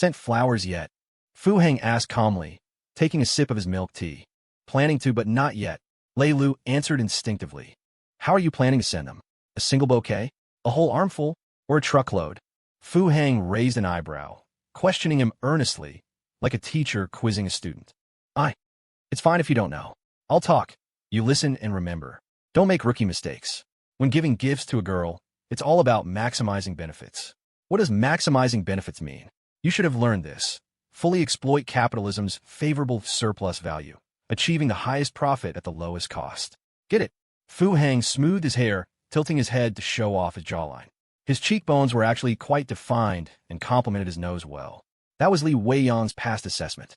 Sent flowers yet? Fu Heng asked calmly, taking a sip of his milk tea. Planning to, but not yet. Leilu answered instinctively. How are you planning to send them? A single bouquet? A whole armful? Or a truckload? Fu Heng raised an eyebrow, questioning him earnestly, like a teacher quizzing a student. It's fine if you don't know. I'll talk. You listen and remember. Don't make rookie mistakes. When giving gifts to a girl, it's all about maximizing benefits. What does maximizing benefits mean? You should have learned this. Fully exploit capitalism's favorable surplus value, achieving the highest profit at the lowest cost. Get it? Fu Heng smoothed his hair, tilting his head to show off his jawline. His cheekbones were actually quite defined and complemented his nose well. That was Li Weiyang's past assessment.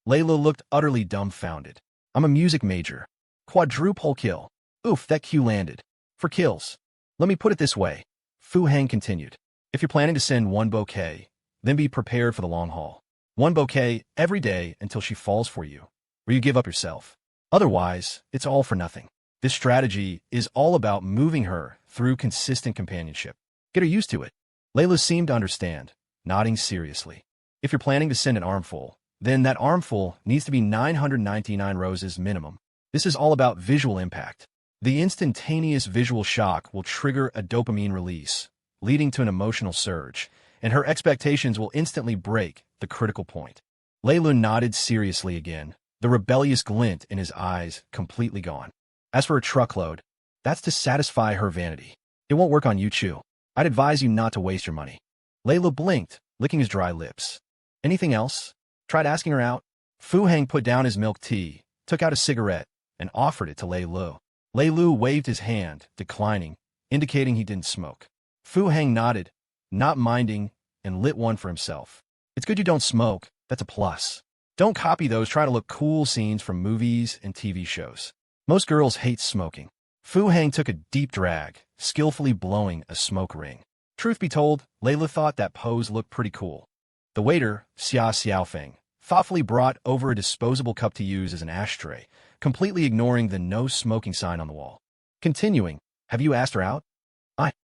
Leilu looked utterly dumbfounded. I'm a music major. Quadruple kill. Oof, that cue landed. For kills. Let me put it this way. Fu Heng continued. If you're planning to send one bouquet, then be prepared for the long haul. One bouquet every day until she falls for you, or you give up yourself. Otherwise, it's all for nothing. This strategy is all about moving her through consistent companionship. Get her used to it. Leilu seemed to understand, nodding seriously. If you're planning to send an armful, then that armful needs to be 999 roses minimum. This is all about visual impact. The instantaneous visual shock will trigger a dopamine release, leading to an emotional surge, and her expectations will instantly break the critical point. Leilu nodded seriously again, the rebellious glint in his eyes completely gone. As for a truckload, that's to satisfy her vanity. It won't work on Yuchu. I'd advise you not to waste your money. Leilu blinked, licking his dry lips. Anything else? Tried asking her out? Fu Heng put down his milk tea, took out a cigarette, and offered it to Leilu. Leilu waved his hand, declining, indicating he didn't smoke. Fu Heng nodded, not minding, and lit one for himself. It's good you don't smoke, that's a plus. Don't copy those try to look cool scenes from movies and TV shows. Most girls hate smoking. Fu Heng took a deep drag, skillfully blowing a smoke ring. Truth be told, Leilu thought that pose looked pretty cool. The waiter, Xia Xiaofeng, thoughtfully brought over a disposable cup to use as an ashtray, completely ignoring the no smoking sign on the wall. Continuing, have you asked her out?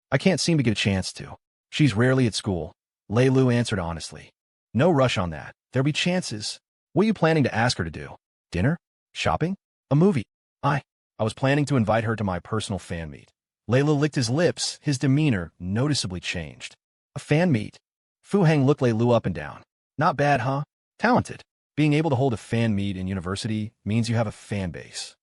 I can't seem to get a chance to. She's rarely at school. Leilu answered honestly. No rush on that. There'll be chances. What are you planning to ask her to do? Dinner? Shopping? A movie? I was planning to invite her to my personal fan meet. Leilu licked his lips, his demeanor noticeably changed. A fan meet? Fu Heng looked Leilu up and down. Not bad, huh? Talented. Being able to hold a fan meet in university means you have a fan base.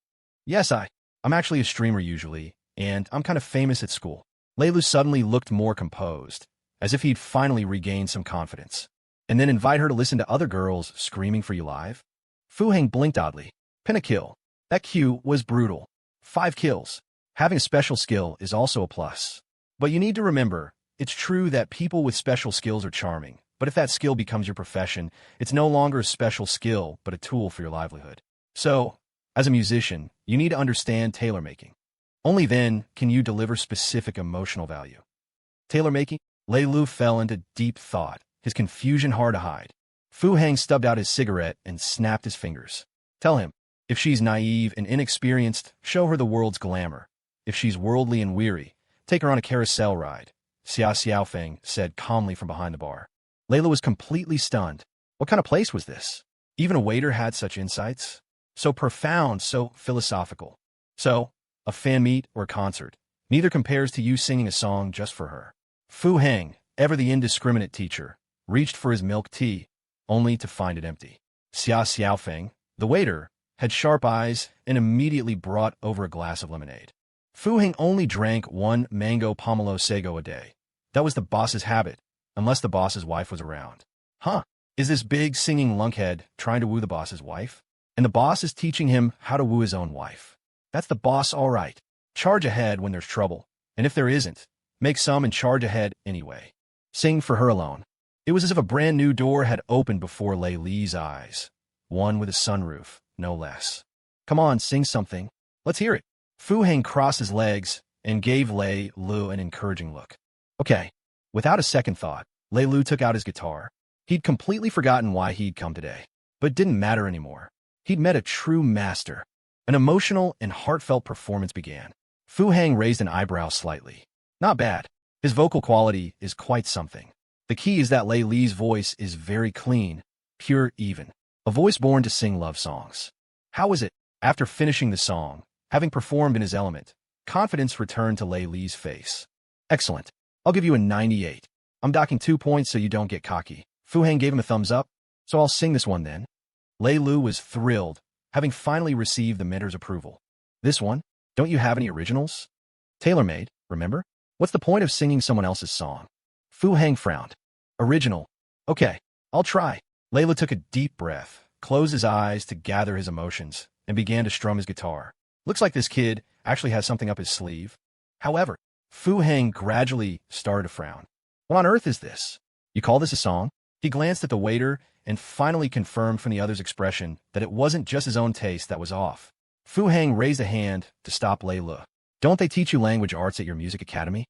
Yes, I'm actually a streamer usually, and I'm kind of famous at school. Leilu suddenly looked more composed, as if he'd finally regained some confidence. And then invite her to listen to other girls screaming for you live? Fu Heng blinked oddly. Pin a kill. That cue was brutal. 5 kills. Having a special skill is also a plus. But you need to remember, it's true that people with special skills are charming, but if that skill becomes your profession, it's no longer a special skill, but a tool for your livelihood. So, as a musician, you need to understand tailor-making. Only then can you deliver specific emotional value. Tailor-making? Leilu fell into deep thought, his confusion hard to hide. Fu Heng stubbed out his cigarette and snapped his fingers. Tell him, if she's naive and inexperienced, show her the world's glamour. If she's worldly and weary, take her on a carousel ride, Xia Xiaofeng said calmly from behind the bar. Leilu was completely stunned. What kind of place was this? Even a waiter had such insights? So profound, so philosophical. So, a fan meet or a concert. Neither compares to you singing a song just for her. Fu Heng, ever the indiscriminate teacher, reached for his milk tea, only to find it empty. Xia Xiaofeng, the waiter, had sharp eyes and immediately brought over a glass of lemonade. Fu Heng only drank 1 mango pomelo sago a day. That was the boss's habit, unless the boss's wife was around. Huh, is this big singing lunkhead trying to woo the boss's wife? And the boss is teaching him how to woo his own wife. That's the boss, all right. Charge ahead when there's trouble, and if there isn't, make some and charge ahead anyway. Sing for her alone. It was as if a brand new door had opened before Lei Li's eyes. One with a sunroof, no less. Come on, sing something. Let's hear it. Fu Heng crossed his legs and gave Leilu an encouraging look. Okay. Without a second thought, Leilu took out his guitar. He'd completely forgotten why he'd come today, but it didn't matter anymore. He'd met a true master. An emotional and heartfelt performance began. Fu Heng raised an eyebrow slightly. Not bad. His vocal quality is quite something. The key is that Leilu's voice is very clean, pure even. A voice born to sing love songs. How was it? After finishing the song, having performed in his element, confidence returned to Leilu's face. Excellent. I'll give you a 98. I'm docking 2 points so you don't get cocky. Fu Heng gave him a thumbs up, so I'll sing this one then. Leilu was thrilled, having finally received the mentor's approval. This one? Don't you have any originals? Tailor-made, remember? What's the point of singing someone else's song? Fu Heng frowned. Original. Okay, I'll try. Leilu took a deep breath, closed his eyes to gather his emotions, and began to strum his guitar. Looks like this kid actually has something up his sleeve. However, Fu Heng gradually started to frown. What on earth is this? You call this a song? He glanced at the waiter and finally confirmed from the other's expression that it wasn't just his own taste that was off. Fu Heng raised a hand to stop Leilu. Don't they teach you language arts at your music academy?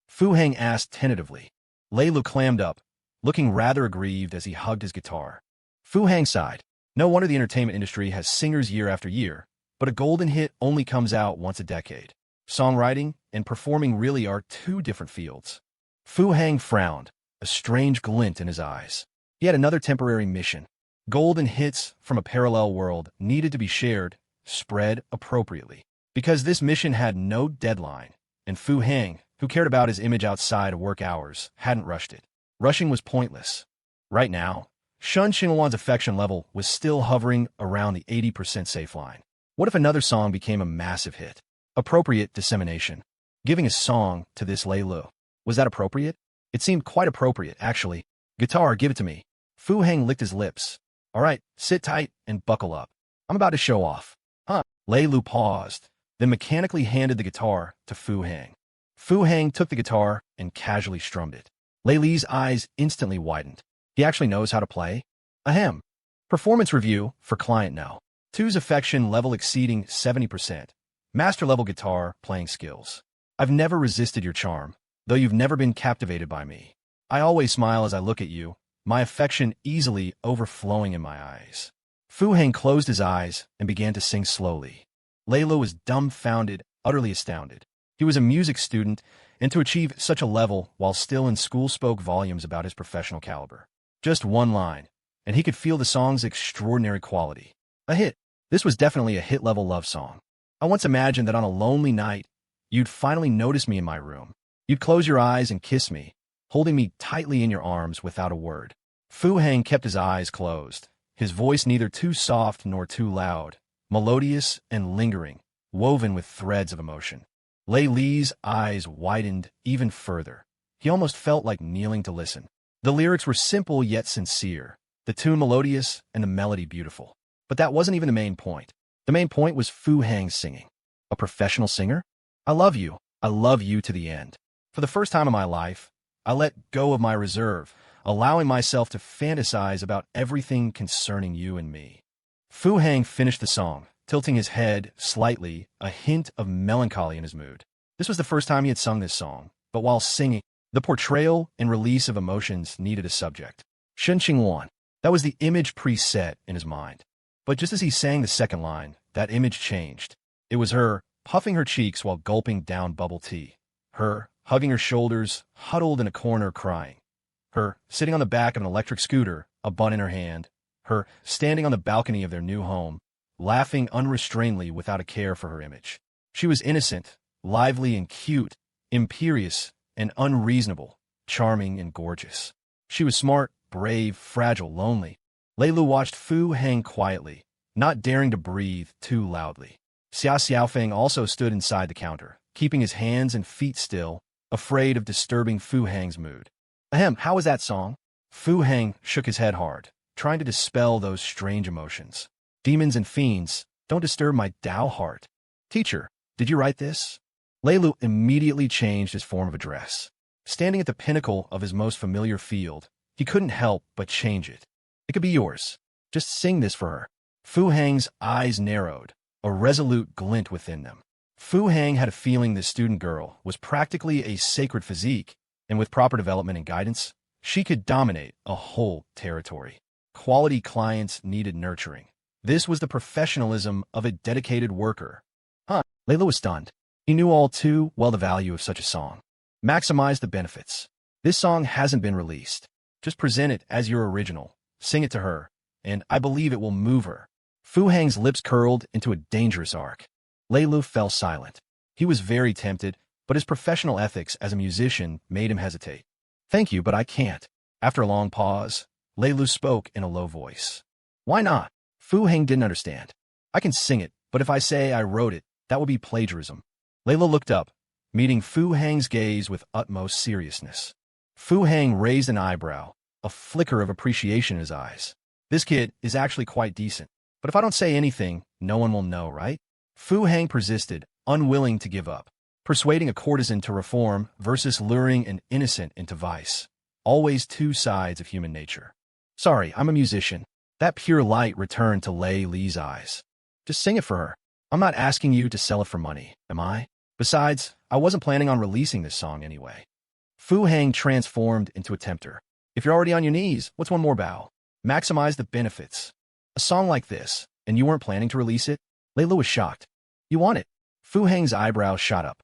Fu Heng asked tentatively. Leilu clammed up, looking rather aggrieved as he hugged his guitar. Fu Heng sighed. No wonder the entertainment industry has singers year after year, but a golden hit only comes out once a decade. Songwriting and performing really are two different fields. Fu Heng frowned, a strange glint in his eyes. He had another temporary mission. Golden hits from a parallel world needed to be shared, spread appropriately. Because this mission had no deadline, and Fu Heng, who cared about his image outside of work hours, hadn't rushed it. Rushing was pointless. Right now, Shen Qingluan's affection level was still hovering around the 80% safe line. What if another song became a massive hit? Appropriate dissemination. Giving a song to this Leilu. Was that appropriate? It seemed quite appropriate, actually. Guitar, give it to me. Fu Heng licked his lips. All right, sit tight and buckle up. I'm about to show off. Huh? Leilu paused, then mechanically handed the guitar to Fu Heng. Fu Heng took the guitar and casually strummed it. Leilu's eyes instantly widened. He actually knows how to play? Ahem. Performance review for client no. 2's affection level exceeding 70%. Master level guitar playing skills. I've never resisted your charm, though you've never been captivated by me. I always smile as I look at you, my affection easily overflowing in my eyes. Fu Heng closed his eyes and began to sing slowly. Leilu was dumbfounded, utterly astounded. He was a music student, and to achieve such a level while still in school spoke volumes about his professional caliber. Just one line, and he could feel the song's extraordinary quality. A hit. This was definitely a hit-level love song. I once imagined that on a lonely night, you'd finally notice me in my room. You'd close your eyes and kiss me, holding me tightly in your arms without a word. Fu Heng kept his eyes closed, his voice neither too soft nor too loud, melodious and lingering, woven with threads of emotion. Leilu's eyes widened even further. He almost felt like kneeling to listen. The lyrics were simple yet sincere, the tune melodious and the melody beautiful. But that wasn't even the main point. The main point was Fu Heng singing. A professional singer? I love you to the end. For the first time in my life, I let go of my reserve, allowing myself to fantasize about everything concerning you and me. Fu Heng finished the song, tilting his head slightly, a hint of melancholy in his mood. This was the first time he had sung this song, but while singing, the portrayal and release of emotions needed a subject. Shen Qingluan. That was the image preset in his mind. But just as he sang the second line, that image changed. It was her, puffing her cheeks while gulping down bubble tea. Her, hugging her shoulders, huddled in a corner crying. Her, sitting on the back of an electric scooter, a bun in her hand. Her, standing on the balcony of their new home, laughing unrestrainedly without a care for her image. She was innocent, lively and cute, imperious and unreasonable, charming and gorgeous. She was smart, brave, fragile, lonely. Leilu watched Fu Heng quietly, not daring to breathe too loudly. Xia Xiaofeng also stood inside the counter, keeping his hands and feet still, afraid of disturbing Fu Heng's mood. Ahem, how was that song? Fu Heng shook his head hard, trying to dispel those strange emotions. Demons and fiends, don't disturb my Tao heart. Teacher, did you write this? Leilu immediately changed his form of address. Standing at the pinnacle of his most familiar field, he couldn't help but change it. It could be yours. Just sing this for her. Fu Heng's eyes narrowed, a resolute glint within them. Fu Heng had a feeling this student girl was practically a sacred physique, and with proper development and guidance, she could dominate a whole territory. Quality clients needed nurturing. This was the professionalism of a dedicated worker. Leilu was stunned. He knew all too well the value of such a song. Maximize the benefits. This song hasn't been released. Just present it as your original. Sing it to her, and I believe it will move her. Fu Hang's lips curled into a dangerous arc. Leilu fell silent. He was very tempted, but his professional ethics as a musician made him hesitate. Thank you, but I can't. After a long pause, Leilu spoke in a low voice. Why not? Fu Hang didn't understand. I can sing it, but if I say I wrote it, that will be plagiarism. Leilu looked up, meeting Fu Hang's gaze with utmost seriousness. Fu Hang raised an eyebrow, a flicker of appreciation in his eyes. This kid is actually quite decent, but if I don't say anything, no one will know, right? Fu Hang persisted, unwilling to give up, persuading a courtesan to reform versus luring an innocent into vice. Always two sides of human nature. Sorry, I'm a musician. That pure light returned to Leilu's eyes. Just sing it for her. I'm not asking you to sell it for money, am I? Besides, I wasn't planning on releasing this song anyway. Fu Hang transformed into a tempter. If you're already on your knees, what's one more bow? Maximize the benefits. A song like this, and you weren't planning to release it? Leilu was shocked. You want it? Fu Hang's eyebrows shot up.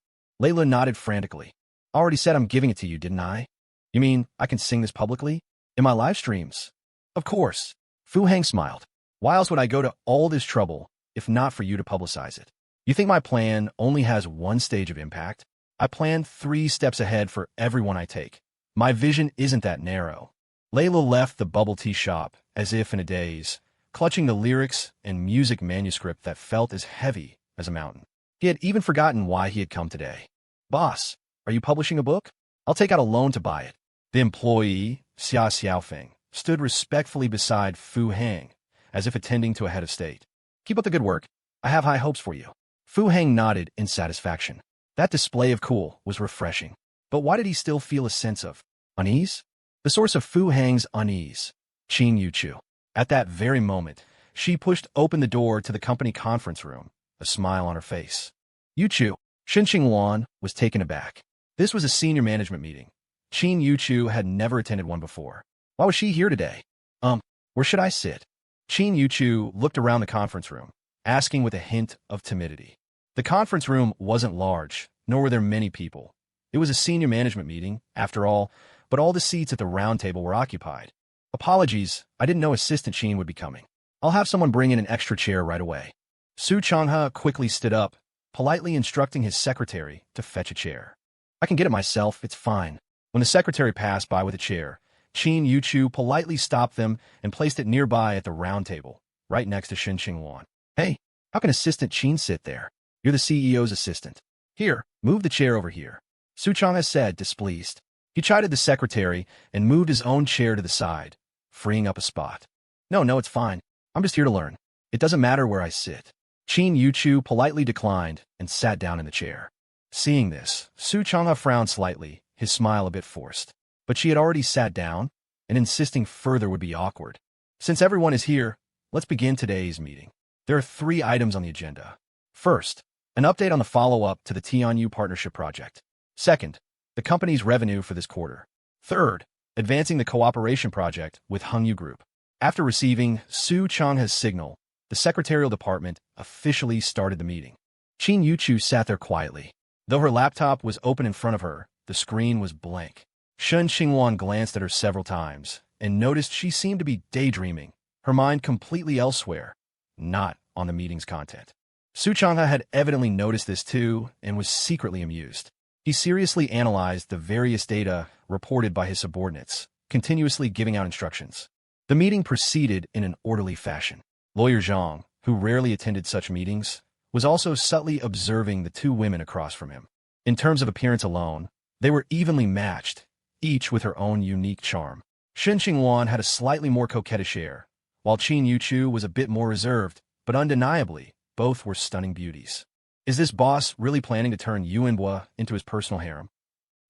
Leilu nodded frantically. I already said I'm giving it to you, didn't I? You mean I can sing this publicly? In my live streams? Of course. Fu Hang smiled. Why else would I go to all this trouble if not for you to publicize it? You think my plan only has one stage of impact? I plan 3 steps ahead for everyone I take. My vision isn't that narrow. Leilu left the bubble tea shop as if in a daze, clutching the lyrics and music manuscript that felt as heavy as a mountain. He had even forgotten why he had come today. Boss, are you publishing a book? I'll take out a loan to buy it. The employee, Xia Xiaofeng, stood respectfully beside Fu Hang, as if attending to a head of state. Keep up the good work. I have high hopes for you. Fu Hang nodded in satisfaction. That display of cool was refreshing. But why did he still feel a sense of unease? The source of Fu Hang's unease, Qin Yuchu. At that very moment, she pushed open the door to the company conference room, a smile on her face. Yuchu, Shen Qingluan, was taken aback. This was a senior management meeting. Qin Yuchu had never attended one before. Why was she here today? Where should I sit? Qin Yuchu looked around the conference room, asking with a hint of timidity. The conference room wasn't large, nor were there many people. It was a senior management meeting, after all, but all the seats at the round table were occupied. Apologies, I didn't know Assistant Qin would be coming. I'll have someone bring in an extra chair right away. Su Changhe quickly stood up, politely instructing his secretary to fetch a chair. I can get it myself, it's fine. When the secretary passed by with a chair, Qin Yuchu politely stopped them and placed it nearby at the round table, right next to Shen Qingluan. Hey, how can Assistant Qin sit there? You're the CEO's assistant. Here, move the chair over here. Su Changhe said, displeased. He chided the secretary and moved his own chair to the side, freeing up a spot. No, it's fine. I'm just here to learn. It doesn't matter where I sit. Qin Yuchu politely declined and sat down in the chair. Seeing this, Su Changhe frowned slightly, his smile a bit forced. But she had already sat down, and insisting further would be awkward. Since everyone is here, let's begin today's meeting. There are 3 items on the agenda. First, an update on the follow-up to the Tianyu partnership project. Second, the company's revenue for this quarter. Third, advancing the cooperation project with Hengyu Group. After receiving Su Changhe's signal, the secretarial department officially started the meeting. Qin Yuchu sat there quietly. Though her laptop was open in front of her, the screen was blank. Shen Qingluan glanced at her several times and noticed she seemed to be daydreaming, her mind completely elsewhere, not on the meeting's content. Su Changhe had evidently noticed this too and was secretly amused. He seriously analyzed the various data reported by his subordinates, continuously giving out instructions. The meeting proceeded in an orderly fashion. Lawyer Zhang, who rarely attended such meetings, was also subtly observing the 2 women across from him. In terms of appearance alone, they were evenly matched, each with her own unique charm. Shen Qingluan had a slightly more coquettish air, while Qin Yuchu was a bit more reserved, but undeniably, both were stunning beauties. Is this boss really planning to turn Yuanbua into his personal harem?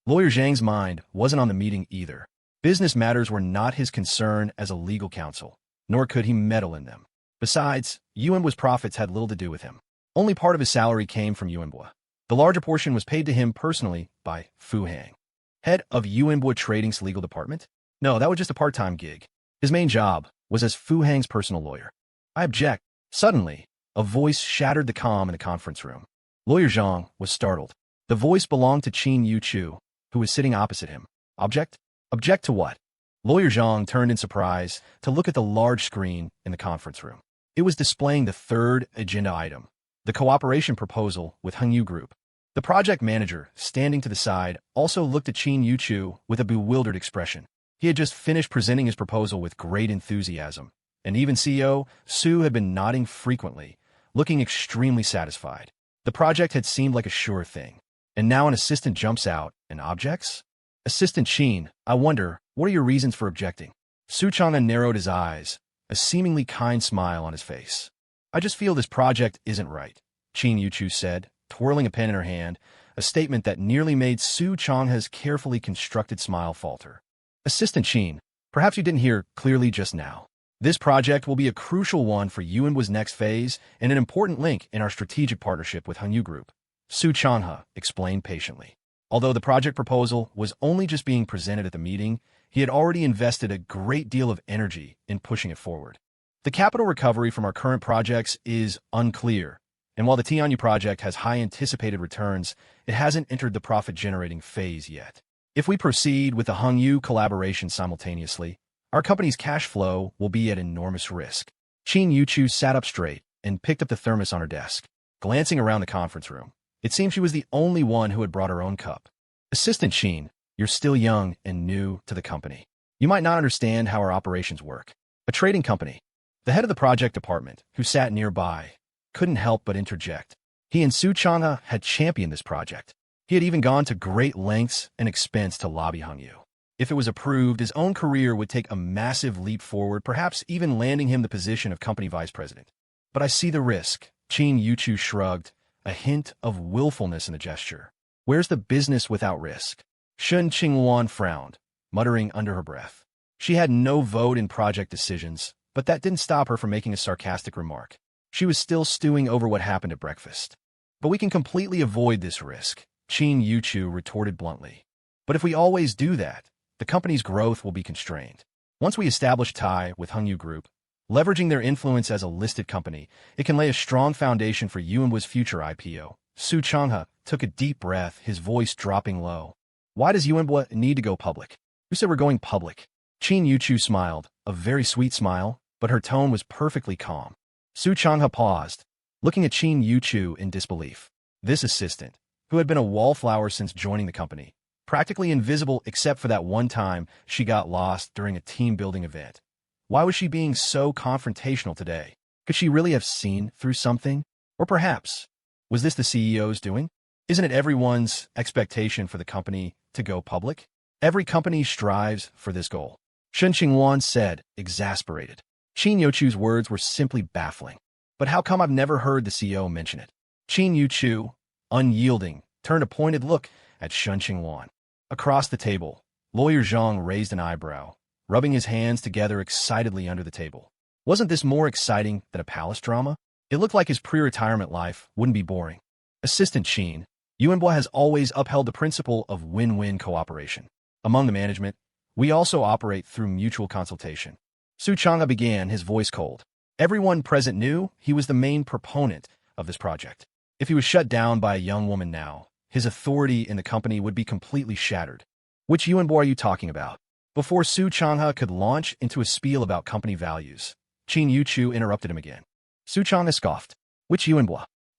Lawyer Zhang's mind wasn't on the meeting either. Business matters were not his concern as a legal counsel, nor could he meddle in them. Besides, Yuanbua's profits had little to do with him. Only part of his salary came from Yuanbua. The larger portion was paid to him personally by Fu Hang. Head of Yuanbua Trading's legal department? No, that was just a part-time gig. His main job was as Fu Hang's personal lawyer. I object. Suddenly, a voice shattered the calm in the conference room. Lawyer Zhang was startled. The voice belonged to Qin Yuchu, who was sitting opposite him. Object? Object to what? Lawyer Zhang turned in surprise to look at the large screen in the conference room. It was displaying the third agenda item, the cooperation proposal with Hengyu Group. The project manager, standing to the side, also looked at Yuchu with a bewildered expression. He had just finished presenting his proposal with great enthusiasm, and even CEO Su had been nodding frequently, looking extremely satisfied. The project had seemed like a sure thing. And now an assistant jumps out and objects? Assistant Qin, I wonder, what are your reasons for objecting? Su Chang'e narrowed his eyes, a seemingly kind smile on his face. I just feel this project isn't right, Qin Yuchu said, twirling a pen in her hand, a statement that nearly made Su Chang'e's carefully constructed smile falter. Assistant Qin, perhaps you didn't hear clearly just now. This project will be a crucial one for Yuan's next phase and an important link in our strategic partnership with Hengyu Group, Su Chang'e explained patiently. Although the project proposal was only just being presented at the meeting, he had already invested a great deal of energy in pushing it forward. The capital recovery from our current projects is unclear, and while the Tianyu project has high anticipated returns, it hasn't entered the profit-generating phase yet. If we proceed with the Hengyu collaboration simultaneously, our company's cash flow will be at enormous risk. Qin Yuchu sat up straight and picked up the thermos on her desk. Glancing around the conference room, it seemed she was the only one who had brought her own cup. Assistant Qin, you're still young and new to the company. You might not understand how our operations work. A trading company. The head of the project department, who sat nearby, couldn't help but interject. He and Su Chang'e had championed this project. He had even gone to great lengths and expense to lobby Hengyu. If it was approved, his own career would take a massive leap forward, perhaps even landing him the position of company vice president. But I see the risk. Qin Yuchu shrugged, a hint of willfulness in the gesture. Where's the business without risk? Shen Qingluan frowned, muttering under her breath. She had no vote in project decisions, but that didn't stop her from making a sarcastic remark. She was still stewing over what happened at breakfast. But we can completely avoid this risk, Qin Yuchu retorted bluntly. But if we always do that, the company's growth will be constrained. Once we establish tie with Hengyu Group, leveraging their influence as a listed company, it can lay a strong foundation for Yuan's future IPO. Su Chang'e took a deep breath, his voice dropping low. Why does Yuan need to go public? Who said we're going public? Qin Yuchu smiled, a very sweet smile, but her tone was perfectly calm. Su Chang'e paused, looking at Qin Yuchu in disbelief. This assistant, who had been a wallflower since joining the company, practically invisible except for that one time she got lost during a team-building event. Why was she being so confrontational today? Could she really have seen through something? Or perhaps, was this the CEO's doing? Isn't it everyone's expectation for the company to go public? Every company strives for this goal. Shen Qingluan said, exasperated. Qin Yuchu's words were simply baffling. But how come I've never heard the CEO mention it? Qin Yuchu, unyielding, turned a pointed look at Shen Qingluan. Across the table, Lawyer Zhang raised an eyebrow, rubbing his hands together excitedly under the table. Wasn't this more exciting than a palace drama? It looked like his pre-retirement life wouldn't be boring. Assistant Qin, Yuan has always upheld the principle of win-win cooperation. Among the management, we also operate through mutual consultation. Su Chang'e began, his voice cold. Everyone present knew he was the main proponent of this project. If he was shut down by a young woman now, his authority in the company would be completely shattered. Which Yuan are you talking about? Before Su Chang'e could launch into a spiel about company values, Qin Yuchu interrupted him again. Su Chang'e scoffed. Which Yuan?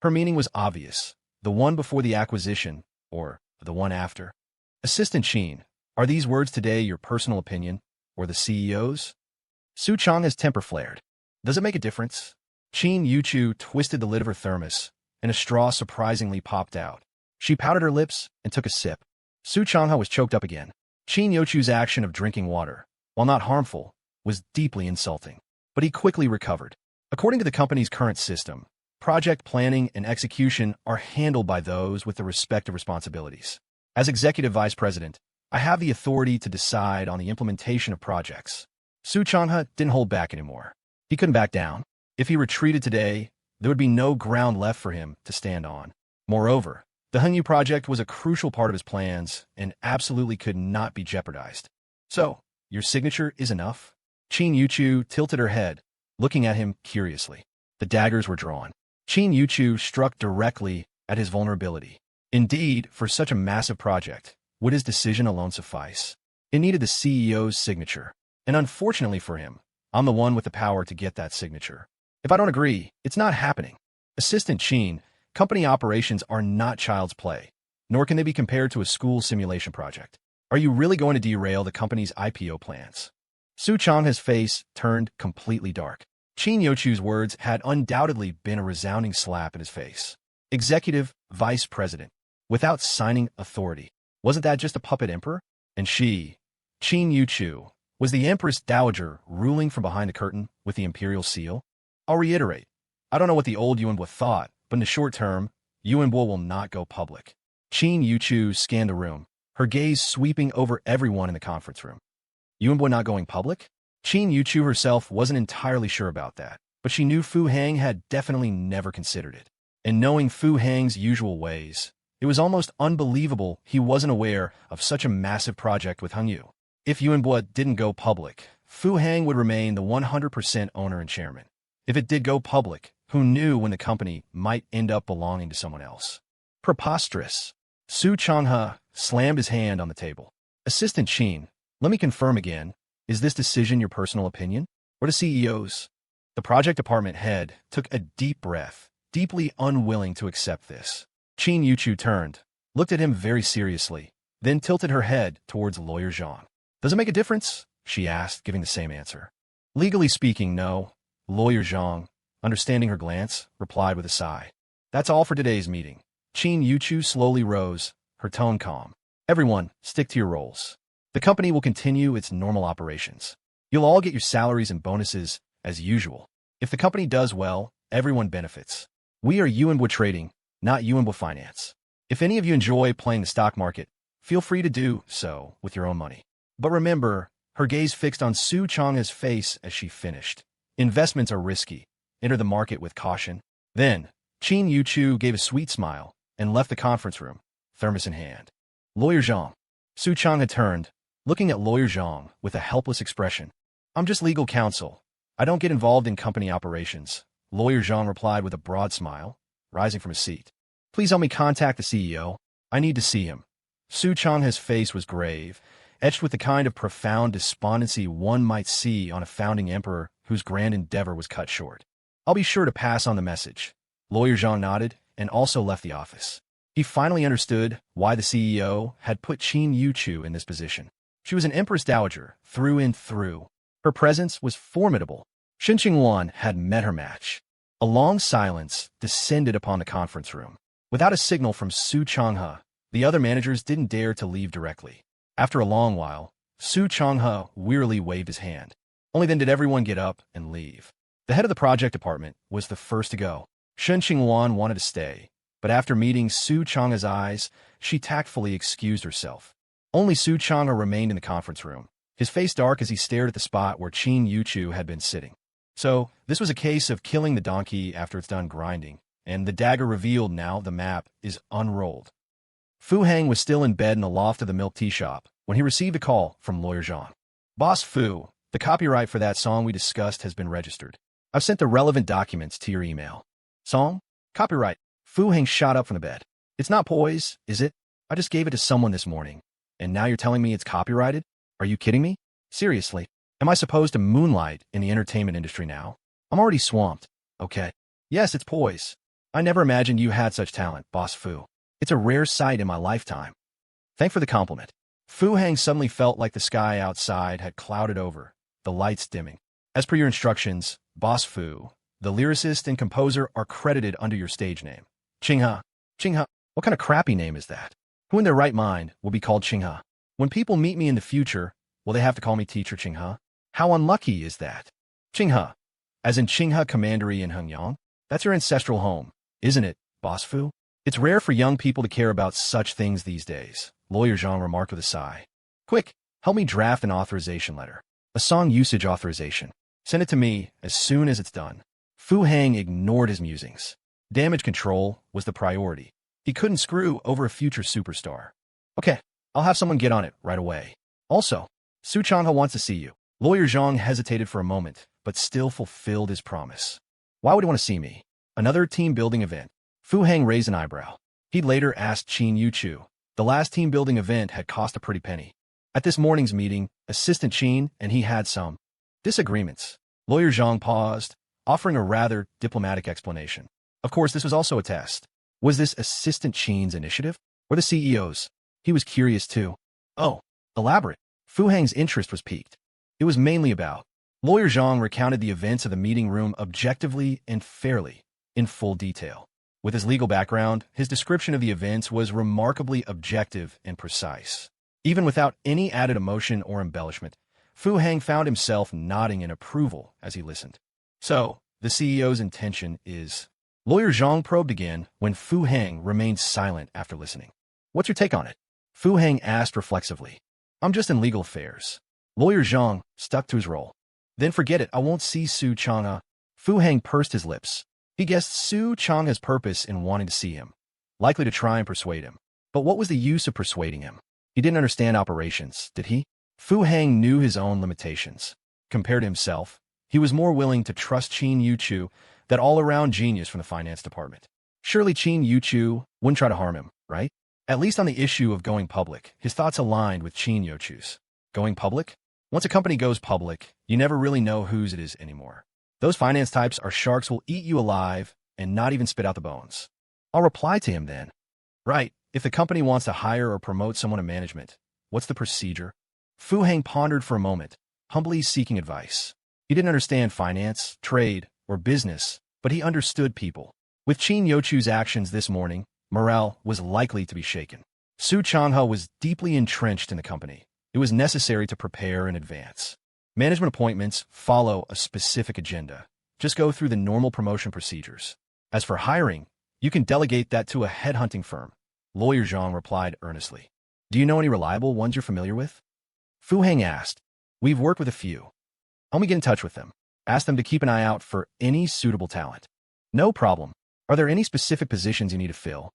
Her meaning was obvious. The one before the acquisition, or the one after. Assistant Qin, are these words today your personal opinion, or the CEO's? Su Chang'e's temper flared. Does it make a difference? Qin Yuchu twisted the lid of her thermos, and a straw surprisingly popped out. She pouted her lips and took a sip. Su Chang'e was choked up again. Qin Yuchu's action of drinking water, while not harmful, was deeply insulting. But he quickly recovered. According to the company's current system, project planning and execution are handled by those with the respective responsibilities. As executive vice president, I have the authority to decide on the implementation of projects. Su Chang'e didn't hold back anymore. He couldn't back down. If he retreated today, there would be no ground left for him to stand on. Moreover, the Hengyu project was a crucial part of his plans and absolutely could not be jeopardized. So, your signature is enough? Qin Yuchu tilted her head, looking at him curiously. The daggers were drawn. Qin Yuchu struck directly at his vulnerability. Indeed, for such a massive project, would his decision alone suffice? It needed the CEO's signature. And unfortunately for him, I'm the one with the power to get that signature. If I don't agree, it's not happening. Assistant Qin, company operations are not child's play, nor can they be compared to a school simulation project. Are you really going to derail the company's IPO plans? Su Chang's face turned completely dark. Qin Yuchu's words had undoubtedly been a resounding slap in his face. Executive Vice President, without signing authority. Wasn't that just a puppet emperor? And she, Qin Yuchu, was the Empress dowager ruling from behind the curtain with the imperial seal? I'll reiterate, I don't know what the old Yuanbo thought, but in the short term, Yuanbo will not go public. Qin Yuchu scanned the room, her gaze sweeping over everyone in the conference room. Yuanbo not going public? Qin Yuchu herself wasn't entirely sure about that, but she knew Fu Hang had definitely never considered it. And knowing Fu Hang's usual ways, it was almost unbelievable he wasn't aware of such a massive project with Hung Yu. If Yuanbo didn't go public, Fu Hang would remain the 100% owner and chairman. If it did go public, who knew when the company might end up belonging to someone else? Preposterous. Su Changhe slammed his hand on the table. Assistant Qin, let me confirm again, is this decision your personal opinion, or the CEO's? The project department head took a deep breath, deeply unwilling to accept this. Qin Yuchu turned, looked at him very seriously, then tilted her head towards Lawyer Zhang. Does it make a difference? She asked, giving the same answer. Legally speaking, no. Lawyer Zhang, understanding her glance, replied with a sigh. That's all for today's meeting. Qin Yuchu slowly rose, her tone calm. Everyone, stick to your roles. The company will continue its normal operations. You'll all get your salaries and bonuses as usual. If the company does well, everyone benefits. We are Yuanbo Trading, not Yuanbo Finance. If any of you enjoy playing the stock market, feel free to do so with your own money. But remember, her gaze fixed on Su Chang's face as she finished. Investments are risky. Enter the market with caution. Then, Qin Yuchu gave a sweet smile and left the conference room, thermos in hand. Lawyer Zhang. Su Chang had turned, looking at Lawyer Zhang with a helpless expression. I'm just legal counsel. I don't get involved in company operations. Lawyer Zhang replied with a broad smile, rising from his seat. Please help me contact the CEO. I need to see him. Su Chang's face was grave, etched with the kind of profound despondency one might see on a founding emperor whose grand endeavor was cut short. I'll be sure to pass on the message. Lawyer Zhang nodded and also left the office. He finally understood why the CEO had put Qin Yuchu in this position. She was an Empress dowager, through and through. Her presence was formidable. Shen Qingluan had met her match. A long silence descended upon the conference room. Without a signal from Su Changhe, the other managers didn't dare to leave directly. After a long while, Su Changhe wearily waved his hand. Only then did everyone get up and leave. The head of the project department was the first to go. Shen Qingluan wanted to stay, but after meeting Su Chang's eyes, she tactfully excused herself. Only Su Changhe remained in the conference room, his face dark as he stared at the spot where Qin Yuchu had been sitting. So, this was a case of killing the donkey after it's done grinding, and the dagger revealed now the map is unrolled. Fu Hang was still in bed in the loft of the milk tea shop when he received a call from Lawyer Zhang. Boss Fu, the copyright for that song we discussed has been registered. I've sent the relevant documents to your email. Song? Copyright. Fu Hang shot up from the bed. It's not poise, is it? I just gave it to someone this morning. And now you're telling me it's copyrighted? Are you kidding me? Seriously, am I supposed to moonlight in the entertainment industry now? I'm already swamped. Okay. Yes, it's poise. I never imagined you had such talent, Boss Fu. It's a rare sight in my lifetime. Thank for the compliment. Fu Hang suddenly felt like the sky outside had clouded over, the lights dimming. As per your instructions, Boss Fu, the lyricist and composer are credited under your stage name. Qinghe. Qinghe? What kind of crappy name is that? Who in their right mind will be called Qinghe? When people meet me in the future, will they have to call me Teacher Qinghe? How unlucky is that? Qinghe. As in Qinghe Commandery in Hengyang? That's your ancestral home, isn't it, Boss Fu? It's rare for young people to care about such things these days, Lawyer Zhang remarked with a sigh. Quick, help me draft an authorization letter. A song usage authorization. Send it to me as soon as it's done. Fu Hang ignored his musings. Damage control was the priority. He couldn't screw over a future superstar. Okay, I'll have someone get on it right away. Also, Su Changhe wants to see you. Lawyer Zhang hesitated for a moment, but still fulfilled his promise. Why would he want to see me? Another team-building event. Fu Hang raised an eyebrow. He'd later asked Qin Yuchu. The last team-building event had cost a pretty penny. At this morning's meeting, Assistant Qin and he had some disagreements. Lawyer Zhang paused, offering a rather diplomatic explanation. Of course, this was also a test. Was this Assistant Qin's initiative? Or the CEO's? He was curious too. Oh, elaborate. Fu Heng's interest was piqued. It was mainly about. Lawyer Zhang recounted the events of the meeting room objectively and fairly, in full detail. With his legal background, his description of the events was remarkably objective and precise. Even without any added emotion or embellishment, Fu Heng found himself nodding in approval as he listened. So, the CEO's intention is... Lawyer Zhang probed again when Fu Heng remained silent after listening. What's your take on it? Fu Heng asked reflexively. I'm just in legal affairs. Lawyer Zhang stuck to his role. Then forget it, I won't see Su Chang'e. Fu Heng pursed his lips. He guessed Su Chang'e's purpose in wanting to see him, likely to try and persuade him. But what was the use of persuading him? He didn't understand operations, did he? Fu Heng knew his own limitations. Compared to himself, he was more willing to trust Qin Yuchu, that all-around genius from the finance department. Surely Qin Yuchu wouldn't try to harm him, right? At least on the issue of going public, his thoughts aligned with Qin Yuchu's. Going public? Once a company goes public, you never really know whose it is anymore. Those finance types are sharks who'll eat you alive and not even spit out the bones. I'll reply to him then. Right, if the company wants to hire or promote someone in management, what's the procedure? Fu Heng pondered for a moment, humbly seeking advice. He didn't understand finance, trade, or business, but he understood people. With Qin Yuchu's actions this morning, morale was likely to be shaken. Su Chang'e was deeply entrenched in the company. It was necessary to prepare in advance. Management appointments follow a specific agenda. Just go through the normal promotion procedures. As for hiring, you can delegate that to a headhunting firm. Lawyer Zhang replied earnestly. Do you know any reliable ones you're familiar with? Fu Heng asked. We've worked with a few. Help me get in touch with them. Ask them to keep an eye out for any suitable talent. No problem. Are there any specific positions you need to fill?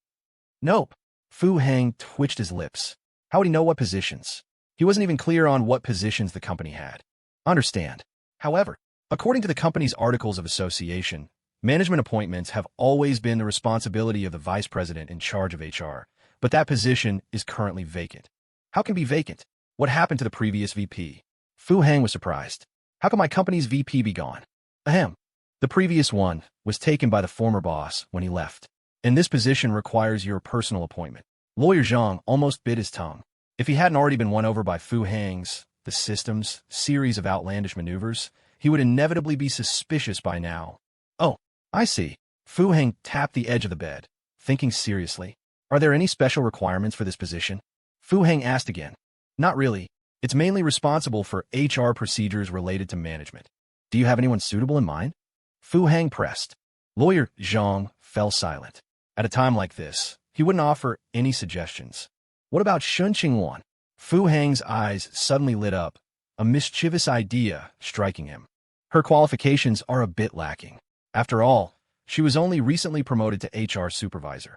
Nope. Fu Heng twitched his lips. How would he know what positions? He wasn't even clear on what positions the company had. Understand. However, according to the company's articles of association, management appointments have always been the responsibility of the vice president in charge of HR, but that position is currently vacant. How can it be vacant? What happened to the previous VP? Fu Heng was surprised. How can my company's VP be gone? Ahem. The previous one was taken by the former boss when he left, and this position requires your personal appointment. Lawyer Zhang almost bit his tongue. If he hadn't already been won over by Fu Heng's the system's series of outlandish maneuvers, he would inevitably be suspicious by now. Oh, I see. Fu Heng tapped the edge of the bed, thinking seriously. Are there any special requirements for this position? Fu Heng asked again. Not really. It's mainly responsible for HR procedures related to management. Do you have anyone suitable in mind? Fu Heng pressed. Lawyer Zhang fell silent. At a time like this, he wouldn't offer any suggestions. What about Shen Qingluan? Fu Heng's eyes suddenly lit up, a mischievous idea striking him. Her qualifications are a bit lacking. After all, she was only recently promoted to HR supervisor.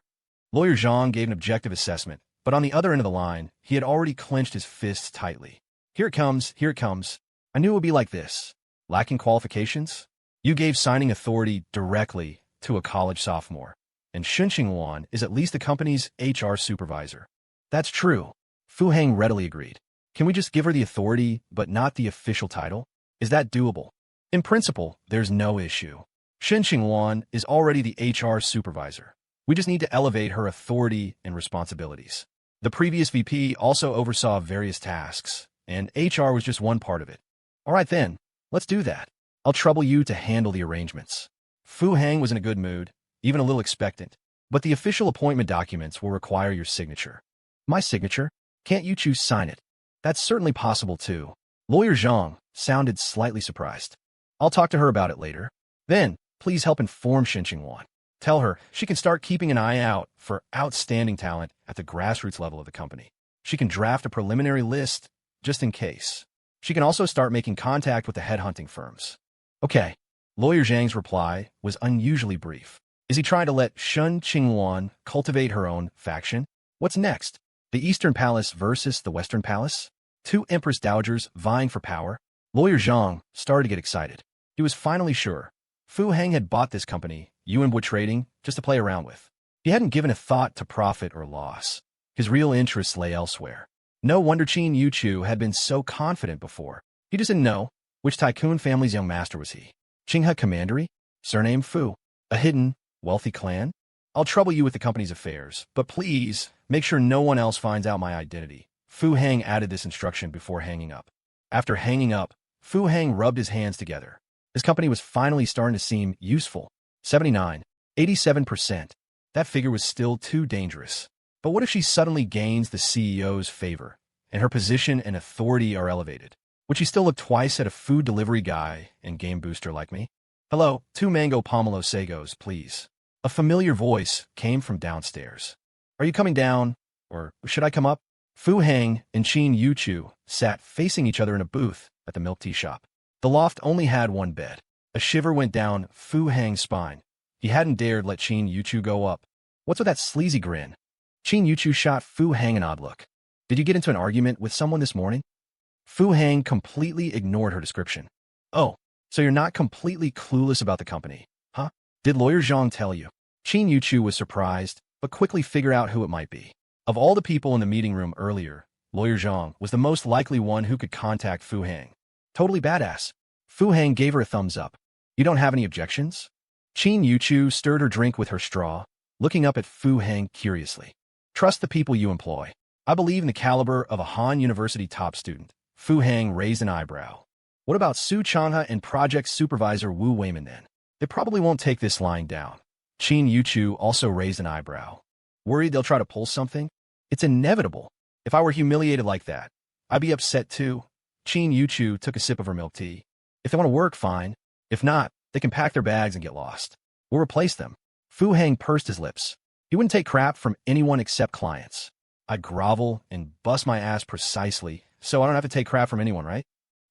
Lawyer Zhang gave an objective assessment, but on the other end of the line, he had already clenched his fists tightly. Here it comes, here it comes. I knew it would be like this. Lacking qualifications? You gave signing authority directly to a college sophomore, and Shen Qingluan is at least the company's HR supervisor. That's true. Fu Heng readily agreed. Can we just give her the authority, but not the official title? Is that doable? In principle, there's no issue. Shen Qingluan is already the HR supervisor. We just need to elevate her authority and responsibilities. The previous VP also oversaw various tasks, and HR was just one part of it. All right then, let's do that. I'll trouble you to handle the arrangements. Fu Heng was in a good mood, even a little expectant, but the official appointment documents will require your signature. My signature? Can't Yuchu sign it? That's certainly possible too. Lawyer Zhang sounded slightly surprised. I'll talk to her about it later. Then, please help inform Shen Qingluan. Tell her she can start keeping an eye out for outstanding talent at the grassroots level of the company. She can draft a preliminary list just in case. She can also start making contact with the headhunting firms. Okay. Lawyer Zhang's reply was unusually brief. Is he trying to let Shen Qingluan cultivate her own faction? What's next? The Eastern Palace versus the Western Palace? Two Empress dowagers vying for power? Lawyer Zhang started to get excited. He was finally sure. Fu Heng had bought this company, Yuan Trading, just to play around with. He hadn't given a thought to profit or loss. His real interests lay elsewhere. No wonder Qin Yuchu had been so confident before. He just didn't know which tycoon family's young master was he. Qinghe Commandery? Surname Fu. A hidden, wealthy clan? I'll trouble you with the company's affairs, but please make sure no one else finds out my identity. Fu Hang added this instruction before hanging up. After hanging up, Fu Hang rubbed his hands together. His company was finally starting to seem useful. 79, 87%. That figure was still too dangerous. But what if she suddenly gains the CEO's favor, and her position and authority are elevated? Would she still look twice at a food delivery guy and game booster like me? Hello, 2 mango pomelo sagos, please. A familiar voice came from downstairs. Are you coming down, or should I come up? Fu Hang and Qin Yuchu sat facing each other in a booth at the milk tea shop. The loft only had one bed. A shiver went down Fu Hang's spine. He hadn't dared let Qin Yuchu go up. What's with that sleazy grin? Qin Yuchu shot Fu Hang an odd look. Did you get into an argument with someone this morning? Fu Hang completely ignored her description. Oh, so you're not completely clueless about the company, huh? Did Lawyer Zhang tell you? Qin Yuchu was surprised, but quickly figured out who it might be. Of all the people in the meeting room earlier, Lawyer Zhang was the most likely one who could contact Fu Hang. Totally badass. Fu Hang gave her a thumbs up. You don't have any objections? Qin Yuchu stirred her drink with her straw, looking up at Fu Hang curiously. Trust the people you employ. I believe in the caliber of a Han University top student. Fu Hang raised an eyebrow. What about Su Chanha and project supervisor Wu Weiman then? They probably won't take this lying down. Qin Yuchu also raised an eyebrow. Worried they'll try to pull something? It's inevitable. If I were humiliated like that, I'd be upset too. Qin Yuchu took a sip of her milk tea. If they want to work, fine. If not, they can pack their bags and get lost. We'll replace them. Fu Hang pursed his lips. He wouldn't take crap from anyone except clients. I grovel and bust my ass precisely, so I don't have to take crap from anyone, right?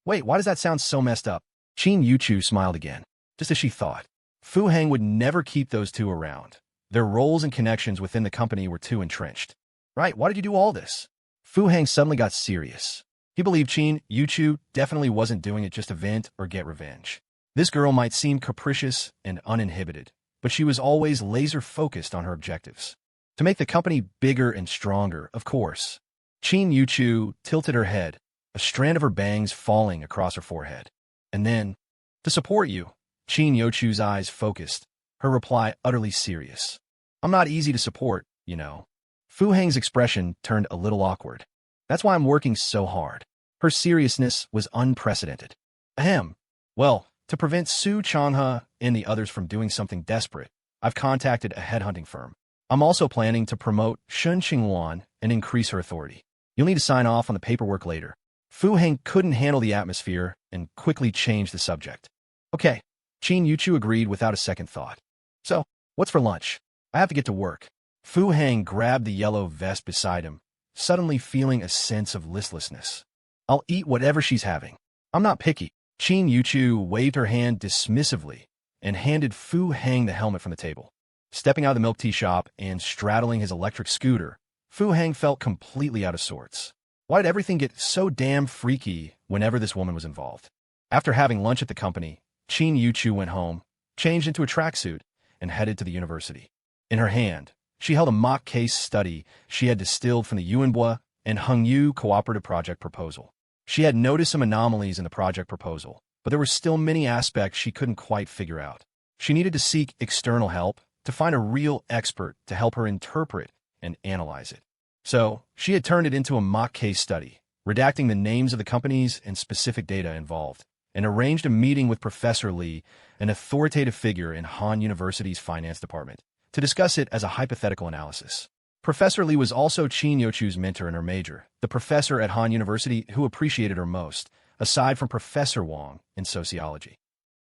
Wait, why does that sound so messed up? Qin Yuchu smiled again, just as she thought. Fu Hang would never keep those two around. Their roles and connections within the company were too entrenched. Right, why did you do all this? Fu Hang suddenly got serious. He believed Qin Yuchu definitely wasn't doing it just to vent or get revenge. This girl might seem capricious and uninhibited, but she was always laser-focused on her objectives. To make the company bigger and stronger, of course. Qin Yuchu tilted her head, a strand of her bangs falling across her forehead. And then, to support you, Qin Yuchu's eyes focused, her reply utterly serious. I'm not easy to support, you know. Fu Hang's expression turned a little awkward. That's why I'm working so hard. Her seriousness was unprecedented. Ahem. Well, to prevent Su Chanha and the others from doing something desperate, I've contacted a headhunting firm. I'm also planning to promote Shen Qingluan and increase her authority. You'll need to sign off on the paperwork later. Fu Hang couldn't handle the atmosphere and quickly changed the subject. Okay, Qin Yuchu agreed without a second thought. So, what's for lunch? I have to get to work. Fu Hang grabbed the yellow vest beside him, suddenly feeling a sense of listlessness. I'll eat whatever she's having. I'm not picky. Qin Yuchu waved her hand dismissively and handed Fu Hang the helmet from the table. Stepping out of the milk tea shop and straddling his electric scooter, Fu Hang felt completely out of sorts. Why did everything get so damn freaky whenever this woman was involved? After having lunch at the company, Qin Yuchu went home, changed into a tracksuit, and headed to the university. In her hand, she held a mock case study she had distilled from the Yuanbua and Hengyu cooperative project proposal. She had noticed some anomalies in the project proposal, but there were still many aspects she couldn't quite figure out. She needed to seek external help to find a real expert to help her interpret and analyze it. So, she had turned it into a mock case study, redacting the names of the companies and specific data involved, and arranged a meeting with Professor Li, an authoritative figure in Han University's finance department, to discuss it as a hypothetical analysis. Professor Li was also Qin Yuchu's mentor in her major, the professor at Han University who appreciated her most, aside from Professor Wang in sociology.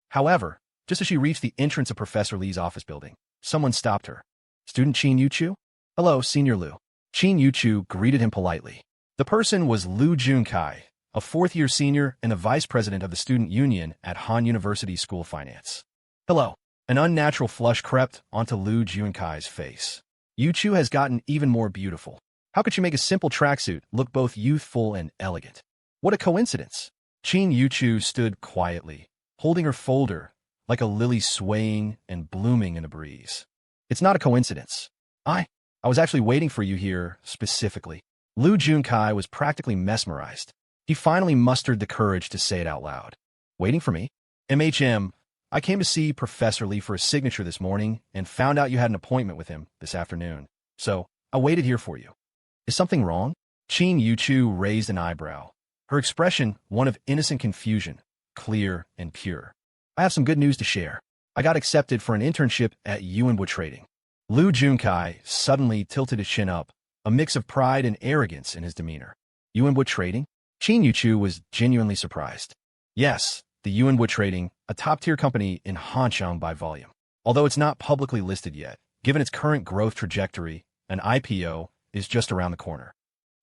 However, just as she reached the entrance of Professor Li's office building, someone stopped her. Student Qin Yuchu? Hello, Senior Lu. Qin Yuchu greeted him politely. The person was Lu Junkai, a fourth-year senior and the vice president of the student union at Han University School of Finance. Hello. An unnatural flush crept onto Lu Junkai's face. Yuchu has gotten even more beautiful. How could she make a simple tracksuit look both youthful and elegant? What a coincidence. Qin Yuchu stood quietly, holding her folder like a lily swaying and blooming in the breeze. It's not a coincidence. I was actually waiting for you here specifically. Junkai was practically mesmerized. He finally mustered the courage to say it out loud. Waiting for me? MHM, I came to see Professor Lee for a signature this morning and found out you had an appointment with him this afternoon. So, I waited here for you. Is something wrong? Yuchu raised an eyebrow. Her expression one of innocent confusion, clear and pure. I have some good news to share. I got accepted for an internship at Yuanbo Trading. Junkai suddenly tilted his chin up, a mix of pride and arrogance in his demeanor. Yuanbo Trading? Yuchu was genuinely surprised. Yes, the Yuanbo Trading, a top-tier company in Hanqiang by volume. Although it's not publicly listed yet, given its current growth trajectory, an IPO is just around the corner.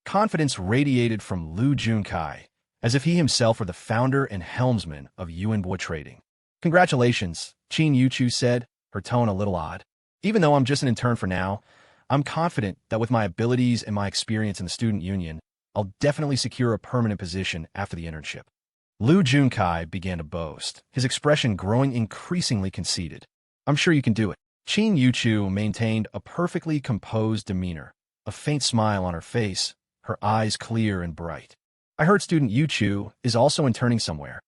Confidence radiated from Junkai, as if he himself were the founder and helmsman of Yuanbo Trading. Congratulations, Yuchu said, her tone a little odd. Even though I'm just an intern for now, I'm confident that with my abilities and my experience in the student union, I'll definitely secure a permanent position after the internship. Junkai began to boast, his expression growing increasingly conceited. I'm sure you can do it. Yuchu maintained a perfectly composed demeanor, a faint smile on her face, her eyes clear and bright. I heard student Yuchu is also interning somewhere.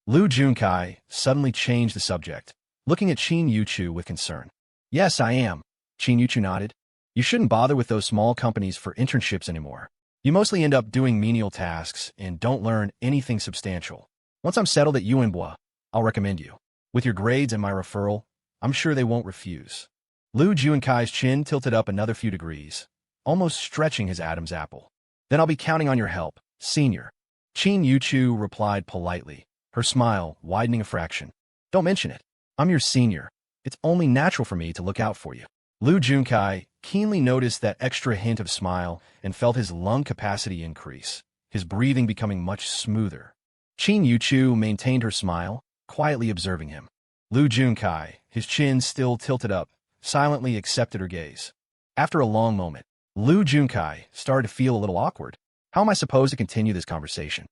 Junkai suddenly changed the subject, looking at Yuchu with concern. Yes, I am. Yuchu nodded. You shouldn't bother with those small companies for internships anymore. You mostly end up doing menial tasks and don't learn anything substantial. Once I'm settled at Yuanbo, I'll recommend you. With your grades and my referral, I'm sure they won't refuse. Junkai's chin tilted up another few degrees, almost stretching his Adam's apple. Then I'll be counting on your help, senior. Yuchu replied politely, her smile widening a fraction. Don't mention it. I'm your senior. It's only natural for me to look out for you. Junkai keenly noticed that extra hint of smile and felt his lung capacity increase, his breathing becoming much smoother. Yuchu maintained her smile, quietly observing him. Junkai, his chin still tilted up, silently accepted her gaze. After a long moment, Junkai started to feel a little awkward. How am I supposed to continue this conversation?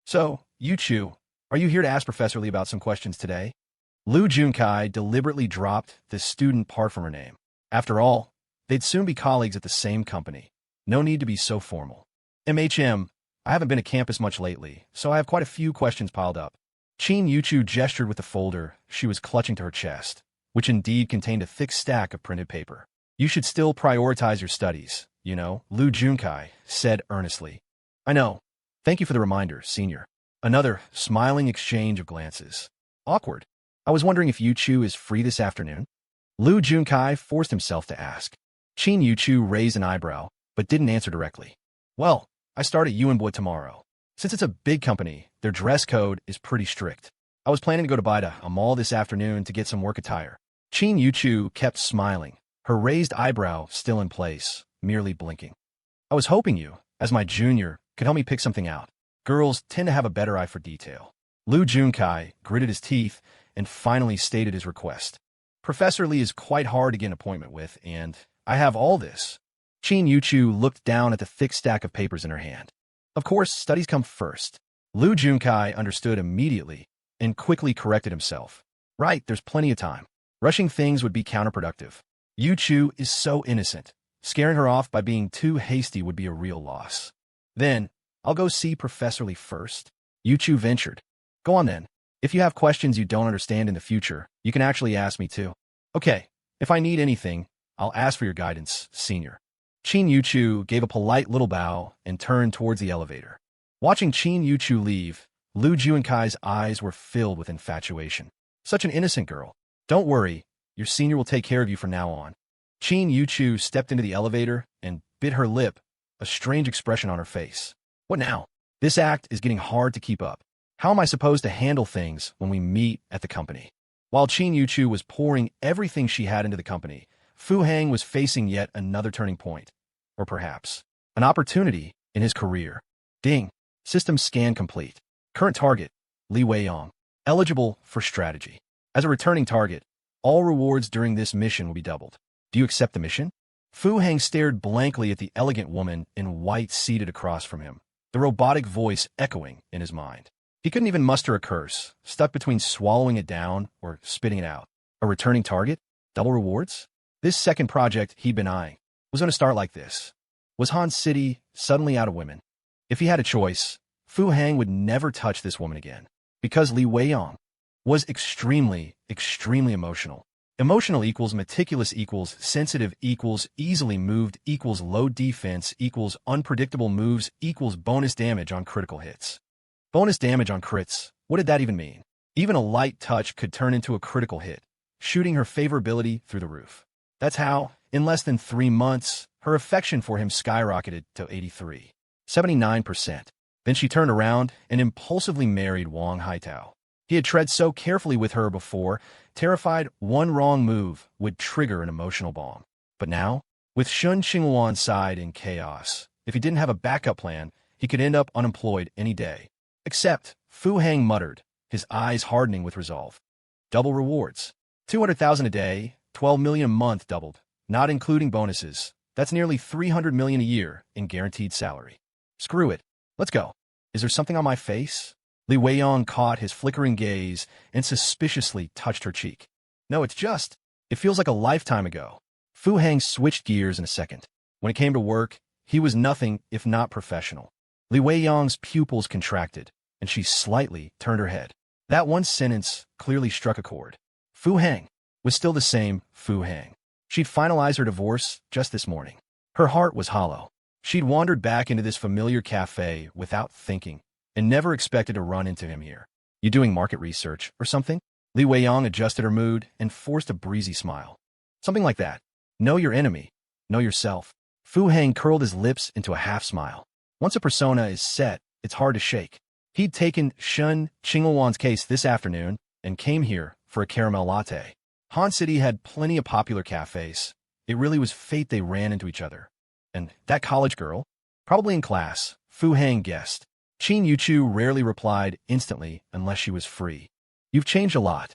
So, Yuchu, are you here to ask Professor Lee about some questions today? Junkai deliberately dropped the student part from her name. After all, they'd soon be colleagues at the same company. No need to be so formal. MHM, I haven't been to campus much lately, so I have quite a few questions piled up. Yuchu gestured with the folder she was clutching to her chest, which indeed contained a thick stack of printed paper. You should still prioritize your studies, you know, Junkai said earnestly. I know. Thank you for the reminder, senior. Another smiling exchange of glances. Awkward. I was wondering if Yuchu is free this afternoon? Junkai forced himself to ask. Yuchu raised an eyebrow, but didn't answer directly. Well, I start at Yuanbo tomorrow. Since it's a big company, their dress code is pretty strict. I was planning to go to a mall this afternoon to get some work attire. Yuchu kept smiling, her raised eyebrow still in place, merely blinking. I was hoping you, as my junior, could help me pick something out. Girls tend to have a better eye for detail. Junkai gritted his teeth and finally stated his request. Professor Lee is quite hard to get an appointment with, and I have all this. Yuchu looked down at the thick stack of papers in her hand. Of course, studies come first. Junkai understood immediately and quickly corrected himself. Right, there's plenty of time. Rushing things would be counterproductive. Yuchu is so innocent. Scaring her off by being too hasty would be a real loss. Then, I'll go see Professor Lee first. Yuchu ventured. Go on then. If you have questions you don't understand in the future, you can actually ask me too. Okay, if I need anything, I'll ask for your guidance, senior. Yuchu gave a polite little bow and turned towards the elevator. Watching Yuchu leave, Junkai's eyes were filled with infatuation. Such an innocent girl. Don't worry, your senior will take care of you from now on. Yuchu stepped into the elevator and bit her lip, a strange expression on her face. What now? This act is getting hard to keep up. How am I supposed to handle things when we meet at the company? While Yuchu was pouring everything she had into the company, Fu Hang was facing yet another turning point. Or perhaps, an opportunity in his career. Ding. System scan complete. Current target, Li Weiyong. Eligible for strategy. As a returning target, all rewards during this mission will be doubled. Do you accept the mission? Fu Hang stared blankly at the elegant woman in white seated across from him, the robotic voice echoing in his mind. He couldn't even muster a curse, stuck between swallowing it down or spitting it out. A returning target? Double rewards? This second project he'd been eyeing was going to start like this. Was Han City suddenly out of women? If he had a choice, Fu Hang would never touch this woman again. Because Li Weiyang was extremely, extremely emotional. Emotional equals meticulous equals sensitive equals easily moved equals low defense equals unpredictable moves equals bonus damage on critical hits. Bonus damage on crits, what did that even mean? Even a light touch could turn into a critical hit, shooting her favorability through the roof. That's how, in less than 3 months, her affection for him skyrocketed to 79%. Then she turned around and impulsively married Wang Haitao. He had tread so carefully with her before, terrified one wrong move would trigger an emotional bomb. But now, with Shen Qingluan's side in chaos, if he didn't have a backup plan, he could end up unemployed any day. Except, Fu Hang muttered, his eyes hardening with resolve. Double rewards. 200,000 a day, 12 million a month doubled, not including bonuses. That's nearly 300 million a year in guaranteed salary. Screw it. Let's go. Is there something on my face? Li Weiyang caught his flickering gaze and suspiciously touched her cheek. No, it feels like a lifetime ago. Fu Hang switched gears in a second. When it came to work, he was nothing if not professional. Li Weiyang's pupils contracted, and she slightly turned her head. That one sentence clearly struck a chord. Fu Hang was still the same Fu Hang. She'd finalized her divorce just this morning. Her heart was hollow. She'd wandered back into this familiar cafe without thinking, and never expected to run into him here. You doing market research or something? Li Weiyang adjusted her mood and forced a breezy smile. Something like that. Know your enemy. Know yourself. Fu Hang curled his lips into a half-smile. Once a persona is set, it's hard to shake. He'd taken Shen Qingluan's case this afternoon and came here for a caramel latte. Han City had plenty of popular cafes. It really was fate they ran into each other. And that college girl? Probably in class, Fu Hang guessed. Yuchu rarely replied instantly unless she was free. You've changed a lot.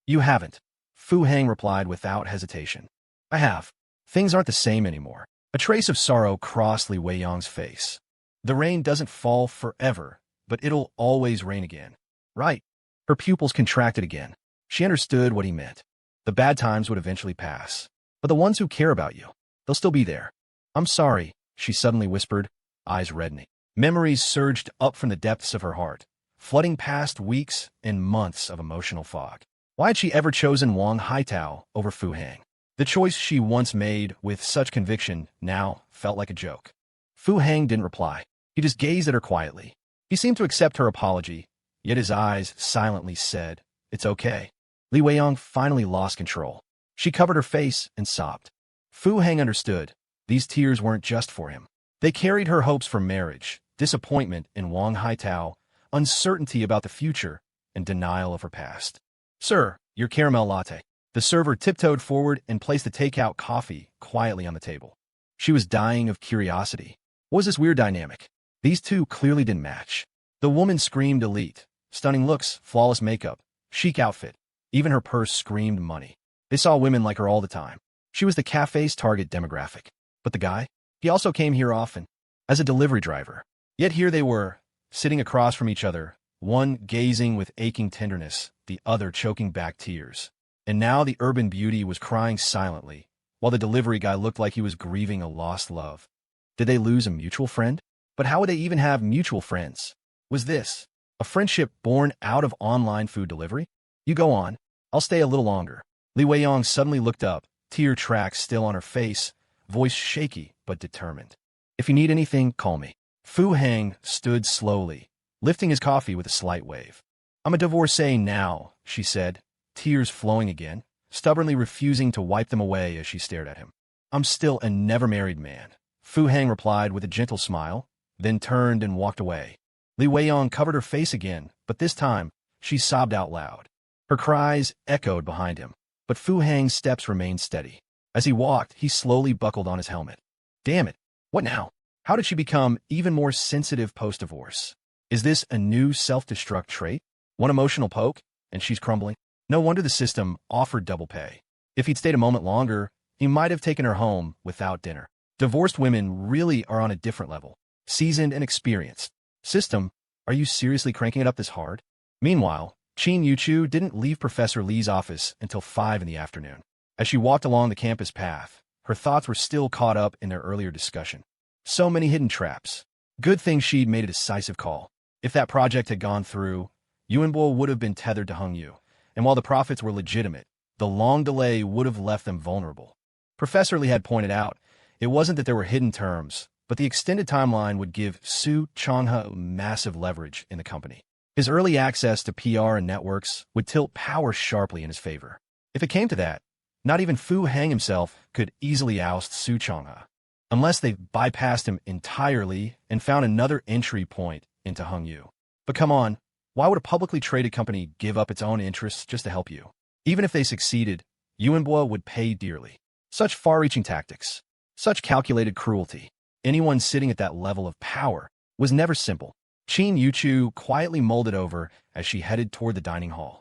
You haven't. Fu Hang replied without hesitation. I have. Things aren't the same anymore. A trace of sorrow crossed Li Weiyang's face. The rain doesn't fall forever, but it'll always rain again. Right. Her pupils contracted again. She understood what he meant. The bad times would eventually pass. But the ones who care about you, they'll still be there. I'm sorry, she suddenly whispered, eyes reddening. Memories surged up from the depths of her heart, flooding past weeks and months of emotional fog. Why had she ever chosen Wang Haitao over Fu Hang? The choice she once made with such conviction now felt like a joke. Fu Hang didn't reply. He just gazed at her quietly. He seemed to accept her apology, yet his eyes silently said, "It's okay." Li Weiyang finally lost control. She covered her face and sobbed. Fu Hang understood. These tears weren't just for him. They carried her hopes for marriage, disappointment in Wang Haitao, uncertainty about the future, and denial of her past. Sir, your caramel latte. The server tiptoed forward and placed the takeout coffee quietly on the table. She was dying of curiosity. What was this weird dynamic? These two clearly didn't match. The woman screamed elite. Stunning looks, flawless makeup, chic outfit. Even her purse screamed money. They saw women like her all the time. She was the cafe's target demographic. But the guy? He also came here often, as a delivery driver. Yet here they were, sitting across from each other, one gazing with aching tenderness, the other choking back tears. And now the urban beauty was crying silently, while the delivery guy looked like he was grieving a lost love. Did they lose a mutual friend? But how would they even have mutual friends? Was this a friendship born out of online food delivery? You go on. I'll stay a little longer. Li Weiyang suddenly looked up, tear tracks still on her face, voice shaky but determined. If you need anything, call me. Fu Hang stood slowly, lifting his coffee with a slight wave. I'm a divorcee now, she said, tears flowing again, stubbornly refusing to wipe them away as she stared at him. I'm still a never-married man, Fu Hang replied with a gentle smile, then turned and walked away. Li Weiyang covered her face again, but this time, she sobbed out loud. Her cries echoed behind him, but Fu Hang's steps remained steady. As he walked, he slowly buckled on his helmet. Damn it, what now? How did she become even more sensitive post-divorce? Is this a new self-destruct trait? One emotional poke, and she's crumbling? No wonder the system offered double pay. If he'd stayed a moment longer, he might have taken her home without dinner. Divorced women really are on a different level. Seasoned and experienced. System, are you seriously cranking it up this hard? Meanwhile, Yuchu didn't leave Professor Li's office until 5 in the afternoon. As she walked along the campus path, her thoughts were still caught up in their earlier discussion. So many hidden traps. Good thing she'd made a decisive call. If that project had gone through, Yuanbo would have been tethered to Hung Yu, and while the profits were legitimate, the long delay would have left them vulnerable. Professor Li had pointed out, it wasn't that there were hidden terms, but the extended timeline would give Su Changhe massive leverage in the company. His early access to PR and networks would tilt power sharply in his favor. If it came to that, not even Fu Hang himself could easily oust Su Changhe, unless they bypassed him entirely and found another entry point into Hung Yu. But come on, why would a publicly traded company give up its own interests just to help you? Even if they succeeded, Yuanbo would pay dearly. Such far-reaching tactics, such calculated cruelty. Anyone sitting at that level of power was never simple. Qin Yuchu quietly mulled it over as she headed toward the dining hall.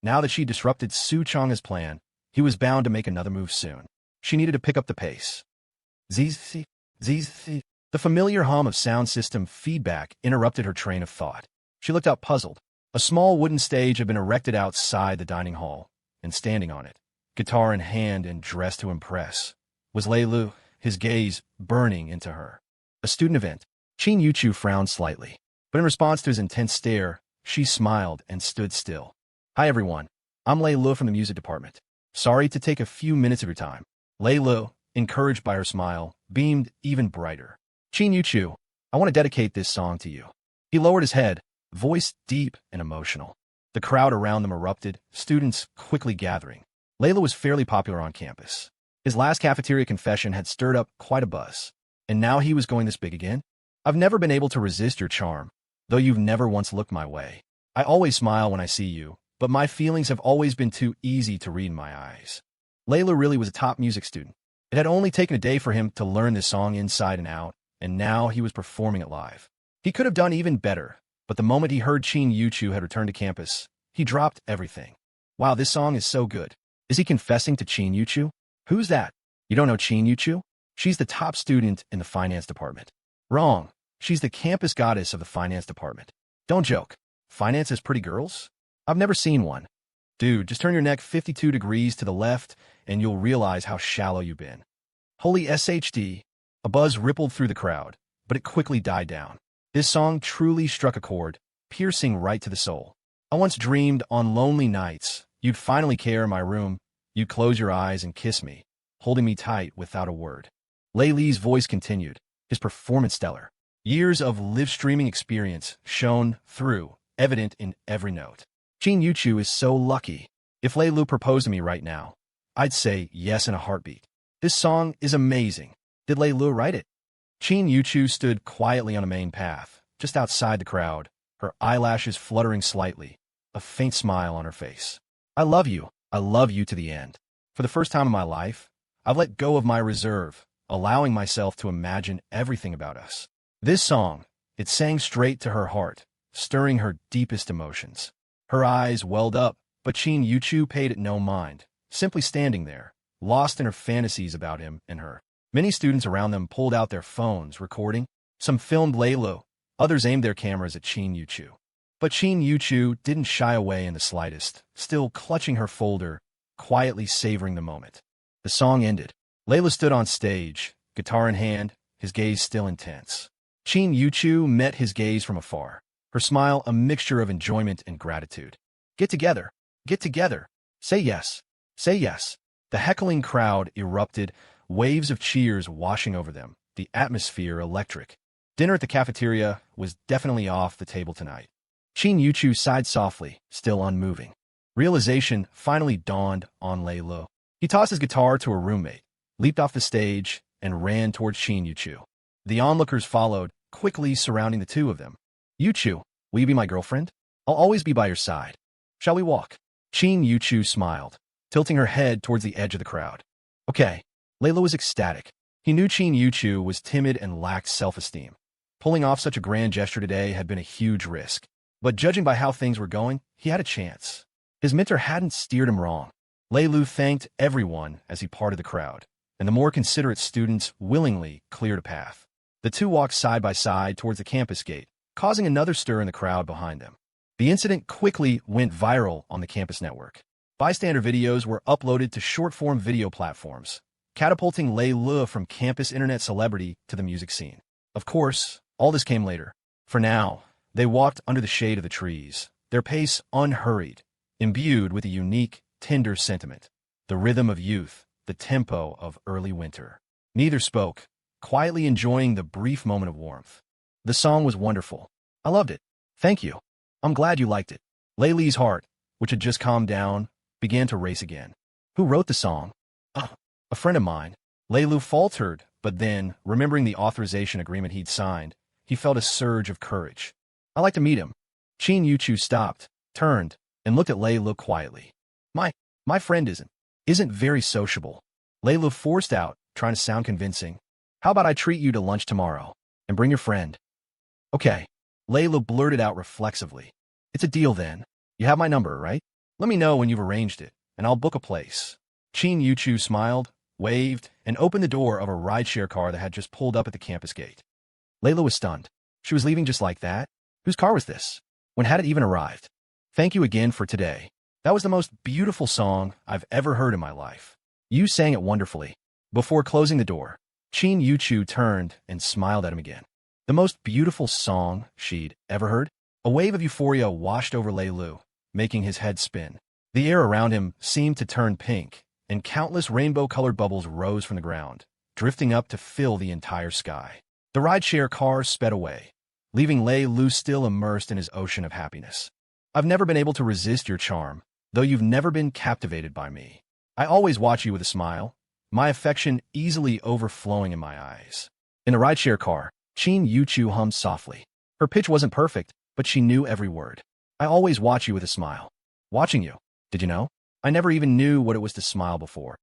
Now that she disrupted Su Changhe's plan, he was bound to make another move soon. She needed to pick up the pace. Zzz. The familiar hum of sound system feedback interrupted her train of thought. She looked out puzzled. A small wooden stage had been erected outside the dining hall, and standing on it, guitar in hand and dressed to impress, was Leilu, his gaze burning into her. A student event. Qin Yuchu frowned slightly, but in response to his intense stare, she smiled and stood still. Hi everyone, I'm Leilu from the music department. Sorry to take a few minutes of your time. Leilu, encouraged by her smile, beamed even brighter. Qin Yuchu, I want to dedicate this song to you. He lowered his head, voice deep and emotional. The crowd around them erupted, students quickly gathering. Leilu was fairly popular on campus. His last cafeteria confession had stirred up quite a buzz. And now he was going this big again? I've never been able to resist your charm, though you've never once looked my way. I always smile when I see you, but my feelings have always been too easy to read in my eyes. Leilu really was a top music student. It had only taken a day for him to learn this song inside and out, and now he was performing it live. He could have done even better, but the moment he heard Qin Yuchu had returned to campus, he dropped everything. Wow, this song is so good. Is he confessing to Qin Yuchu? Who's that? You don't know Qin Yuchu? She's the top student in the finance department. Wrong. She's the campus goddess of the finance department. Don't joke. Finance has pretty girls? I've never seen one. Dude, just turn your neck 52 degrees to the left and you'll realize how shallow you've been. Holy SHD. A buzz rippled through the crowd, but it quickly died down. This song truly struck a chord, piercing right to the soul. I once dreamed on lonely nights, you'd finally care in my room, you'd close your eyes and kiss me, holding me tight without a word. Leilu's voice continued, his performance stellar. Years of live streaming experience shone through, evident in every note. Qin Yuchu is so lucky. If Leilu proposed to me right now, I'd say yes in a heartbeat. This song is amazing. Did Leilu write it? Qin Yuchu stood quietly on a main path, just outside the crowd, her eyelashes fluttering slightly, a faint smile on her face. I love you to the end. For the first time in my life, I've let go of my reserve, allowing myself to imagine everything about us. This song, it sang straight to her heart, stirring her deepest emotions. Her eyes welled up, but Qin Yuchu paid it no mind, simply standing there, lost in her fantasies about him and her. Many students around them pulled out their phones, recording. Some filmed Leilu, others aimed their cameras at Qin Yuchu. But Qin Yuchu didn't shy away in the slightest, still clutching her folder, quietly savoring the moment. The song ended. Leilu stood on stage, guitar in hand, his gaze still intense. Qin Yuchu met his gaze from afar, her smile a mixture of enjoyment and gratitude. Get together. Get together. Say yes. Say yes. The heckling crowd erupted, waves of cheers washing over them, the atmosphere electric. Dinner at the cafeteria was definitely off the table tonight. Qin Yuchu sighed softly, still unmoving. Realization finally dawned on Leilu. He tossed his guitar to a roommate, leaped off the stage, and ran towards Qin Yuchu. The onlookers followed, quickly surrounding the two of them. Yuchu, will you be my girlfriend? I'll always be by your side. Shall we walk? Qin Yuchu smiled, tilting her head towards the edge of the crowd. Okay. Leilu was ecstatic. He knew Qin Yuchu was timid and lacked self-esteem. Pulling off such a grand gesture today had been a huge risk. But judging by how things were going, he had a chance. His mentor hadn't steered him wrong. Leilu thanked everyone as he parted the crowd, and the more considerate students willingly cleared a path. The two walked side by side towards the campus gate, causing another stir in the crowd behind them. The incident quickly went viral on the campus network. Bystander videos were uploaded to short-form video platforms, catapulting Leilu from campus internet celebrity to the music scene. Of course, all this came later. For now, they walked under the shade of the trees, their pace unhurried, imbued with a unique, tender sentiment, the rhythm of youth, the tempo of early winter. Neither spoke, quietly enjoying the brief moment of warmth. The song was wonderful. I loved it. Thank you. I'm glad you liked it. Leilu's heart, which had just calmed down, began to race again. Who wrote the song? Oh, a friend of mine. Leilu faltered, but then, remembering the authorization agreement he'd signed, he felt a surge of courage. I'd like to meet him. Yuchu stopped, turned, and looked at Leilu quietly. My friend isn't very sociable. Leilu forced out, trying to sound convincing. How about I treat you to lunch tomorrow, and bring your friend? Okay. Leilu blurted out reflexively. It's a deal then. You have my number, right? Let me know when you've arranged it, and I'll book a place. Yuchu smiled, waved, and opened the door of a rideshare car that had just pulled up at the campus gate. Leilu was stunned. She was leaving just like that? Whose car was this? When had it even arrived? Thank you again for today. That was the most beautiful song I've ever heard in my life. You sang it wonderfully. Before closing the door, Yuchu turned and smiled at him again. The most beautiful song she'd ever heard? A wave of euphoria washed over Leilu, making his head spin. The air around him seemed to turn pink, and countless rainbow-colored bubbles rose from the ground, drifting up to fill the entire sky. The rideshare car sped away, leaving Leilu still immersed in his ocean of happiness. I've never been able to resist your charm, though you've never been captivated by me. I always watch you with a smile, my affection easily overflowing in my eyes. In the rideshare car, Yuchu hummed softly. Her pitch wasn't perfect, but she knew every word. I always watch you with a smile. Watching you. Did you know? I never even knew what it was to smile before.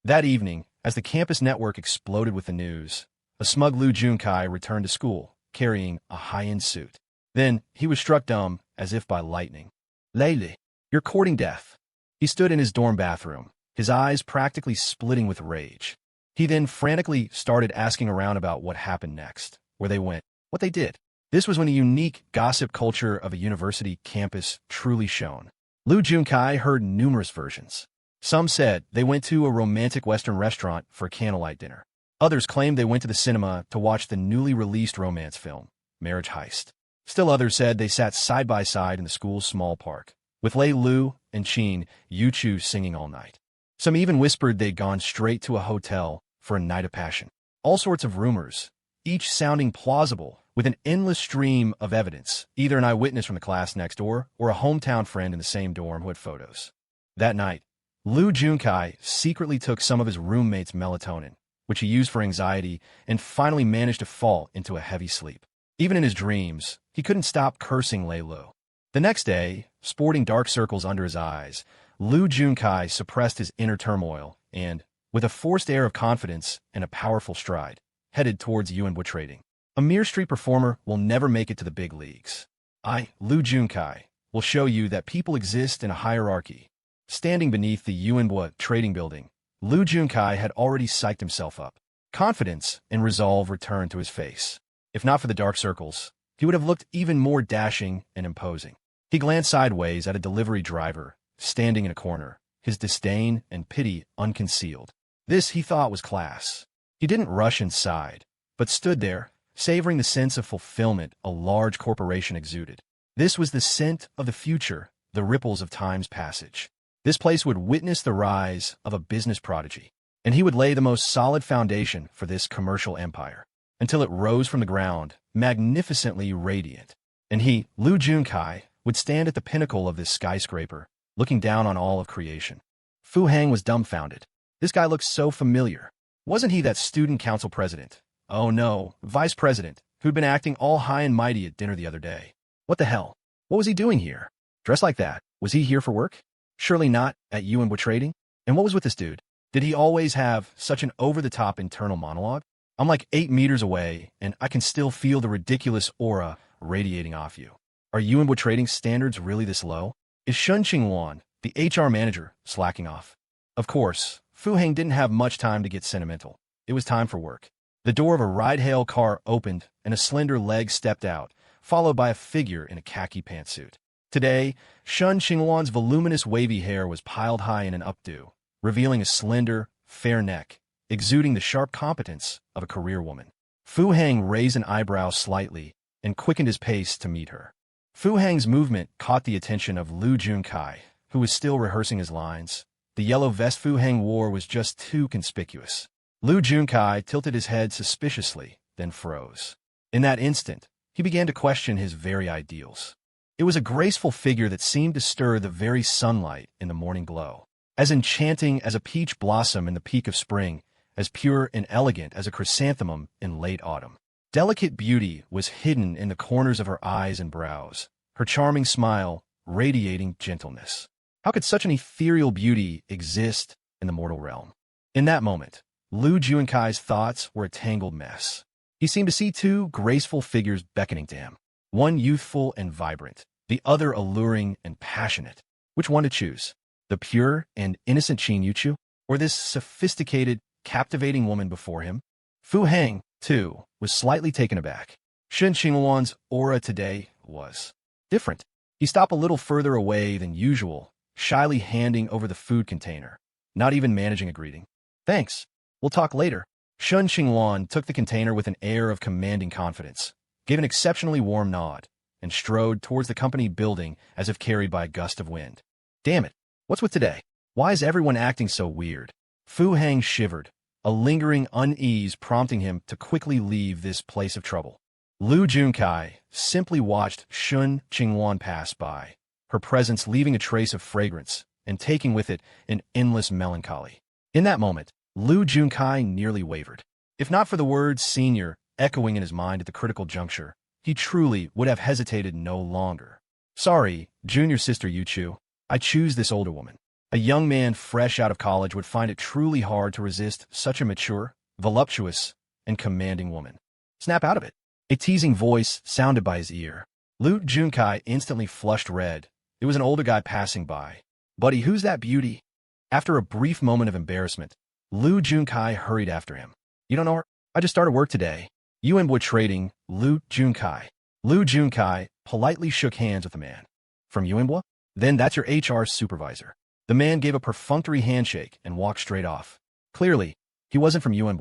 That evening, as the campus network exploded with the news, a smug Junkai returned to school, carrying a high-end suit. Then, he was struck dumb, as if by lightning. Leilu, you're courting death. He stood in his dorm bathroom, his eyes practically splitting with rage. He then frantically started asking around about what happened next, where they went, what they did. This was when the unique gossip culture of a university campus truly shone. Junkai heard numerous versions. Some said they went to a romantic Western restaurant for a candlelight dinner. Others claimed they went to the cinema to watch the newly released romance film, Marriage Heist. Still others said they sat side by side in the school's small park, with Leilu and Yuchu singing all night. Some even whispered they'd gone straight to a hotel for a night of passion. All sorts of rumors, each sounding plausible, with an endless stream of evidence, either an eyewitness from the class next door or a hometown friend in the same dorm who had photos. That night, Junkai secretly took some of his roommate's melatonin, which he used for anxiety, and finally managed to fall into a heavy sleep. Even in his dreams, he couldn't stop cursing Leilu. The next day, sporting dark circles under his eyes, Junkai suppressed his inner turmoil and, with a forced air of confidence and a powerful stride, headed towards Junkai. A mere street performer will never make it to the big leagues. Junkai, will show you that people exist in a hierarchy. Standing beneath the Junkai trading building, Junkai had already psyched himself up. Confidence and resolve returned to his face. If not for the dark circles, he would have looked even more dashing and imposing. He glanced sideways at a delivery driver, standing in a corner, his disdain and pity unconcealed. This, he thought, was class. He didn't rush inside, but stood there, savoring the sense of fulfillment a large corporation exuded. This was the scent of the future, the ripples of time's passage. This place would witness the rise of a business prodigy, and he would lay the most solid foundation for this commercial empire, until it rose from the ground, magnificently radiant. And he, Junkai, would stand at the pinnacle of this skyscraper, looking down on all of creation. Fu Hang was dumbfounded. This guy looked so familiar. Wasn't he that student council president? Oh no, vice president, who'd been acting all high and mighty at dinner the other day. What the hell? What was he doing here? Dressed like that? Was he here for work? Surely not at Junkai Trading. And what was with this dude? Did he always have such an over-the-top internal monologue? I'm like 8 meters away, and I can still feel the ridiculous aura radiating off you. Are Junkai Trading standards really this low? Is Shen Qingluan, the HR manager, slacking off? Of course, Fu Hang didn't have much time to get sentimental. It was time for work. The door of a ride-hail car opened, and a slender leg stepped out, followed by a figure in a khaki pantsuit. Today, Shen Qingluan's voluminous wavy hair was piled high in an updo, revealing a slender, fair neck exuding the sharp competence of a career woman. Fu Hang raised an eyebrow slightly and quickened his pace to meet her. Fu Hang's movement caught the attention of Lu Junkai, who was still rehearsing his lines. The yellow vest Fu Hang wore was just too conspicuous. Lu Junkai tilted his head suspiciously, then froze. In that instant, he began to question his very ideals. It was a graceful figure that seemed to stir the very sunlight in the morning glow. As enchanting as a peach blossom in the peak of spring, as pure and elegant as a chrysanthemum in late autumn. Delicate beauty was hidden in the corners of her eyes and brows, her charming smile radiating gentleness. How could such an ethereal beauty exist in the mortal realm? In that moment, Lu Junkai's thoughts were a tangled mess. He seemed to see two graceful figures beckoning to him, one youthful and vibrant, the other alluring and passionate. Which one to choose? The pure and innocent Yuchu, or this sophisticated, captivating woman before him? Fu Hang, too, was slightly taken aback. Shen Qingluan's aura today was different. He stopped a little further away than usual, shyly handing over the food container, not even managing a greeting. Thanks. We'll talk later. Shen Qingluan took the container with an air of commanding confidence, gave an exceptionally warm nod, and strode towards the company building as if carried by a gust of wind. Damn it. What's with today? Why is everyone acting so weird? Fu Hang shivered, a lingering unease prompting him to quickly leave this place of trouble. Lu Junkai simply watched Shen Qingluan pass by, her presence leaving a trace of fragrance and taking with it an endless melancholy. In that moment, Lu Junkai nearly wavered. If not for the words senior echoing in his mind at the critical juncture, he truly would have hesitated no longer. Sorry, junior sister Yuchu, I choose this older woman. A young man fresh out of college would find it truly hard to resist such a mature, voluptuous, and commanding woman. Snap out of it. A teasing voice sounded by his ear. Lu Junkai instantly flushed red. It was an older guy passing by. Buddy, who's that beauty? After a brief moment of embarrassment, Lu Junkai hurried after him. You don't know her? I just started work today. Yuan trading, Lu Junkai. Lu Junkai politely shook hands with the man. From Yuan? Then that's your HR supervisor. The man gave a perfunctory handshake and walked straight off. Clearly, he wasn't from Yuan.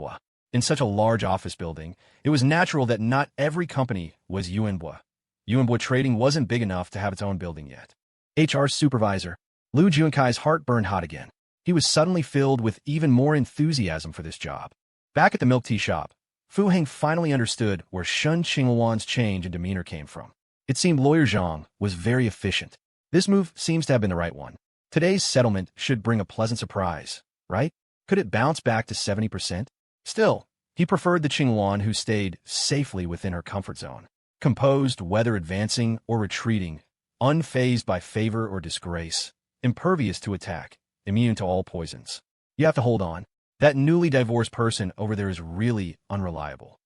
In such a large office building, it was natural that not every company was Yuan. Yuan Trading wasn't big enough to have its own building yet. HR supervisor. Lu Junkai's heart burned hot again. He was suddenly filled with even more enthusiasm for this job. Back at the milk tea shop, Fu Hang finally understood where Shen Qingluan's change in demeanor came from. It seemed Lawyer Zhang was very efficient. This move seems to have been the right one. Today's settlement should bring a pleasant surprise, right? Could it bounce back to 70%? Still, he preferred the Qingluan who stayed safely within her comfort zone. Composed, whether advancing or retreating, unfazed by favor or disgrace, impervious to attack, immune to all poisons. You have to hold on. That newly divorced person over there is really unreliable.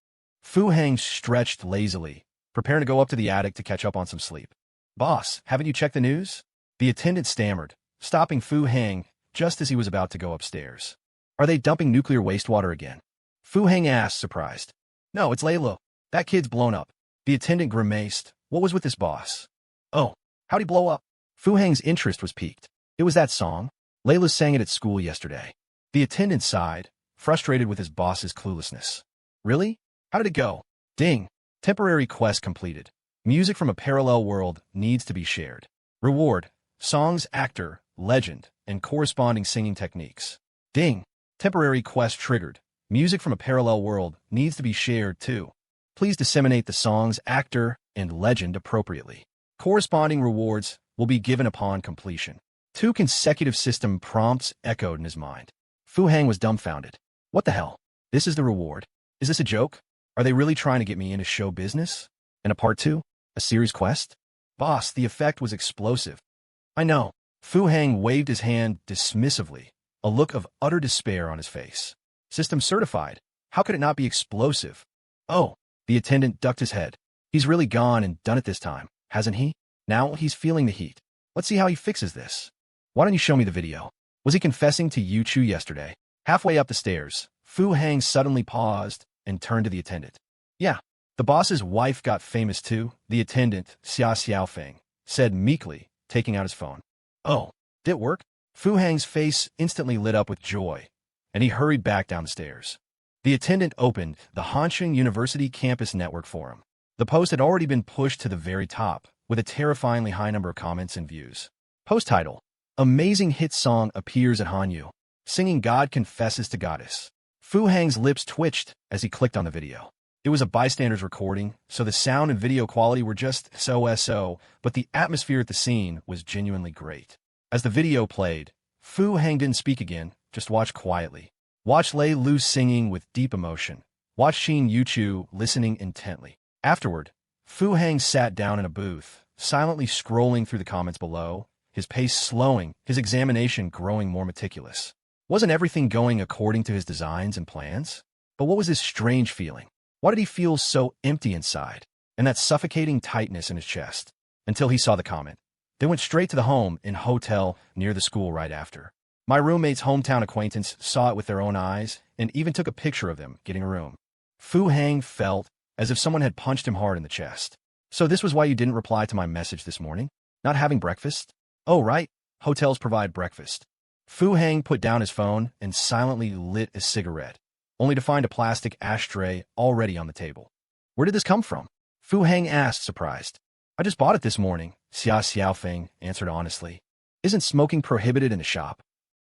Fu Hang stretched lazily, preparing to go up to the attic to catch up on some sleep. Boss, haven't you checked the news? The attendant stammered, stopping Fu Hang just as he was about to go upstairs. Are they dumping nuclear wastewater again? Fu Hang asked, surprised. No, it's Leilu. That kid's blown up. The attendant grimaced. What was with this boss? Oh, how'd he blow up? Fu Hang's interest was piqued. It was that song. Leilu sang it at school yesterday. The attendant sighed, frustrated with his boss's cluelessness. Really? How did it go? Ding. Temporary quest completed. Music from a parallel world needs to be shared. Reward. Songs, actor, legend, and corresponding singing techniques. Ding. Temporary quest triggered. Music from a parallel world needs to be shared too. Please disseminate the song's actor and legend appropriately. Corresponding rewards will be given upon completion. 2 consecutive system prompts echoed in his mind. Fu Hang was dumbfounded. What the hell? This is the reward? Is this a joke? Are they really trying to get me into show business? And a part 2? A series quest? Boss, the effect was explosive. I know. Fu Hang waved his hand dismissively, a look of utter despair on his face. System certified. How could it not be explosive? Oh, the attendant ducked his head. He's really gone and done it this time, hasn't he? Now he's feeling the heat. Let's see how he fixes this. Why don't you show me the video? Was he confessing to Yuchu yesterday? Halfway up the stairs, Fu Hang suddenly paused and turned to the attendant. Yeah, the boss's wife got famous too, the attendant, Xia Xiaofeng, said meekly, taking out his phone. Oh, did it work? Fu Hang's face instantly lit up with joy, and he hurried back down the stairs. The attendant opened the Hansheng University Campus Network forum. The post had already been pushed to the very top, with a terrifyingly high number of comments and views. Post title: Amazing hit song appears at Hanyu. Singing God confesses to goddess. Fu Hang's lips twitched as he clicked on the video. It was a bystander's recording, so the sound and video quality were just so, but the atmosphere at the scene was genuinely great. As the video played, Fu Hang didn't speak again, just watched quietly. Watched Leilu singing with deep emotion. Watched Yuchu listening intently. Afterward, Fu Hang sat down in a booth, silently scrolling through the comments below, his pace slowing, his examination growing more meticulous. Wasn't everything going according to his designs and plans? But what was this strange feeling? Why did he feel so empty inside, and that suffocating tightness in his chest? Until he saw the comment. They went straight to the home in hotel near the school right after. My roommate's hometown acquaintance saw it with their own eyes and even took a picture of them getting a room. Fu Hang felt as if someone had punched him hard in the chest. So this was why you didn't reply to my message this morning? Not having breakfast? Oh, right. Hotels provide breakfast. Fu Hang put down his phone and silently lit a cigarette, only to find a plastic ashtray already on the table. Where did this come from? Fu Hang asked, surprised. I just bought it this morning, Xia Xiaofeng answered honestly. Isn't smoking prohibited in the shop?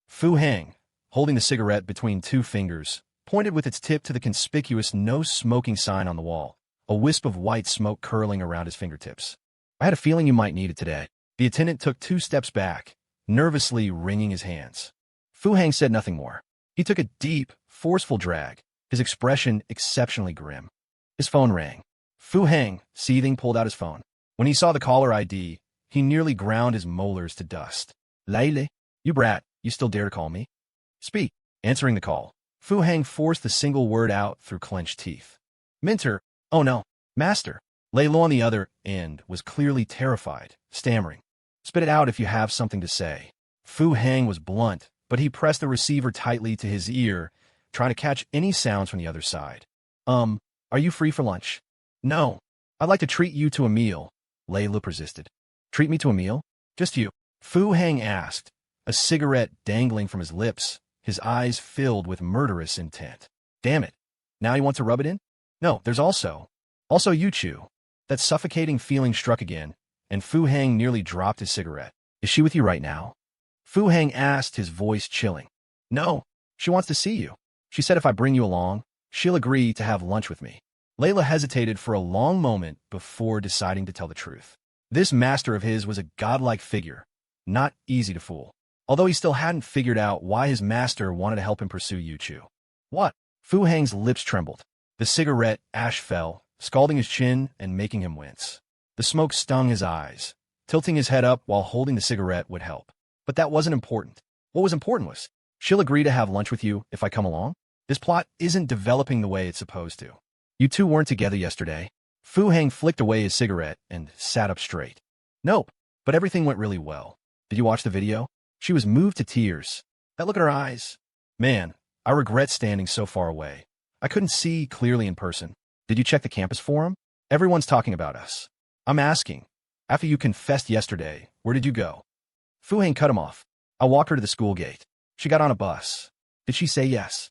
Fu Hang, holding the cigarette between two fingers, pointed with its tip to the conspicuous no smoking sign on the wall, a wisp of white smoke curling around his fingertips. I had a feeling you might need it today. The attendant took 2 steps back, nervously wringing his hands. Fu Hang said nothing more. He took a deep, forceful drag, his expression exceptionally grim. His phone rang. Fu Hang, seething, pulled out his phone. When he saw the caller ID, he nearly ground his molars to dust. Leilu, you brat, you still dare to call me? Speak. Answering the call, Fu Hang forced the single word out through clenched teeth. Mentor, oh no, master. Leilu on the other end was clearly terrified, stammering. Spit it out if you have something to say. Fu Hang was blunt, but he pressed the receiver tightly to his ear, trying to catch any sounds from the other side. Are you free for lunch? No. I'd like to treat you to a meal, Leilu persisted. Treat me to a meal? Just you? Fu Hang asked, a cigarette dangling from his lips, his eyes filled with murderous intent. Damn it. Now you want to rub it in? No, there's also Yuchu. That suffocating feeling struck again, and Fu Hang nearly dropped his cigarette. Is she with you right now? Fu Hang asked, his voice chilling. No, she wants to see you. She said if I bring you along, she'll agree to have lunch with me. Leilu hesitated for a long moment before deciding to tell the truth. This master of his was a godlike figure, not easy to fool, although he still hadn't figured out why his master wanted to help him pursue Yuchu. What? Fu Hang's lips trembled. The cigarette ash fell, scalding his chin and making him wince. The smoke stung his eyes. Tilting his head up while holding the cigarette would help. But that wasn't important. What was important was, she'll agree to have lunch with you if I come along? This plot isn't developing the way it's supposed to. You two weren't together yesterday. Fu Hang flicked away his cigarette and sat up straight. Nope, but everything went really well. Did you watch the video? She was moved to tears. That look in her eyes. Man, I regret standing so far away. I couldn't see clearly in person. Did you check the campus forum? Everyone's talking about us. I'm asking. After you confessed yesterday, where did you go? Fu Hang cut him off. I walked her to the school gate. She got on a bus. Did she say yes?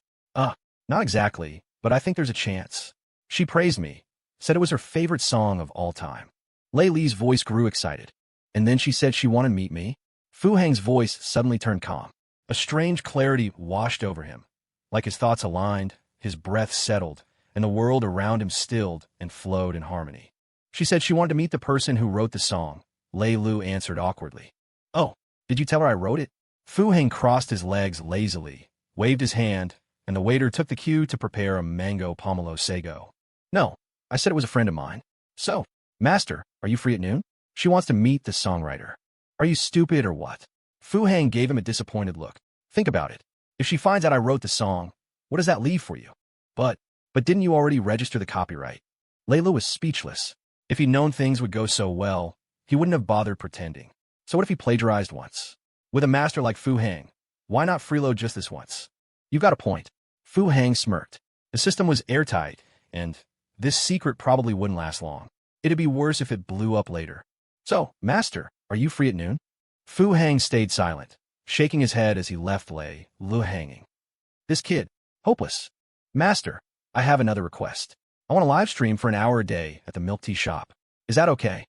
Not exactly, but I think there's a chance. She praised me, said it was her favorite song of all time. Leilu's voice grew excited. And then she said she wanted to meet me. Fu Hang's voice suddenly turned calm. A strange clarity washed over him. Like his thoughts aligned, his breath settled, and the world around him stilled and flowed in harmony. She said she wanted to meet the person who wrote the song. Leilu answered awkwardly. Oh, did you tell her I wrote it? Fu Hang crossed his legs lazily, waved his hand, and the waiter took the cue to prepare a mango pomelo sago. No, I said it was a friend of mine. So, master, are you free at noon? She wants to meet the songwriter. Are you stupid or what? Fu Hang gave him a disappointed look. Think about it. If she finds out I wrote the song, what does that leave for you? But didn't you already register the copyright? Leilu was speechless. If he'd known things would go so well, he wouldn't have bothered pretending. So what if he plagiarized once? With a master like Fu Hang, why not freeload just this once? You've got a point. Fu Hang smirked. The system was airtight, and this secret probably wouldn't last long. It'd be worse if it blew up later. So, master, are you free at noon? Fu Hang stayed silent, shaking his head as he left Leilu hanging. This kid. Hopeless. Master, I have another request. I want to live stream for an hour a day at the milk tea shop. Is that okay?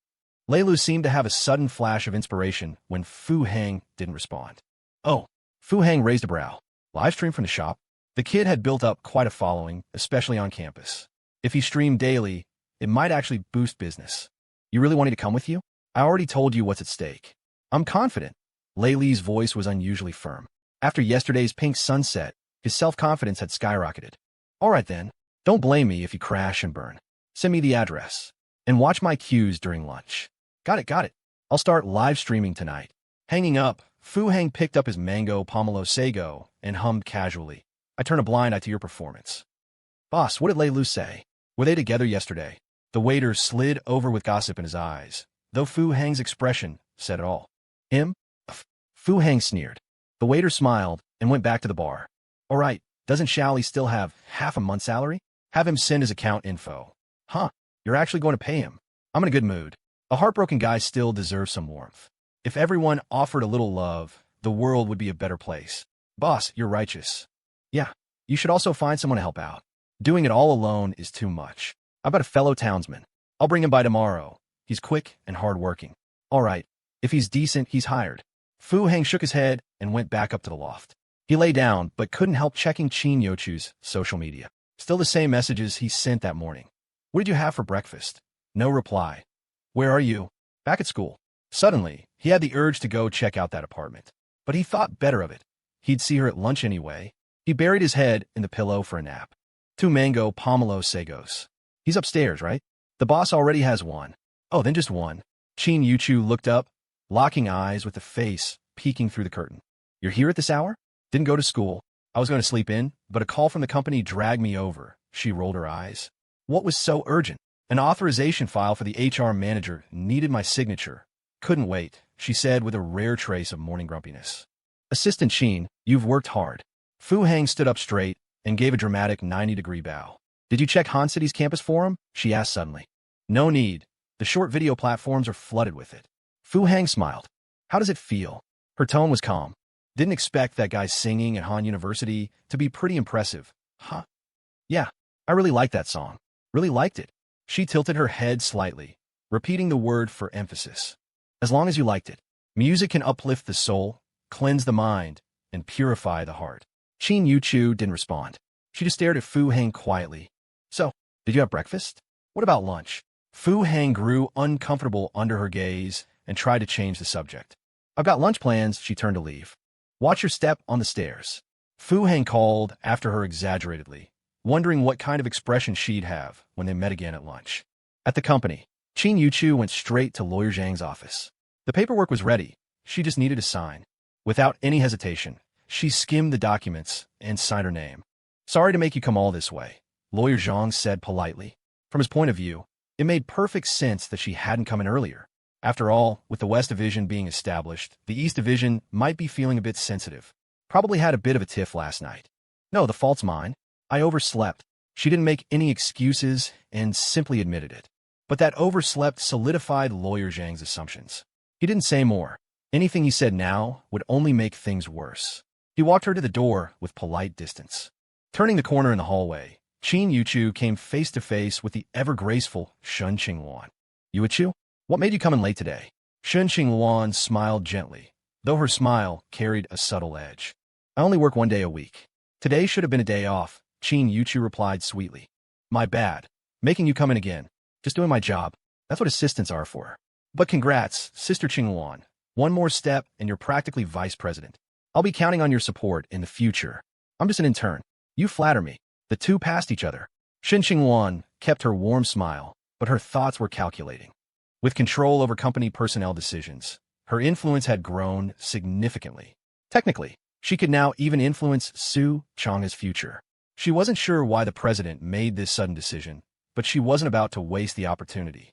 Leilu seemed to have a sudden flash of inspiration when Fu Hang didn't respond. Oh, Fu Hang raised a brow. Live stream from the shop? The kid had built up quite a following, especially on campus. If he streamed daily, it might actually boost business. You really want me to come with you? I already told you what's at stake. I'm confident. Leilu's voice was unusually firm. After yesterday's pink sunset, his self-confidence had skyrocketed. All right then, don't blame me if you crash and burn. Send me the address. And watch my cues during lunch. Got it. I'll start live streaming tonight. Hanging up, Fu Hang picked up his mango pomelo sago and hummed casually. I turn a blind eye to your performance. Boss, what did Leilu say? Were they together yesterday? The waiter slid over with gossip in his eyes, though Fu Hang's expression said it all. Him? Fu Hang sneered. The waiter smiled and went back to the bar. All right, doesn't Shaoli still have half a month's salary? Have him send his account info. Huh, you're actually going to pay him. I'm in a good mood. A heartbroken guy still deserves some warmth. If everyone offered a little love, the world would be a better place. Boss, you're righteous. Yeah, you should also find someone to help out. Doing it all alone is too much. How about a fellow townsman? I'll bring him by tomorrow. He's quick and hardworking. All right, if he's decent, he's hired. Fu Hang shook his head and went back up to the loft. He lay down, but couldn't help checking Qin Yuchu's social media. Still the same messages he sent that morning. What did you have for breakfast? No reply. Where are you? Back at school. Suddenly, he had the urge to go check out that apartment. But he thought better of it. He'd see her at lunch anyway. He buried his head in the pillow for a nap. 2 mango pomelo sagos. He's upstairs, right? The boss already has one. Oh, then just one. Qin Yuchu looked up, locking eyes with the face peeking through the curtain. You're here at this hour? Didn't go to school. I was going to sleep in, but a call from the company dragged me over. She rolled her eyes. What was so urgent? An authorization file for the HR manager needed my signature. Couldn't wait, she said with a rare trace of morning grumpiness. Assistant Qin, you've worked hard. Fu Hang stood up straight and gave a dramatic 90-degree bow. Did you check Han City's campus forum? She asked suddenly. No need. The short video platforms are flooded with it. Fu Hang smiled. How does it feel? Her tone was calm. Didn't expect that guy singing at Han University to be pretty impressive. Huh? Yeah, I really liked that song. Really liked it. She tilted her head slightly, repeating the word for emphasis. As long as you liked it. Music can uplift the soul, cleanse the mind, and purify the heart. Qin Yuchu didn't respond. She just stared at Fu Hang quietly. So, did you have breakfast? What about lunch? Fu Hang grew uncomfortable under her gaze and tried to change the subject. I've got lunch plans, she turned to leave. Watch your step on the stairs. Fu Hang called after her exaggeratedly, wondering what kind of expression she'd have when they met again at lunch. At the company, Qin Yuchu went straight to Lawyer Zhang's office. The paperwork was ready. She just needed a sign. Without any hesitation, she skimmed the documents and signed her name. Sorry to make you come all this way, Lawyer Zhang said politely. From his point of view, it made perfect sense that she hadn't come in earlier. After all, with the West Division being established, the East Division might be feeling a bit sensitive. Probably had a bit of a tiff last night. No, the fault's mine. I overslept. She didn't make any excuses and simply admitted it. But that overslept solidified Lawyer Zhang's assumptions. He didn't say more. Anything he said now would only make things worse. He walked her to the door with polite distance. Turning the corner in the hallway, Qin Yuchu came face to face with the ever-graceful Shen Qingluan. Yuchu? What made you come in late today? Shen Qingluan smiled gently, though her smile carried a subtle edge. I only work 1 day a week. Today should have been a day off, Qin Yuchu replied sweetly. My bad. Making you come in again. Just doing my job. That's what assistants are for. But congrats, Sister Qingluan. One more step and you're practically vice president. I'll be counting on your support in the future. I'm just an intern. You flatter me. The two passed each other. Shen Qingluan kept her warm smile, but her thoughts were calculating. With control over company personnel decisions, her influence had grown significantly. Technically, she could now even influence Su Chang's future. She wasn't sure why the president made this sudden decision, but she wasn't about to waste the opportunity.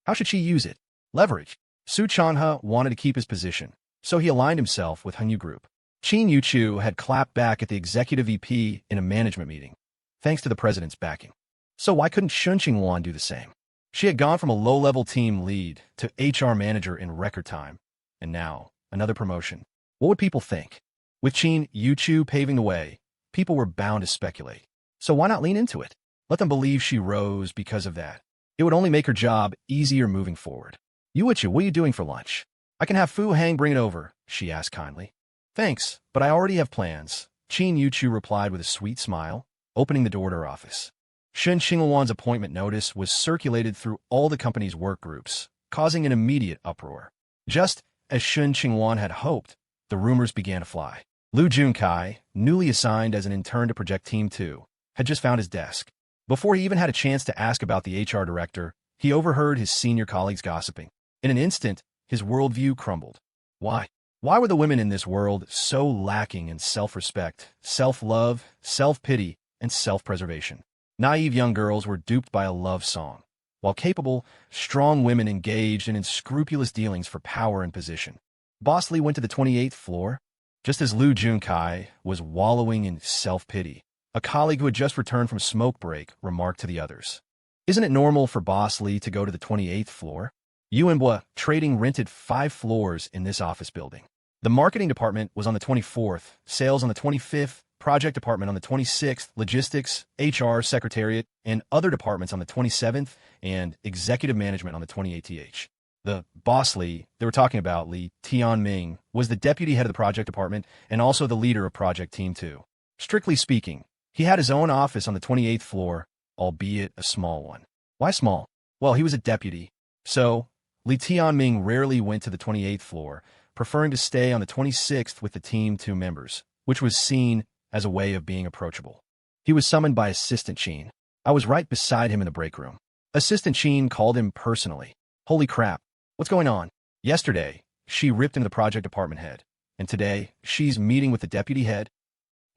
How should she use it? Leverage. Su Changhe wanted to keep his position, so he aligned himself with Hanyu Group. Qin Yuchu had clapped back at the executive VP in a management meeting, thanks to the president's backing. So why couldn't Shen Qingluan do the same? She had gone from a low-level team lead to HR manager in record time, and now, another promotion. What would people think? With Qin Yuchu paving the way, People were bound to speculate. So why not lean into it? Let them believe she rose because of that. It would only make her job easier moving forward. Yuchu, what are you doing for lunch? I can have Fu Hang bring it over, she asked kindly. Thanks, but I already have plans, Yuchu replied with a sweet smile, opening the door to her office. Shen Qingluan's appointment notice was circulated through all the company's work groups, causing an immediate uproar. Just as Shen Qingluan had hoped, the rumors began to fly. Junkai, newly assigned as an intern to Project Team 2, had just found his desk. Before he even had a chance to ask about the HR director, he overheard his senior colleagues gossiping. In an instant, his worldview crumbled. Why? Why were the women in this world so lacking in self-respect, self-love, self-pity, and self-preservation? Naive young girls were duped by a love song, while capable, strong women engaged in unscrupulous dealings for power and position. Boss Lee went to the 28th floor, just as Junkai was wallowing in self-pity. A colleague who had just returned from smoke break remarked to the others. Isn't it normal for Boss Lee to go to the 28th floor? Yuanbua Trading rented 5 floors in this office building. The marketing department was on the 24th, sales on the 25th, project department on the 26th, logistics, HR, secretariat, and other departments on the 27th, and executive management on the 28th. The boss Lee they were talking about, Li Tianming, was the deputy head of the project department and also the leader of Project Team 2. Strictly speaking, he had his own office on the 28th floor, albeit a small one. Why small? Well, he was a deputy, so Li Tianming rarely went to the 28th floor, preferring to stay on the 26th with the Team 2 members, which was seen as a way of being approachable. He was summoned by Assistant Chin. I was right beside him in the break room. Assistant Chin called him personally. Holy crap, what's going on? Yesterday, she ripped into the project department head, and today, she's meeting with the deputy head.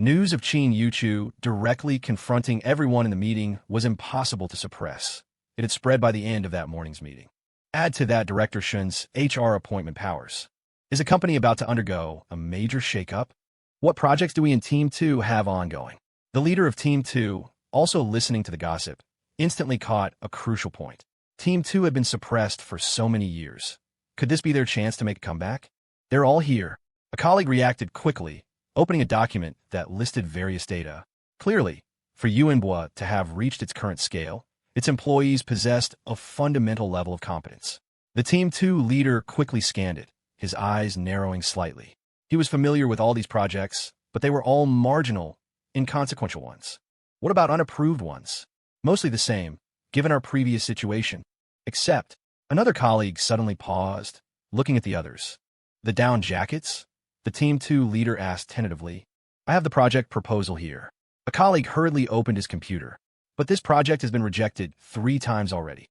News of Qin Yuchu directly confronting everyone in the meeting was impossible to suppress. It had spread by the end of that morning's meeting. Add to that Director Shen's HR appointment powers. Is the company about to undergo a major shakeup? What projects do we in Team 2 have ongoing? The leader of Team 2, also listening to the gossip, instantly caught a crucial point. Team 2 had been suppressed for so many years. Could this be their chance to make a comeback? They're all here. A colleague reacted quickly, opening a document that listed various data. Clearly, for Yuanbua to have reached its current scale, its employees possessed a fundamental level of competence. The Team 2 leader quickly scanned it, his eyes narrowing slightly. He was familiar with all these projects, but they were all marginal, inconsequential ones. What about unapproved ones? Mostly the same, given our previous situation. Except, another colleague suddenly paused, looking at the others. The down jackets? The Team 2 leader asked tentatively. I have the project proposal here. A colleague hurriedly opened his computer. But this project has been rejected 3 times already.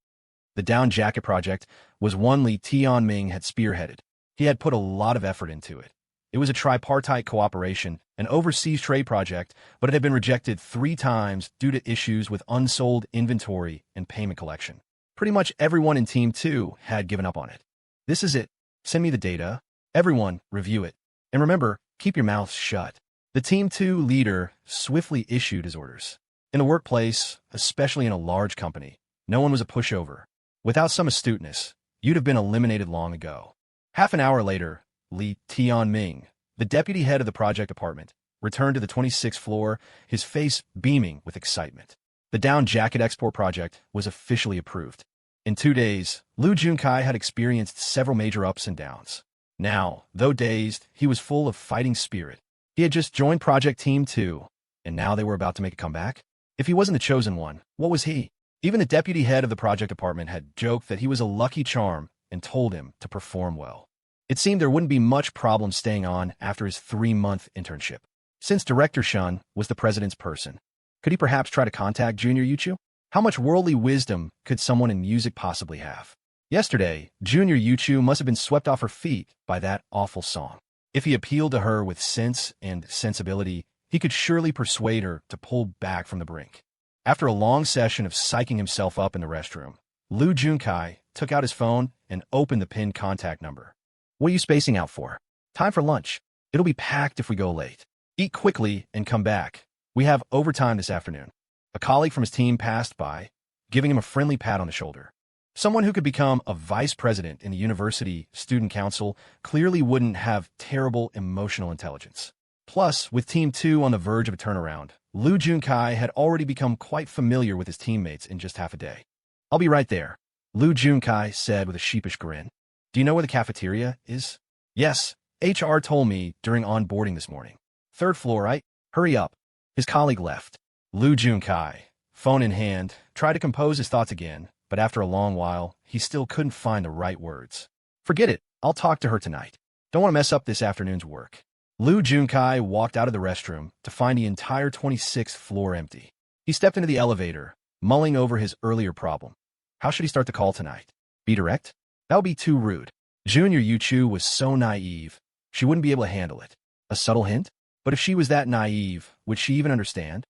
The down jacket project was one Li Tianming had spearheaded. He had put a lot of effort into it. It was a tripartite cooperation, an overseas trade project, but it had been rejected 3 times due to issues with unsold inventory and payment collection. Pretty much everyone in Team 2 had given up on it. This is it. Send me the data. Everyone, review it. And remember, keep your mouths shut. The Team 2 leader swiftly issued his orders. In the workplace, especially in a large company, no one was a pushover. Without some astuteness, you'd have been eliminated long ago. Half an hour later, Li Tianming, the deputy head of the project department, returned to the 26th floor, his face beaming with excitement. The down jacket export project was officially approved. In 2 days, Junkai had experienced several major ups and downs. Now, though dazed, he was full of fighting spirit. He had just joined Project Team 2, and now they were about to make a comeback? If he wasn't the chosen one, what was he? Even the deputy head of the project department had joked that he was a lucky charm and told him to perform well. It seemed there wouldn't be much problem staying on after his 3-month internship. Since Director Shen was the president's person, could he perhaps try to contact Junior Yuchu? How much worldly wisdom could someone in music possibly have? Yesterday, Junior Yuchu must have been swept off her feet by that awful song. If he appealed to her with sense and sensibility, he could surely persuade her to pull back from the brink. After a long session of psyching himself up in the restroom, Junkai took out his phone and opened the pinned contact number. What are you spacing out for? Time for lunch. It'll be packed if we go late. Eat quickly and come back. We have overtime this afternoon. A colleague from his team passed by, giving him a friendly pat on the shoulder. Someone who could become a vice president in the university student council clearly wouldn't have terrible emotional intelligence. Plus, with Team 2 on the verge of a turnaround, Junkai had already become quite familiar with his teammates in just half a day. I'll be right there, Junkai said with a sheepish grin. Do you know where the cafeteria is? Yes, HR told me during onboarding this morning. 3rd floor, right? Hurry up. His colleague left. Junkai, phone in hand, tried to compose his thoughts again, but after a long while, he still couldn't find the right words. Forget it. I'll talk to her tonight. Don't want to mess up this afternoon's work. Junkai walked out of the restroom to find the entire 26th floor empty. He stepped into the elevator, mulling over his earlier problem. How should he start the call tonight? Be direct? That would be too rude. Junior Yuchu was so naive, she wouldn't be able to handle it. A subtle hint? But if she was that naive, would she even understand?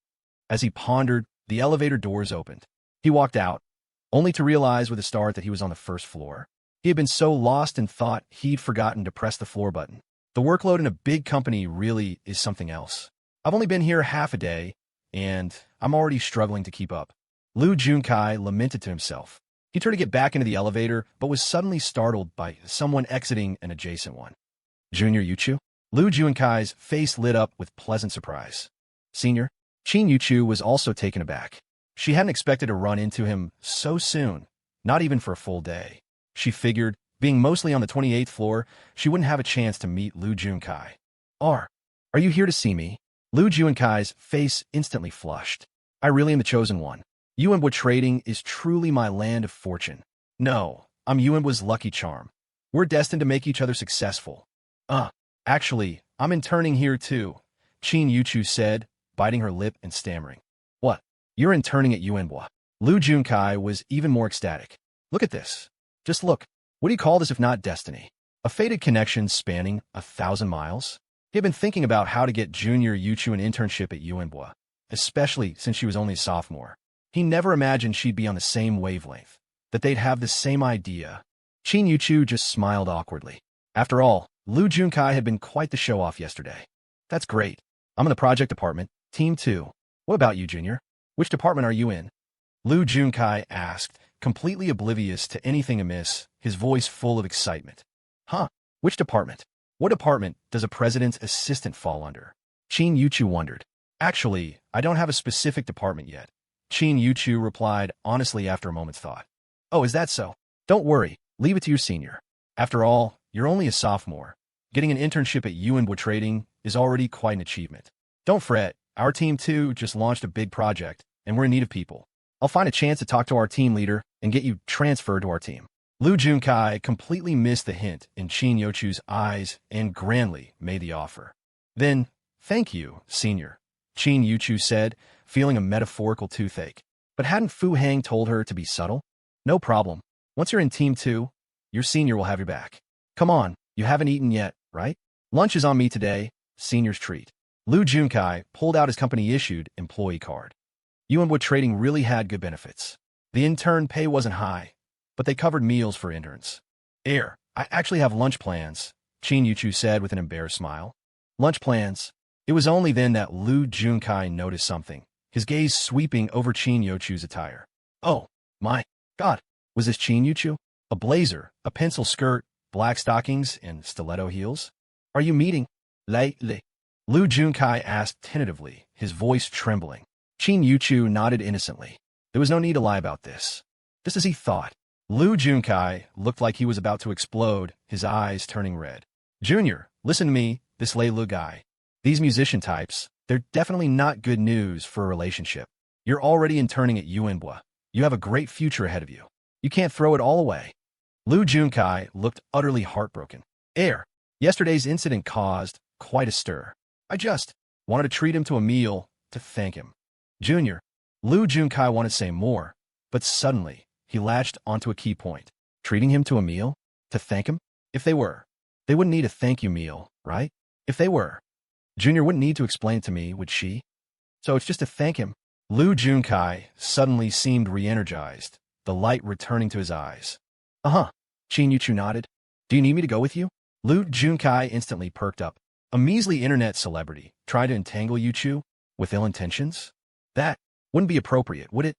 As he pondered, the elevator doors opened. He walked out, only to realize with a start that he was on the 1st floor. He had been so lost in thought he'd forgotten to press the floor button. The workload in a big company really is something else. I've only been here half a day, and I'm already struggling to keep up. Junkai lamented to himself. He tried to get back into the elevator, but was suddenly startled by someone exiting an adjacent one. Junior Yuchu? Junkai's face lit up with pleasant surprise. Senior? Qin Yuchu was also taken aback. She hadn't expected to run into him so soon, not even for a full day. She figured, being mostly on the 28th floor, she wouldn't have a chance to meet Junkai. Are you here to see me? Junkai's face instantly flushed. I really am the chosen one. Yuanbua trading is truly my land of fortune. No, I'm Yuanbua's lucky charm. We're destined to make each other successful. Actually, I'm interning here too, Qin Yuchu said, biting her lip and stammering. What? You're interning at Yuanbua? Junkai was even more ecstatic. Look at this. Just look. What do you call this if not destiny? A fated connection spanning 1,000 miles? He had been thinking about how to get Junior Yuchu an internship at Yuanbua, especially since she was only a sophomore. He never imagined she'd be on the same wavelength, that they'd have the same idea. Qin Yuchu just smiled awkwardly. After all, Junkai had been quite the show-off yesterday. That's great. I'm in the project department, Team 2. What about you, Junior? Which department are you in? Junkai asked, completely oblivious to anything amiss, his voice full of excitement. Huh? Which department? What department does a president's assistant fall under? Qin Yuchu wondered. Actually, I don't have a specific department yet. Qin Yuchu replied honestly after a moment's thought. Oh, is that so? Don't worry, leave it to your senior. After all, you're only a sophomore. Getting an internship at Yuanbua Trading is already quite an achievement. Don't fret, our Team 2 just launched a big project, and we're in need of people. I'll find a chance to talk to our team leader and get you transferred to our team. Junkai completely missed the hint in Qin Yuchu's eyes and grandly made the offer. Then, thank you, senior, Qin Yuchu said, feeling a metaphorical toothache. But hadn't Fu Hang told her to be subtle? No problem. Once you're in Team 2, your senior will have your back. Come on, you haven't eaten yet, right? Lunch is on me today, senior's treat. Junkai pulled out his company-issued employee card. Yuanbua Trading really had good benefits. The intern pay wasn't high, but they covered meals for interns. I actually have lunch plans, Qin Yuchu said with an embarrassed smile. Lunch plans? It was only then that Junkai noticed something, his gaze sweeping over Qin Yuchu's attire. Oh, my God, was this Qin Yuchu? A blazer, a pencil skirt, black stockings, and stiletto heels? Are you meeting Leilu? Junkai asked tentatively, his voice trembling. Qin Yuchu nodded innocently. There was no need to lie about this. Just as he thought. Junkai looked like he was about to explode, his eyes turning red. Junior, listen to me, this Leilu guy. These musician types, they're definitely not good news for a relationship. You're already interning at Yuanbua. You have a great future ahead of you. You can't throw it all away. Junkai looked utterly heartbroken. Yesterday's incident caused quite a stir. I just wanted to treat him to a meal to thank him. Junior, Junkai wanted to say more, but suddenly he latched onto a key point. Treating him to a meal? To thank him? If they were, they wouldn't need a thank you meal, right? If they were, Junior wouldn't need to explain it to me, would she? So it's just to thank him. Junkai suddenly seemed re-energized, the light returning to his eyes. Uh-huh, Qin Yuchu nodded. Do you need me to go with you? Junkai instantly perked up. A measly internet celebrity tried to entangle Yuchu with ill intentions? That wouldn't be appropriate, would it?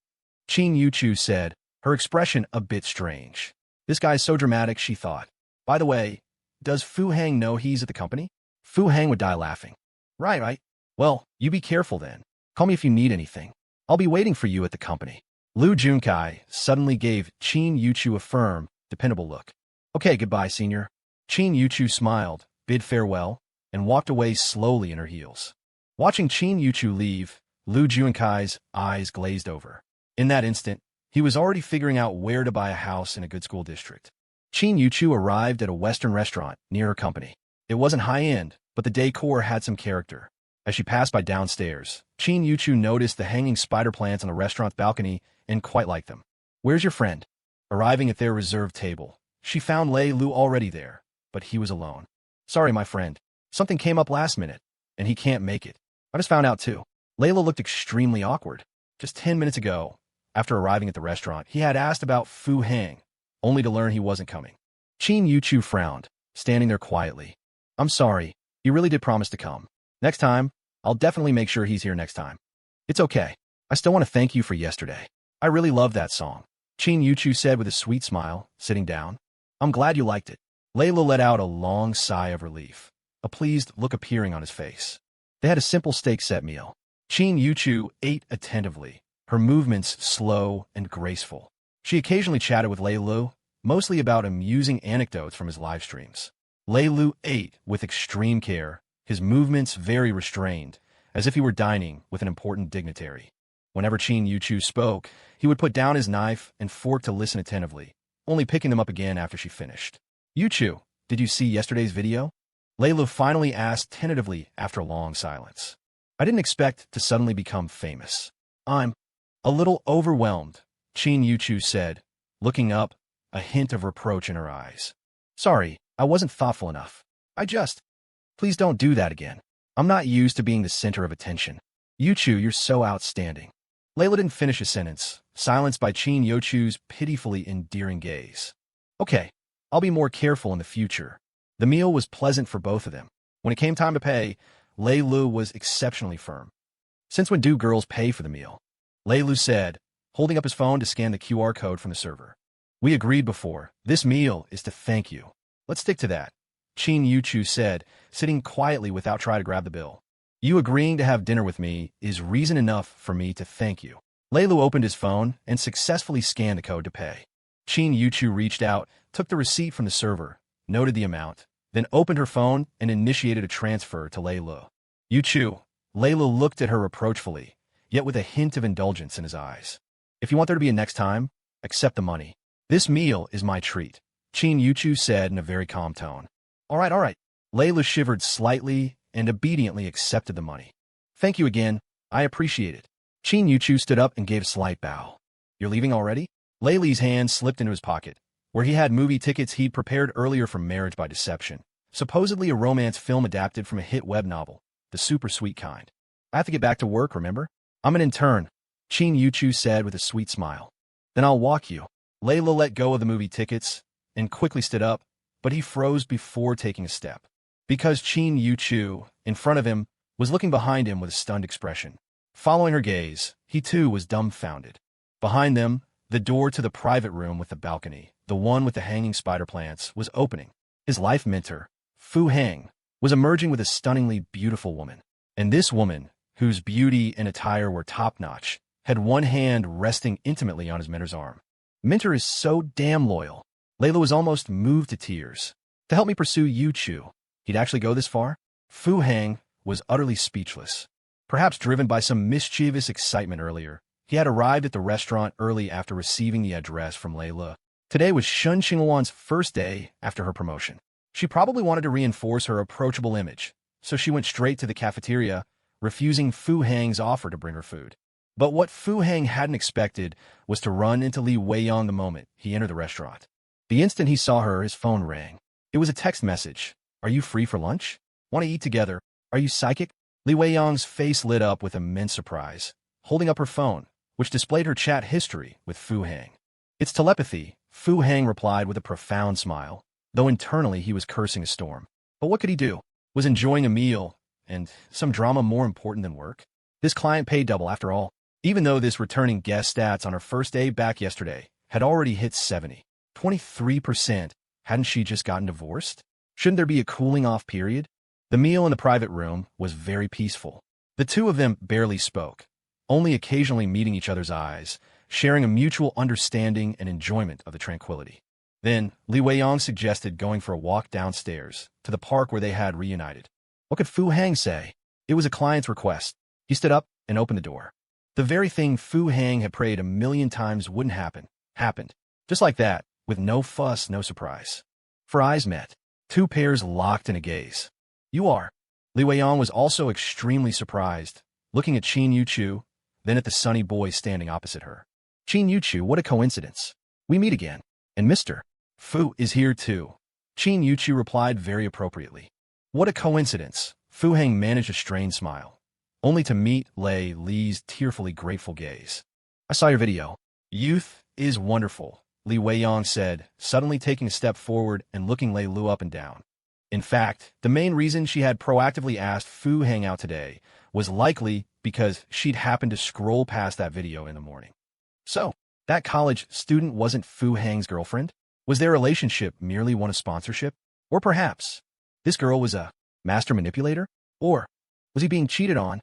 Qin Yuchu said, her expression a bit strange. This guy's so dramatic, she thought. By the way, does Fu Hang know he's at the company? Fu Hang would die laughing. Right. Well, you be careful then. Call me if you need anything. I'll be waiting for you at the company. Junkai suddenly gave Yuchu a firm, dependable look. Okay, goodbye, senior. Yuchu smiled, bid farewell, and walked away slowly in her heels. Watching Yuchu leave, Junkai's eyes glazed over. In that instant, he was already figuring out where to buy a house in a good school district. Yuchu arrived at a Western restaurant near her company. It wasn't high-end, but the decor had some character. As she passed by downstairs, Yuchu noticed the hanging spider plants on the restaurant's balcony and quite liked them. Where's your friend? Arriving at their reserved table, she found Leilu already there, but he was alone. Sorry, my friend. Something came up last minute, and he can't make it. I just found out too. Leilu looked extremely awkward. Just 10 minutes ago, after arriving at the restaurant, he had asked about Fu Hang, only to learn he wasn't coming. Yuchu frowned, standing there quietly. I'm sorry, he really did promise to come. Next time, I'll definitely make sure he's here next time. It's okay. I still want to thank you for yesterday. I really love that song. Yuchu said with a sweet smile, sitting down. I'm glad you liked it. Leilu let out a long sigh of relief, a pleased look appearing on his face. They had a simple steak set meal. Yuchu ate attentively, her movements slow and graceful. She occasionally chatted with Leilu, mostly about amusing anecdotes from his live streams. Leilu ate with extreme care, his movements very restrained, as if he were dining with an important dignitary. Whenever Yuchu spoke, he would put down his knife and fork to listen attentively, only picking them up again after she finished. Yuchu, did you see yesterday's video? Leilu finally asked tentatively after a long silence. I didn't expect to suddenly become famous. I'm a little overwhelmed, Yuchu said, looking up, a hint of reproach in her eyes. Sorry, I wasn't thoughtful enough. Please don't do that again. I'm not used to being the center of attention. Yuchu, you're so outstanding. Leilu didn't finish a sentence, silenced by Yuchu's pitifully endearing gaze. Okay, I'll be more careful in the future. The meal was pleasant for both of them. When it came time to pay, Leilu was exceptionally firm. Since when do girls pay for the meal? Leilu said, holding up his phone to scan the QR code from the server. We agreed before. This meal is to thank you. Let's stick to that. Yuchu said, sitting quietly without trying to grab the bill. You agreeing to have dinner with me is reason enough for me to thank you. Leilu opened his phone and successfully scanned the code to pay. Yuchu reached out, took the receipt from the server, noted the amount, then opened her phone and initiated a transfer to Leilu. Yuchu. Leilu looked at her reproachfully, yet with a hint of indulgence in his eyes. If you want there to be a next time, accept the money. This meal is my treat, Yuchu said in a very calm tone. All right. Leilu shivered slightly and obediently accepted the money. Thank you again. I appreciate it. Yuchu stood up and gave a slight bow. You're leaving already? Leilu's hand slipped into his pocket, where he had movie tickets he'd prepared earlier from Marriage by Deception, supposedly a romance film adapted from a hit web novel, the super sweet kind. I have to get back to work, remember? I'm an intern, Yuchu said with a sweet smile. Then I'll walk you. Leilu let go of the movie tickets and quickly stood up, but he froze before taking a step. Because Yuchu, in front of him, was looking behind him with a stunned expression. Following her gaze, he too was dumbfounded. Behind them, the door to the private room with the balcony, the one with the hanging spider plants, was opening. His life mentor, Fu Hang, was emerging with a stunningly beautiful woman. And this woman, whose beauty and attire were top-notch, had one hand resting intimately on his mentor's arm. Mentor is so damn loyal. Leilu was almost moved to tears. To help me pursue Yuchu. He'd actually go this far? Fu Hang was utterly speechless. Perhaps driven by some mischievous excitement earlier, he had arrived at the restaurant early after receiving the address from Leilu. Today was Shen Qingluan's first day after her promotion. She probably wanted to reinforce her approachable image, so she went straight to the cafeteria, refusing Fu Hang's offer to bring her food. But what Fu Hang hadn't expected was to run into Li Weiyang the moment he entered the restaurant. The instant he saw her, his phone rang. It was a text message. Are you free for lunch? Want to eat together? Are you psychic? Li Weiyang's face lit up with immense surprise, holding up her phone, which displayed her chat history with Fu Hang. It's telepathy, Fu Hang replied with a profound smile, though internally he was cursing a storm. But what could he do? Was enjoying a meal, and some drama more important than work? This client paid double after all, even though this returning guest stats on her first day back yesterday had already hit 23%. Hadn't she just gotten divorced? Shouldn't there be a cooling off period? The meal in the private room was very peaceful. The two of them barely spoke, only occasionally meeting each other's eyes, sharing a mutual understanding and enjoyment of the tranquility. Then, Li Weiyang suggested going for a walk downstairs to the park where they had reunited. What could Fu Hang say? It was a client's request. He stood up and opened the door. The very thing Fu Hang had prayed a million times wouldn't happen, happened. Just like that, with no fuss, no surprise. For eyes met. Two pairs locked in a gaze. You are. Li Weiyang was also extremely surprised, looking at Qin Yuchu, then at the sunny boy standing opposite her. Qin Yuchu, what a coincidence. We meet again. And Mr. Fu is here too. Qin Yuchu replied very appropriately. What a coincidence. Fu Hang managed a strained smile, only to meet Lei Li's tearfully grateful gaze. I saw your video. Youth is wonderful, Li Weiyang said, suddenly taking a step forward and looking Leilu up and down. In fact, the main reason she had proactively asked Fu Hang out today was likely because she'd happened to scroll past that video in the morning. So, that college student wasn't Fu Hang's girlfriend? Was their relationship merely one of sponsorship? Or perhaps, this girl was a master manipulator? Or was he being cheated on?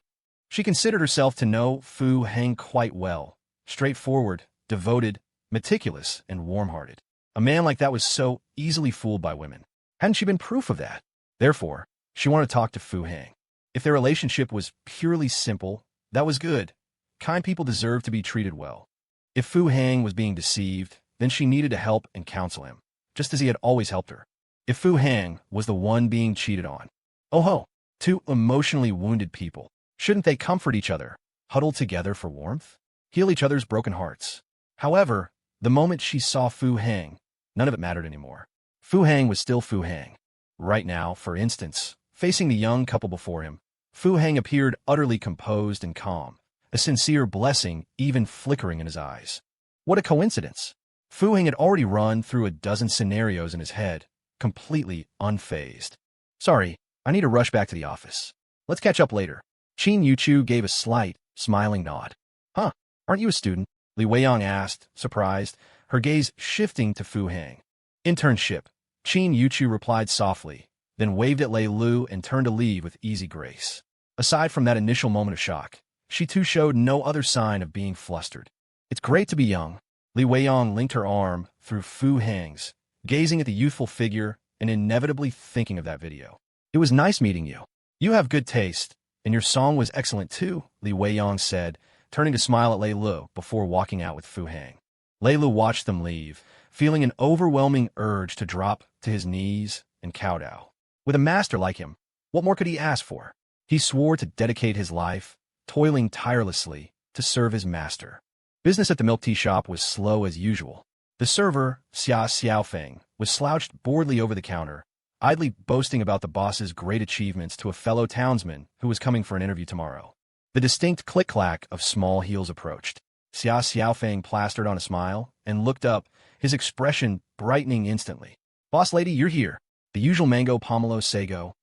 She considered herself to know Fu Hang quite well. Straightforward, devoted, meticulous, and warm-hearted. A man like that was so easily fooled by women. Hadn't she been proof of that? Therefore, she wanted to talk to Fu Hang. If their relationship was purely simple, that was good. Kind people deserve to be treated well. If Fu Hang was being deceived, then she needed to help and counsel him, just as he had always helped her. If Fu Hang was the one being cheated on. Oh ho, two emotionally wounded people. Shouldn't they comfort each other, huddle together for warmth, heal each other's broken hearts? However, the moment she saw Fu Hang, none of it mattered anymore. Fu Hang was still Fu Hang. Right now, for instance, facing the young couple before him, Fu Hang appeared utterly composed and calm, a sincere blessing even flickering in his eyes. What a coincidence! Fu Hang had already run through a dozen scenarios in his head, completely unfazed. Sorry, I need to rush back to the office. Let's catch up later. Qin Yuchu gave a slight, smiling nod. Huh, aren't you a student? Li Weiyang asked, surprised, her gaze shifting to Fu Hang. Internship. Qin Yuchu replied softly, then waved at Leilu and turned to leave with easy grace. Aside from that initial moment of shock, she too showed no other sign of being flustered. It's great to be young. Li Weiyang linked her arm through Fu Hang's, gazing at the youthful figure and inevitably thinking of that video. It was nice meeting you. You have good taste, and your song was excellent too, Li Weiyang said, turning to smile at Leilu before walking out with Fu Hang. Leilu watched them leave, feeling an overwhelming urge to drop to his knees and kowtow. With a master like him, what more could he ask for? He swore to dedicate his life, toiling tirelessly, to serve his master. Business at the milk tea shop was slow as usual. The server, Xia Xiaofeng, was slouched boredly over the counter, idly boasting about the boss's great achievements to a fellow townsman who was coming for an interview tomorrow. The distinct click-clack of small heels approached. Xia Xiaofeng plastered on a smile and looked up, his expression brightening instantly. Boss lady, you're here. The usual mango pomelo sago.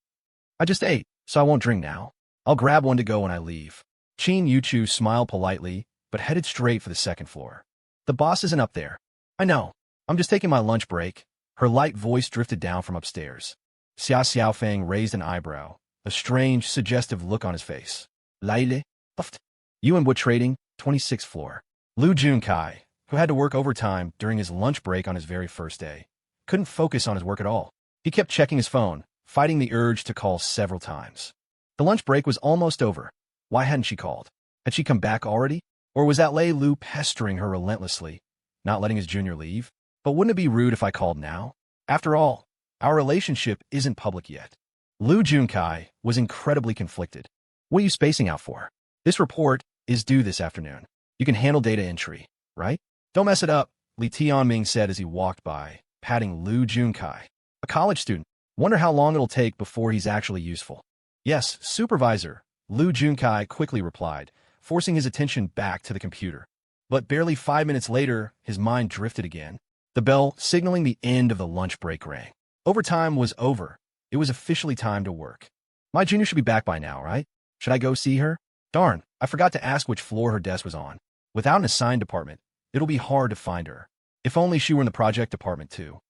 I just ate, so I won't drink now. I'll grab one to go when I leave. Qin Yuchu smiled politely, but headed straight for the second floor. The boss isn't up there. I know. I'm just taking my lunch break. Her light voice drifted down from upstairs. Xia Xiaofeng raised an eyebrow, a strange, suggestive look on his face. Leilu? You and Wood Trading, 26th floor. Lu Junkai, who had to work overtime during his lunch break on his very first day, couldn't focus on his work at all. He kept checking his phone, fighting the urge to call several times. The lunch break was almost over. Why hadn't she called? Had she come back already? Or was that Leilu pestering her relentlessly, not letting his junior leave? But wouldn't it be rude if I called now? After all, our relationship isn't public yet. Lu Junkai was incredibly conflicted. What are you spacing out for? This report is due this afternoon. You can handle data entry, right? Don't mess it up, Li Tianming said as he walked by, patting Lu Junkai. A college student. Wonder how long it'll take before he's actually useful. Yes, supervisor, Lu Junkai quickly replied, forcing his attention back to the computer. But barely 5 minutes later, his mind drifted again. The bell signaling the end of the lunch break rang. Overtime was over. It was officially time to work. My junior should be back by now, right? Should I go see her? Darn, I forgot to ask which floor her desk was on. Without an assigned department, it'll be hard to find her. If only she were in the project department too.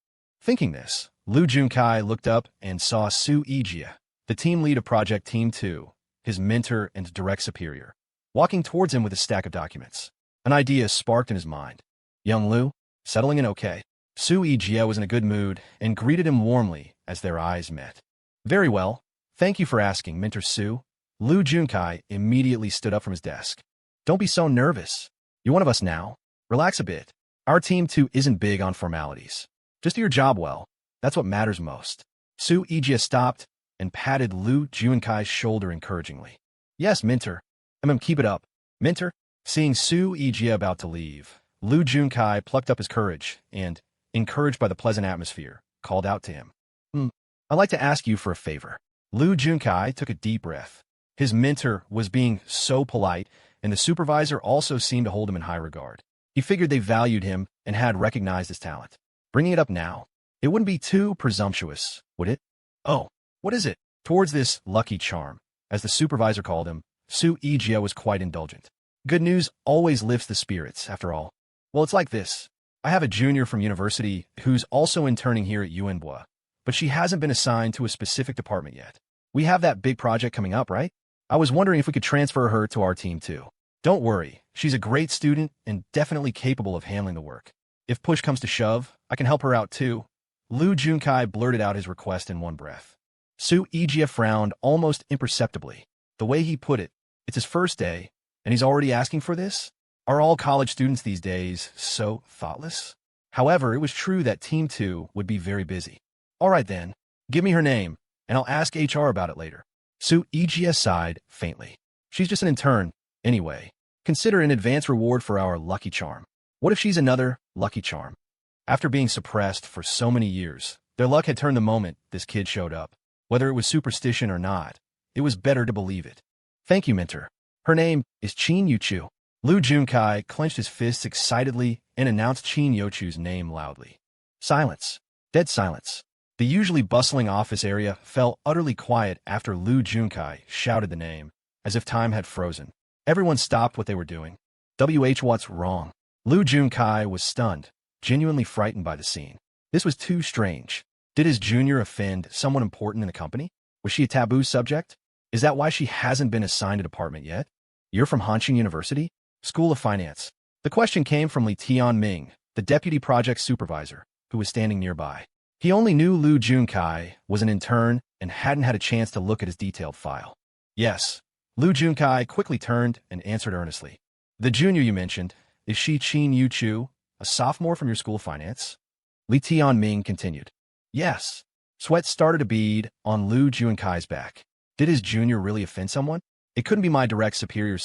Thinking this, Lu Junkai looked up and saw Su Yijie, the team lead of Project Team 2, his mentor and direct superior, walking towards him with a stack of documents. An idea sparked in his mind. Young Lu, settling in okay? Su Yijie was in a good mood and greeted him warmly as their eyes met. Very well. Thank you for asking, Mentor Su. Lu Junkai immediately stood up from his desk. Don't be so nervous. You're one of us now. Relax a bit. Our team too isn't big on formalities. Just do your job well. That's what matters most. Su Yijie stopped and patted Lu Junkai's shoulder encouragingly. Yes, Mentor. Keep it up. Mentor? Seeing Su Yijie about to leave, Lu Junkai plucked up his courage and, encouraged by the pleasant atmosphere, called out to him. I'd like to ask you for a favor. Lu Junkai took a deep breath. His mentor was being so polite, and the supervisor also seemed to hold him in high regard. He figured they valued him and had recognized his talent. Bringing it up now, it wouldn't be too presumptuous, would it? Oh, what is it? Towards this lucky charm, as the supervisor called him, Su Yijie was quite indulgent. Good news always lifts the spirits, after all. Well, it's like this. I have a junior from university who's also interning here at Yuanbua, but she hasn't been assigned to a specific department yet. We have that big project coming up, right? I was wondering if we could transfer her to our team too. Don't worry, she's a great student and definitely capable of handling the work. If push comes to shove, I can help her out too. Lu Junkai blurted out his request in one breath. Su Yijie frowned almost imperceptibly. The way he put it, it's his first day, and he's already asking for this? Are all college students these days so thoughtless? However, it was true that Team 2 would be very busy. All right then, give me her name, and I'll ask HR about it later. Su Yijie sighed faintly. She's just an intern, anyway. Consider an advance reward for our lucky charm. What if she's another lucky charm? After being suppressed for so many years, their luck had turned the moment this kid showed up. Whether it was superstition or not, it was better to believe it. Thank you, Mentor. Her name is Qin Yuchu. Lu Junkai clenched his fists excitedly and announced Qin Yuchu's name loudly. Silence. Dead silence. The usually bustling office area fell utterly quiet after Lu Junkai shouted the name, as if time had frozen. Everyone stopped what they were doing. What's wrong? Lu Junkai was stunned, genuinely frightened by the scene. This was too strange. Did his junior offend someone important in the company? Was she a taboo subject? Is that why she hasn't been assigned a department yet? You're from Hanqing University? School of Finance. The question came from Li Tianming, the deputy project supervisor, who was standing nearby. He only knew Lu Junkai was an intern and hadn't had a chance to look at his detailed file. Yes. Lu Junkai quickly turned and answered earnestly. The junior you mentioned, is she Qin Yuchu, a sophomore from your School of Finance? Li Tianming continued. Yes. Sweat started to bead on Lu Junkai's back. Did his junior really offend someone? It couldn't be my direct superior,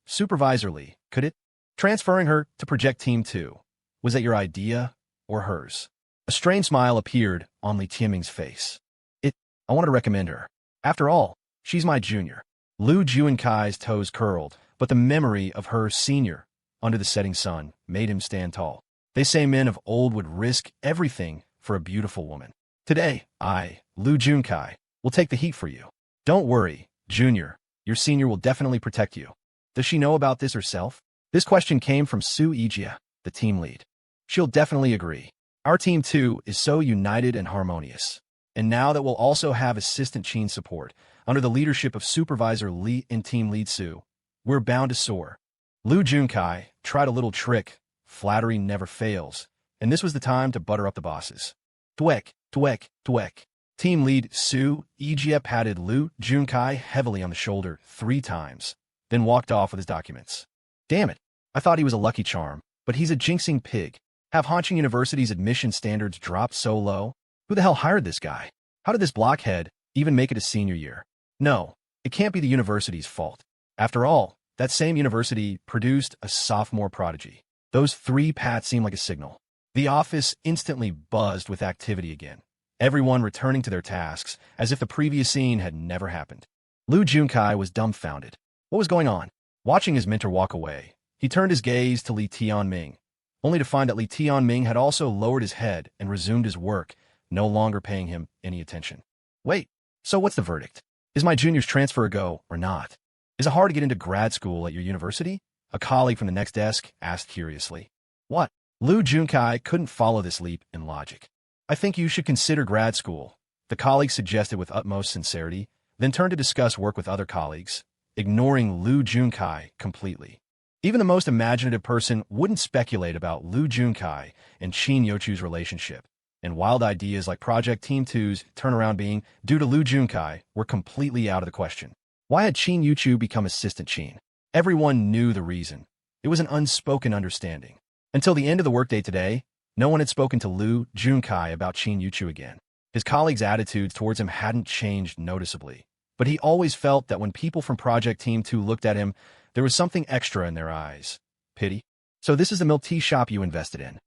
Supervisor Li, could it? Transferring her to Project Team 2. Was that your idea or hers? A strange smile appeared on Li Tianming's face. I wanted to recommend her. After all, she's my junior. Lu Junkai's toes curled, but the memory of her senior, under the setting sun, made him stand tall. They say men of old would risk everything for a beautiful woman. Today, Lu Junkai, will take the heat for you. Don't worry, junior. Your senior will definitely protect you. Does she know about this herself? This question came from Su Yijie, the team lead. She'll definitely agree. Our team too is so united and harmonious. And now that we'll also have assistant Qin support, under the leadership of Supervisor Li and team lead Su, we're bound to soar. Lu Junkai tried a little trick. Flattery never fails. And this was the time to butter up the bosses. Dwek. Team lead Su Yijie patted Lu Junkai heavily on the shoulder 3 times, then walked off with his documents. Damn it, I thought he was a lucky charm, but he's a jinxing pig. Have Hanqing University's admission standards dropped so low? Who the hell hired this guy? How did this blockhead even make it a senior year? No, it can't be the university's fault. After all, that same university produced a sophomore prodigy. Those 3 pats seemed like a signal. The office instantly buzzed with activity again. Everyone returning to their tasks, as if the previous scene had never happened. Lu Junkai was dumbfounded. What was going on? Watching his mentor walk away, he turned his gaze to Li Tianming, only to find that Li Tianming had also lowered his head and resumed his work, no longer paying him any attention. Wait, so what's the verdict? Is my junior's transfer a go or not? Is it hard to get into grad school at your university? A colleague from the next desk asked curiously. What? Lu Junkai couldn't follow this leap in logic. I think you should consider grad school. the colleague suggested with utmost sincerity, then turned to discuss work with other colleagues, ignoring Lu Junkai completely. Even the most imaginative person wouldn't speculate about Lu Junkai and Qin Yuchu's relationship, and wild ideas like Project Team 2's turnaround being due to Lu Junkai were completely out of the question. Why had Qin Yuchu become Assistant Qin? Everyone knew the reason. It was an unspoken understanding. Until the end of the workday today, no one had spoken to Lu Junkai about Qin Yuchu again. His colleagues' attitudes towards him hadn't changed noticeably, but he always felt that when people from Project Team 2 looked at him, there was something extra in their eyes. Pity. So this is the milk tea shop you invested in.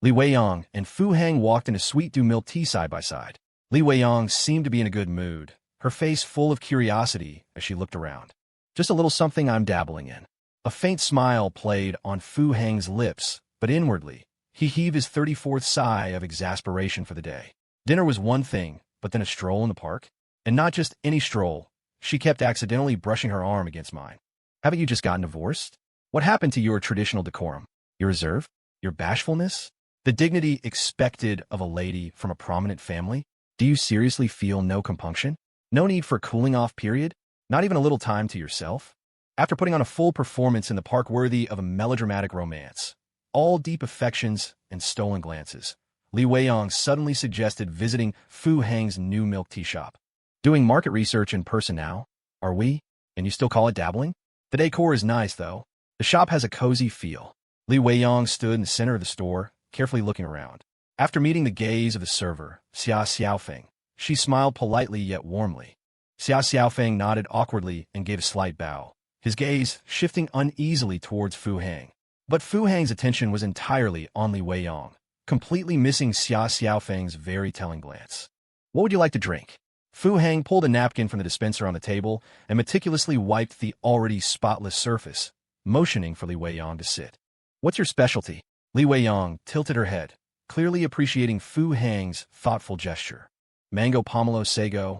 Li Weiyang and Fu Hang walked into Sweet Dew milk tea side by side. Li Weiyang seemed to be in a good mood, her face full of curiosity as she looked around. Just a little something I'm dabbling in. A faint smile played on Fu Hang's lips, but inwardly, he heaved his 34th sigh of exasperation for the day. Dinner was one thing, but then a stroll in the park? And not just any stroll. She kept accidentally brushing her arm against mine. Haven't you just gotten divorced? What happened to your traditional decorum? Your reserve? Your bashfulness? The dignity expected of a lady from a prominent family? Do you seriously feel no compunction? No need for a cooling-off period? Not even a little time to yourself? After putting on a full performance in the park worthy of a melodramatic romance, all deep affections and stolen glances, Li Weiyang suddenly suggested visiting Fu Hang's new milk tea shop. Doing market research in person now? Are we? And you still call it dabbling? The decor is nice, though. The shop has a cozy feel. Li Weiyang stood in the center of the store, carefully looking around. After meeting the gaze of the server, Xia Xiaofeng, she smiled politely yet warmly. Xia Xiaofeng nodded awkwardly and gave a slight bow, his gaze shifting uneasily towards Fu Hang. But Fu Hang's attention was entirely on Li Weiyang, completely missing Xia Xiaofeng's very telling glance. What would you like to drink? Fu Hang pulled a napkin from the dispenser on the table and meticulously wiped the already spotless surface, motioning for Li Weiyang to sit. What's your specialty? Li Weiyang tilted her head, clearly appreciating Fu Hang's thoughtful gesture. Mango pomelo sago.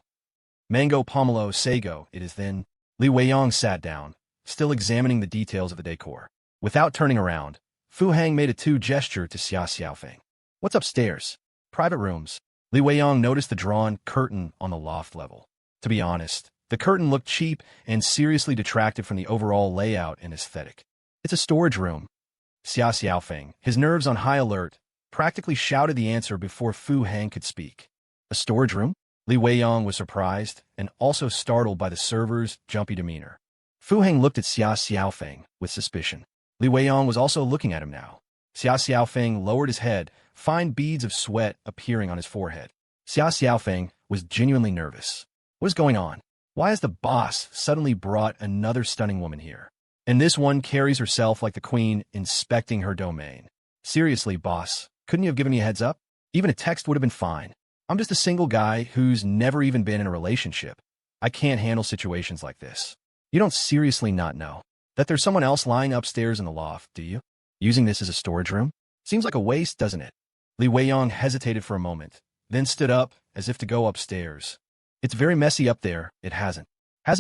Mango pomelo sago, it is then. Li Weiyang sat down, still examining the details of the decor. Without turning around, Fu Hang made a gesture to Xia Xiaofeng. What's upstairs? Private rooms. Li Weiyang noticed the drawn curtain on the loft level. To be honest, the curtain looked cheap and seriously detracted from the overall layout and aesthetic. It's a storage room. Xia Xiaofeng, his nerves on high alert, practically shouted the answer before Fu Hang could speak. A storage room? Li Weiyang was surprised and also startled by the server's jumpy demeanor. Fu Hang looked at Xia Xiaofeng with suspicion. Li Weiyang was also looking at him now. Xia Xiaofeng lowered his head, fine beads of sweat appearing on his forehead. Xia Xiaofeng was genuinely nervous. What is going on? Why has the boss suddenly brought another stunning woman here? And this one carries herself like the queen inspecting her domain. Seriously, boss, couldn't you have given me a heads up? Even a text would have been fine. I'm just a single guy who's never even been in a relationship. I can't handle situations like this. You don't seriously not know that there's someone else lying upstairs in the loft, do you? Using this as a storage room? Seems like a waste, doesn't it? Li Weiyang hesitated for a moment, then stood up as if to go upstairs. It's very messy up there, it hasn't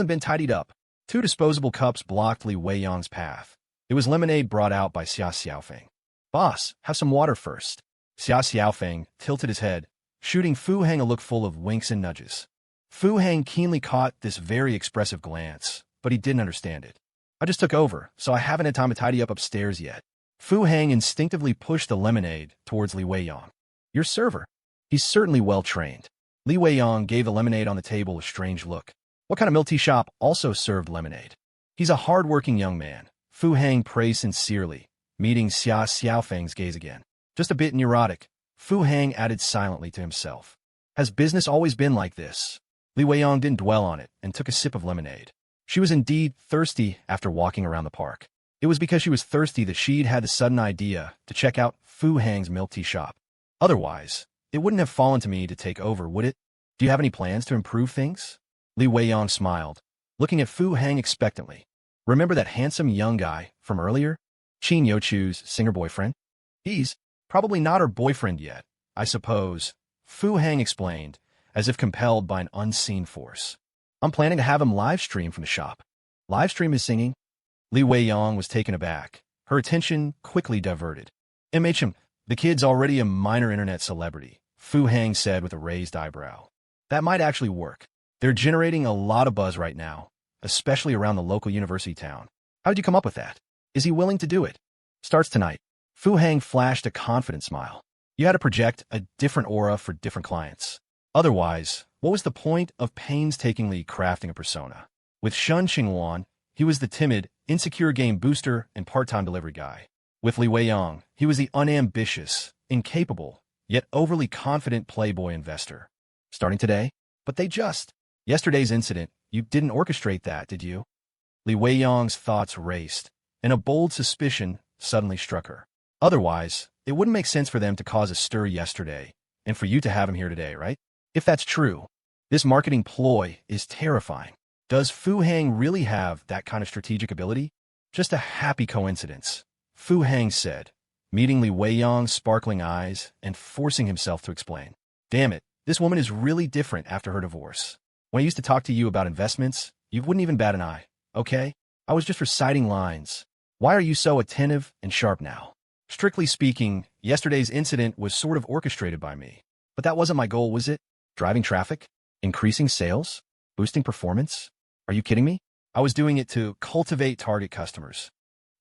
been tidied up. 2 disposable cups blocked Li Weiyang's path. It was lemonade brought out by Xia Xiaofeng. Boss, have some water first. Xia Xiaofeng tilted his head, shooting Fu Hang a look full of winks and nudges. Fu Hang keenly caught this very expressive glance, but he didn't understand it. I just took over, so I haven't had time to tidy up upstairs yet. Fu Hang instinctively pushed the lemonade towards Li Weiyang. Your server. He's certainly well-trained. Li Weiyang gave the lemonade on the table a strange look. What kind of milk tea shop also served lemonade? He's a hard-working young man. Fu Hang praised sincerely, meeting Xia Xiaofeng's gaze again. Just a bit neurotic, Fu Hang added silently to himself. Has business always been like this? Li Weiyang didn't dwell on it and took a sip of lemonade. She was indeed thirsty after walking around the park. It was because she was thirsty that she'd had the sudden idea to check out Fu Hang's milk tea shop. Otherwise, it wouldn't have fallen to me to take over, would it? Do you have any plans to improve things? Li Weiyang smiled, looking at Fu Hang expectantly. Remember that handsome young guy from earlier? Qin Yuchu's singer boyfriend? He's probably not her boyfriend yet, I suppose, Fu Hang explained, as if compelled by an unseen force. I'm planning to have him live stream from the shop. Live stream his singing? Li Weiyang was taken aback, her attention quickly diverted. The kid's already a minor internet celebrity, Fu Hang said with a raised eyebrow. That might actually work. They're generating a lot of buzz right now, especially around the local university town. How did you come up with that? Is he willing to do it? Starts tonight. Fu Hang flashed a confident smile. You had to project a different aura for different clients. Otherwise, what was the point of painstakingly crafting a persona? With Shen Qingluan, he was the timid, insecure game booster and part-time delivery guy. With Li Weiyang, he was the unambitious, incapable, yet overly confident playboy investor. Starting today? But Yesterday's incident, you didn't orchestrate that, did you? Li Weiyang's thoughts raced, and a bold suspicion suddenly struck her. Otherwise, it wouldn't make sense for them to cause a stir yesterday, and for you to have him here today, right? If that's true, this marketing ploy is terrifying. Does Fu Hang really have that kind of strategic ability? Just a happy coincidence, Fu Hang said, meeting Li Weiyang's sparkling eyes and forcing himself to explain. Damn it, this woman is really different after her divorce. When I used to talk to you about investments, you wouldn't even bat an eye, okay? I was just reciting lines. Why are you so attentive and sharp now? Strictly speaking, yesterday's incident was sort of orchestrated by me. But that wasn't my goal, was it? Driving traffic? Increasing sales? Boosting performance? Are you kidding me? I was doing it to cultivate target customers.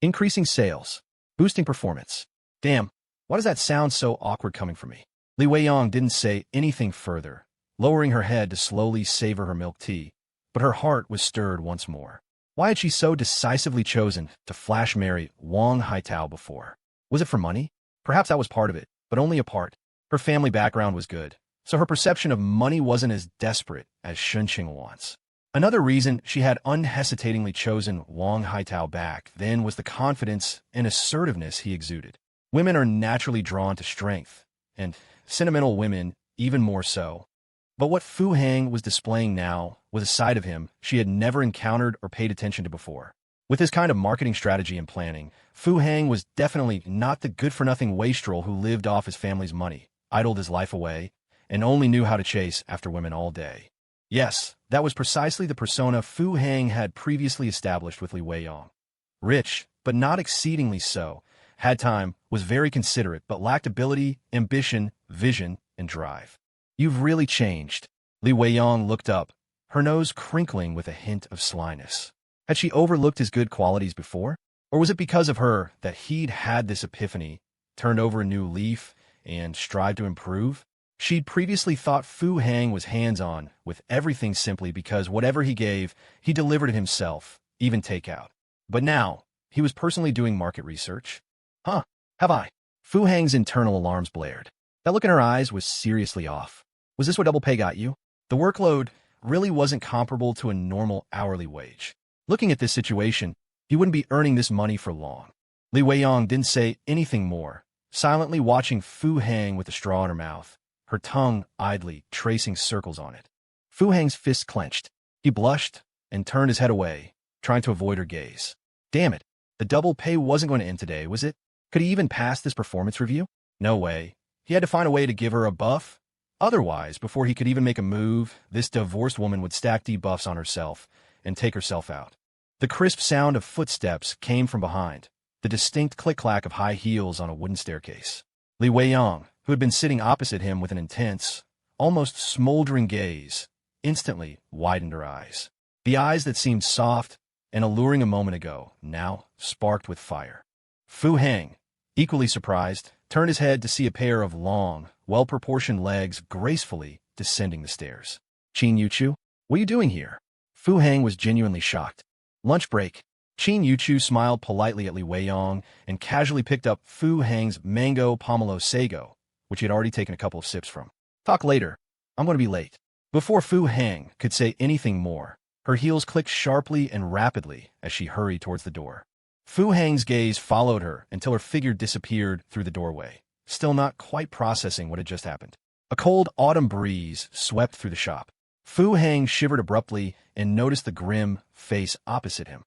Increasing sales. Boosting performance. Damn, why does that sound so awkward coming from me? Li Weiyang didn't say anything further, lowering her head to slowly savor her milk tea, but her heart was stirred once more. Why had she so decisively chosen to flash marry Wang Haitao before? Was it for money? Perhaps that was part of it, but only a part. Her family background was good, so her perception of money wasn't as desperate as Shen Qingluan's. Another reason she had unhesitatingly chosen Wang Haitao back then was the confidence and assertiveness he exuded. Women are naturally drawn to strength, and sentimental women even more so. But what Fu Hang was displaying now was a side of him she had never encountered or paid attention to before. With his kind of marketing strategy and planning, Fu Hang was definitely not the good-for-nothing wastrel who lived off his family's money, idled his life away, and only knew how to chase after women all day. Yes, that was precisely the persona Fu Hang had previously established with Li Weiyang. Rich, but not exceedingly so, had time, was very considerate, but lacked ability, ambition, vision, and drive. You've really changed. Li Weiyang looked up, her nose crinkling with a hint of slyness. Had she overlooked his good qualities before? Or was it because of her that he'd had this epiphany, turned over a new leaf, and strived to improve? She'd previously thought Fu Hang was hands-on with everything simply because whatever he gave, he delivered it himself, even takeout. But now, he was personally doing market research. Huh, have I? Fu Hang's internal alarms blared. That look in her eyes was seriously off. Was this what double pay got you? The workload really wasn't comparable to a normal hourly wage. Looking at this situation, he wouldn't be earning this money for long. Li Weiyang didn't say anything more, silently watching Fu Hang with a straw in her mouth, her tongue idly tracing circles on it. Fu Hang's fist clenched. He blushed and turned his head away, trying to avoid her gaze. Damn it, the double pay wasn't going to end today, was it? Could he even pass this performance review? No way. He had to find a way to give her a buff. Otherwise, before he could even make a move, this divorced woman would stack debuffs on herself and take herself out. The crisp sound of footsteps came from behind, the distinct click-clack of high heels on a wooden staircase. Li Weiyang, who had been sitting opposite him with an intense, almost smoldering gaze, instantly widened her eyes. The eyes that seemed soft and alluring a moment ago now sparked with fire. Fu Hang, equally surprised, turned his head to see a pair of long, well-proportioned legs gracefully descending the stairs. Yuchu, what are you doing here? Fu Hang was genuinely shocked. Lunch break. Yuchu smiled politely at Li Weiyang and casually picked up Fu Hang's mango pomelo sago, which he had already taken a couple of sips from. Talk later. I'm going to be late. Before Fu Hang could say anything more, her heels clicked sharply and rapidly as she hurried towards the door. Fu Hang's gaze followed her until her figure disappeared through the doorway, still not quite processing what had just happened. A cold autumn breeze swept through the shop. Fu Hang shivered abruptly and noticed the grim face opposite him.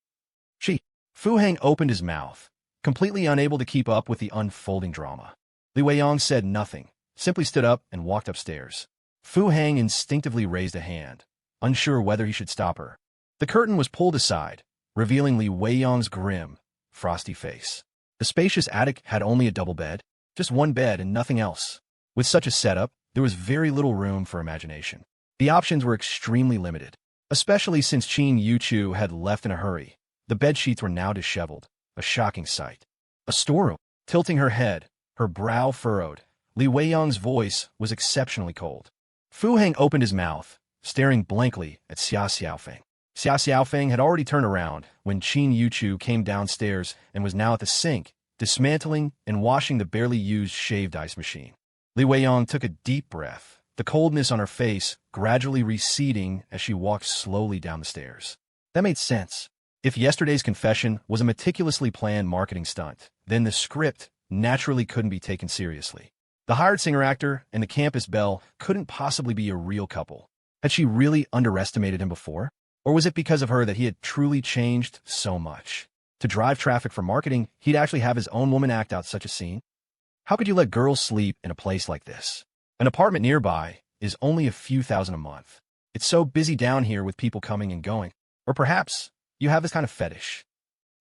Fu Hang opened his mouth, completely unable to keep up with the unfolding drama. Li Weiyang said nothing, simply stood up and walked upstairs. Fu Hang instinctively raised a hand, unsure whether he should stop her. The curtain was pulled aside, revealing Li Weiyang's grim, frosty face. The spacious attic had only a double bed, just one bed and nothing else. With such a setup, there was very little room for imagination. The options were extremely limited, especially since Yuchu had left in a hurry. The bedsheets were now disheveled, a shocking sight. A storeroom. Tilting her head, her brow furrowed, Li Weiyang's voice was exceptionally cold. Fu Heng opened his mouth, staring blankly at Xia Xiaofeng. Xia Xiaofeng had already turned around when Yuchu came downstairs and was now at the sink, dismantling and washing the barely used shaved ice machine. Li Weiyang took a deep breath, the coldness on her face gradually receding as she walked slowly down the stairs. That made sense. If yesterday's confession was a meticulously planned marketing stunt, then the script naturally couldn't be taken seriously. The hired singer-actor and the campus belle couldn't possibly be a real couple. Had she really underestimated him before? Or was it because of her that he had truly changed so much? To drive traffic for marketing, he'd actually have his own woman act out such a scene? How could you let girls sleep in a place like this? An apartment nearby is only a few thousand a month. It's so busy down here with people coming and going. Or perhaps you have this kind of fetish.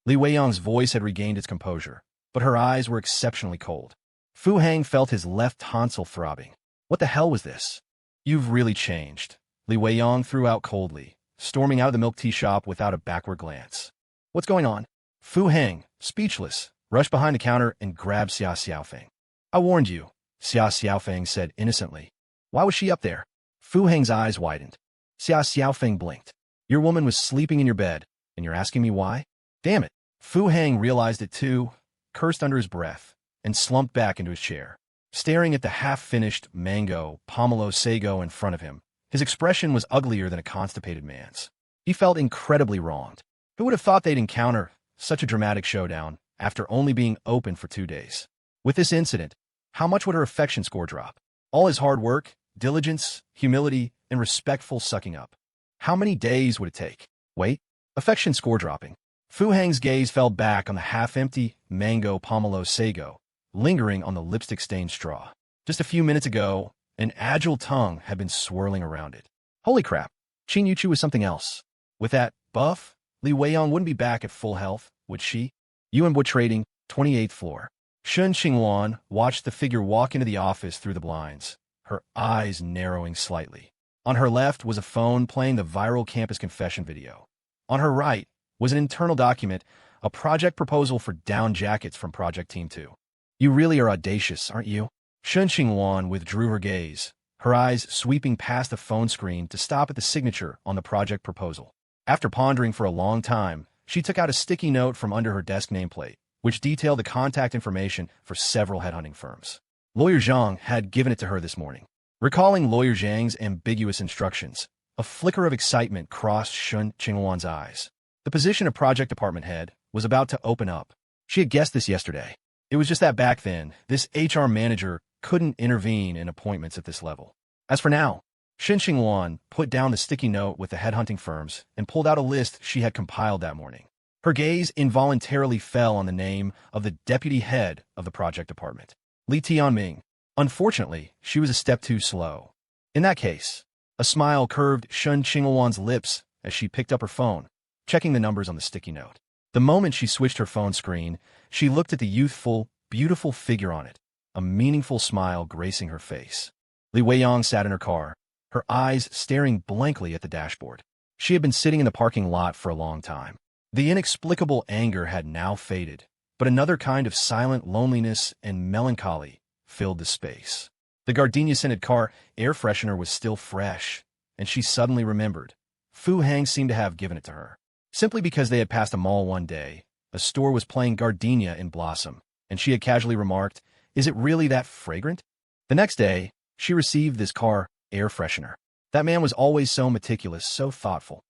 Li Weiyang's voice had regained its composure, but her eyes were exceptionally cold. Fu Heng felt his left tonsil throbbing. What the hell was this? You've really changed, Li Weiyang threw out coldly, storming out of the milk tea shop without a backward glance. What's going on? Fu Heng, speechless, rushed behind the counter and grabbed Xia Xiaofeng. I warned you, Xia Xiaofeng said innocently. Why was she up there? Fu Heng's eyes widened. Xia Xiaofeng blinked. Your woman was sleeping in your bed, and you're asking me why? Damn it. Fu Heng realized it too, cursed under his breath, and slumped back into his chair. Staring at the half-finished mango pomelo sago in front of him, his expression was uglier than a constipated man's. He felt incredibly wronged. Who would have thought they'd encounter such a dramatic showdown after only being open for 2 days? With this incident, how much would her affection score drop? All his hard work, diligence, humility, and respectful sucking up. How many days would it take? Wait, affection score dropping. Fu Heng's gaze fell back on the half-empty mango pomelo sago, lingering on the lipstick-stained straw. Just a few minutes ago, an agile tongue had been swirling around it. Holy crap, Yuchu was something else. With that buff, Li Weiyang wouldn't be back at full health, would she? Yuan Wood Trading, 28th floor. Shen Qingluan watched the figure walk into the office through the blinds, her eyes narrowing slightly. On her left was a phone playing the viral campus confession video. On her right was an internal document, a project proposal for down jackets from Project Team 2. You really are audacious, aren't you? Shen Qingluan withdrew her gaze, her eyes sweeping past the phone screen to stop at the signature on the project proposal. After pondering for a long time, she took out a sticky note from under her desk nameplate, which detailed the contact information for several headhunting firms. Lawyer Zhang had given it to her this morning. Recalling Lawyer Zhang's ambiguous instructions, a flicker of excitement crossed Shen Qingluan's eyes. The position of project department head was about to open up. She had guessed this yesterday. It was just that back then, this HR manager couldn't intervene in appointments at this level. As for now, Shen Qingluan put down the sticky note with the headhunting firms and pulled out a list she had compiled that morning. Her gaze involuntarily fell on the name of the deputy head of the project department, Li Tianming. Unfortunately, she was a step too slow. In that case, a smile curved Shen Qingluan's lips as she picked up her phone, checking the numbers on the sticky note. The moment she switched her phone screen, she looked at the youthful, beautiful figure on it, a meaningful smile gracing her face. Li Weiyang sat in her car, her eyes staring blankly at the dashboard. She had been sitting in the parking lot for a long time. The inexplicable anger had now faded, but another kind of silent loneliness and melancholy filled the space. The gardenia-scented car air freshener was still fresh, and she suddenly remembered. Fu Heng seemed to have given it to her. Simply because they had passed a mall one day, a store was playing gardenia in blossom, and she had casually remarked, "Is it really that fragrant?" The next day, she received this car air freshener. That man was always so meticulous, so thoughtful.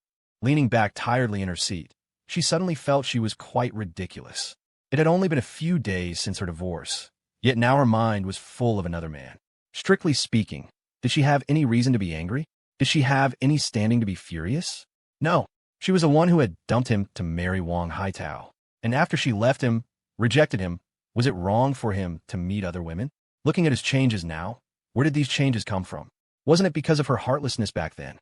Leaning back tiredly in her seat, she suddenly felt she was quite ridiculous. It had only been a few days since her divorce, yet now her mind was full of another man. Strictly speaking, did she have any reason to be angry? Did she have any standing to be furious? No. She was the one who had dumped him to marry Wang Haitao. And after she left him, rejected him, was it wrong for him to meet other women? Looking at his changes now, where did these changes come from? Wasn't it because of her heartlessness back then?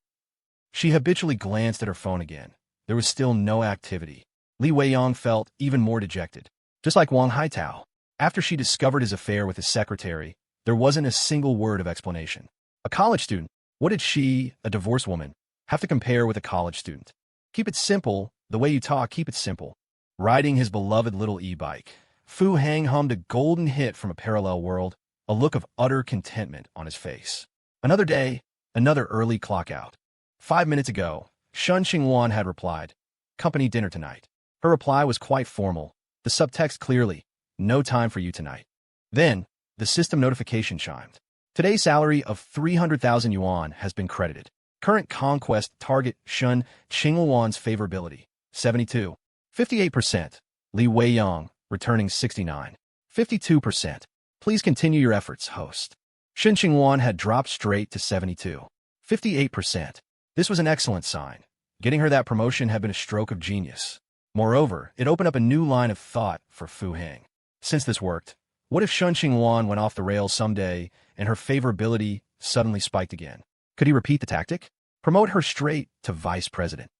She habitually glanced at her phone again. There was still no activity. Li Weiyang felt even more dejected. Just like Wang Haitao. After she discovered his affair with his secretary, there wasn't a single word of explanation. A college student, What did she, a divorced woman, have to compare with a college student? Keep it simple. The way you talk, keep it simple. Riding his beloved little e-bike, Fu Hang hummed a golden hit from a parallel world, a look of utter contentment on his face. Another day, another early clock out. 5 minutes ago, Shen Qingluan had replied, "Company dinner tonight." Her reply was quite formal, the subtext clearly, "No time for you tonight." Then, the system notification chimed. Today's salary of 300,000 yuan has been credited. Current conquest target Shen Qingluan's favorability, 72. 58%. Li Weiyang, returning 69. 52%. Please continue your efforts, host. Shen Qingluan had dropped straight to 72. 58%. This was an excellent sign. Getting her that promotion had been a stroke of genius. Moreover, it opened up a new line of thought for Fu Hang. Since this worked, what if Shen Qingluan went off the rails someday and her favorability suddenly spiked again? Could he repeat the tactic? Promote her straight to vice president.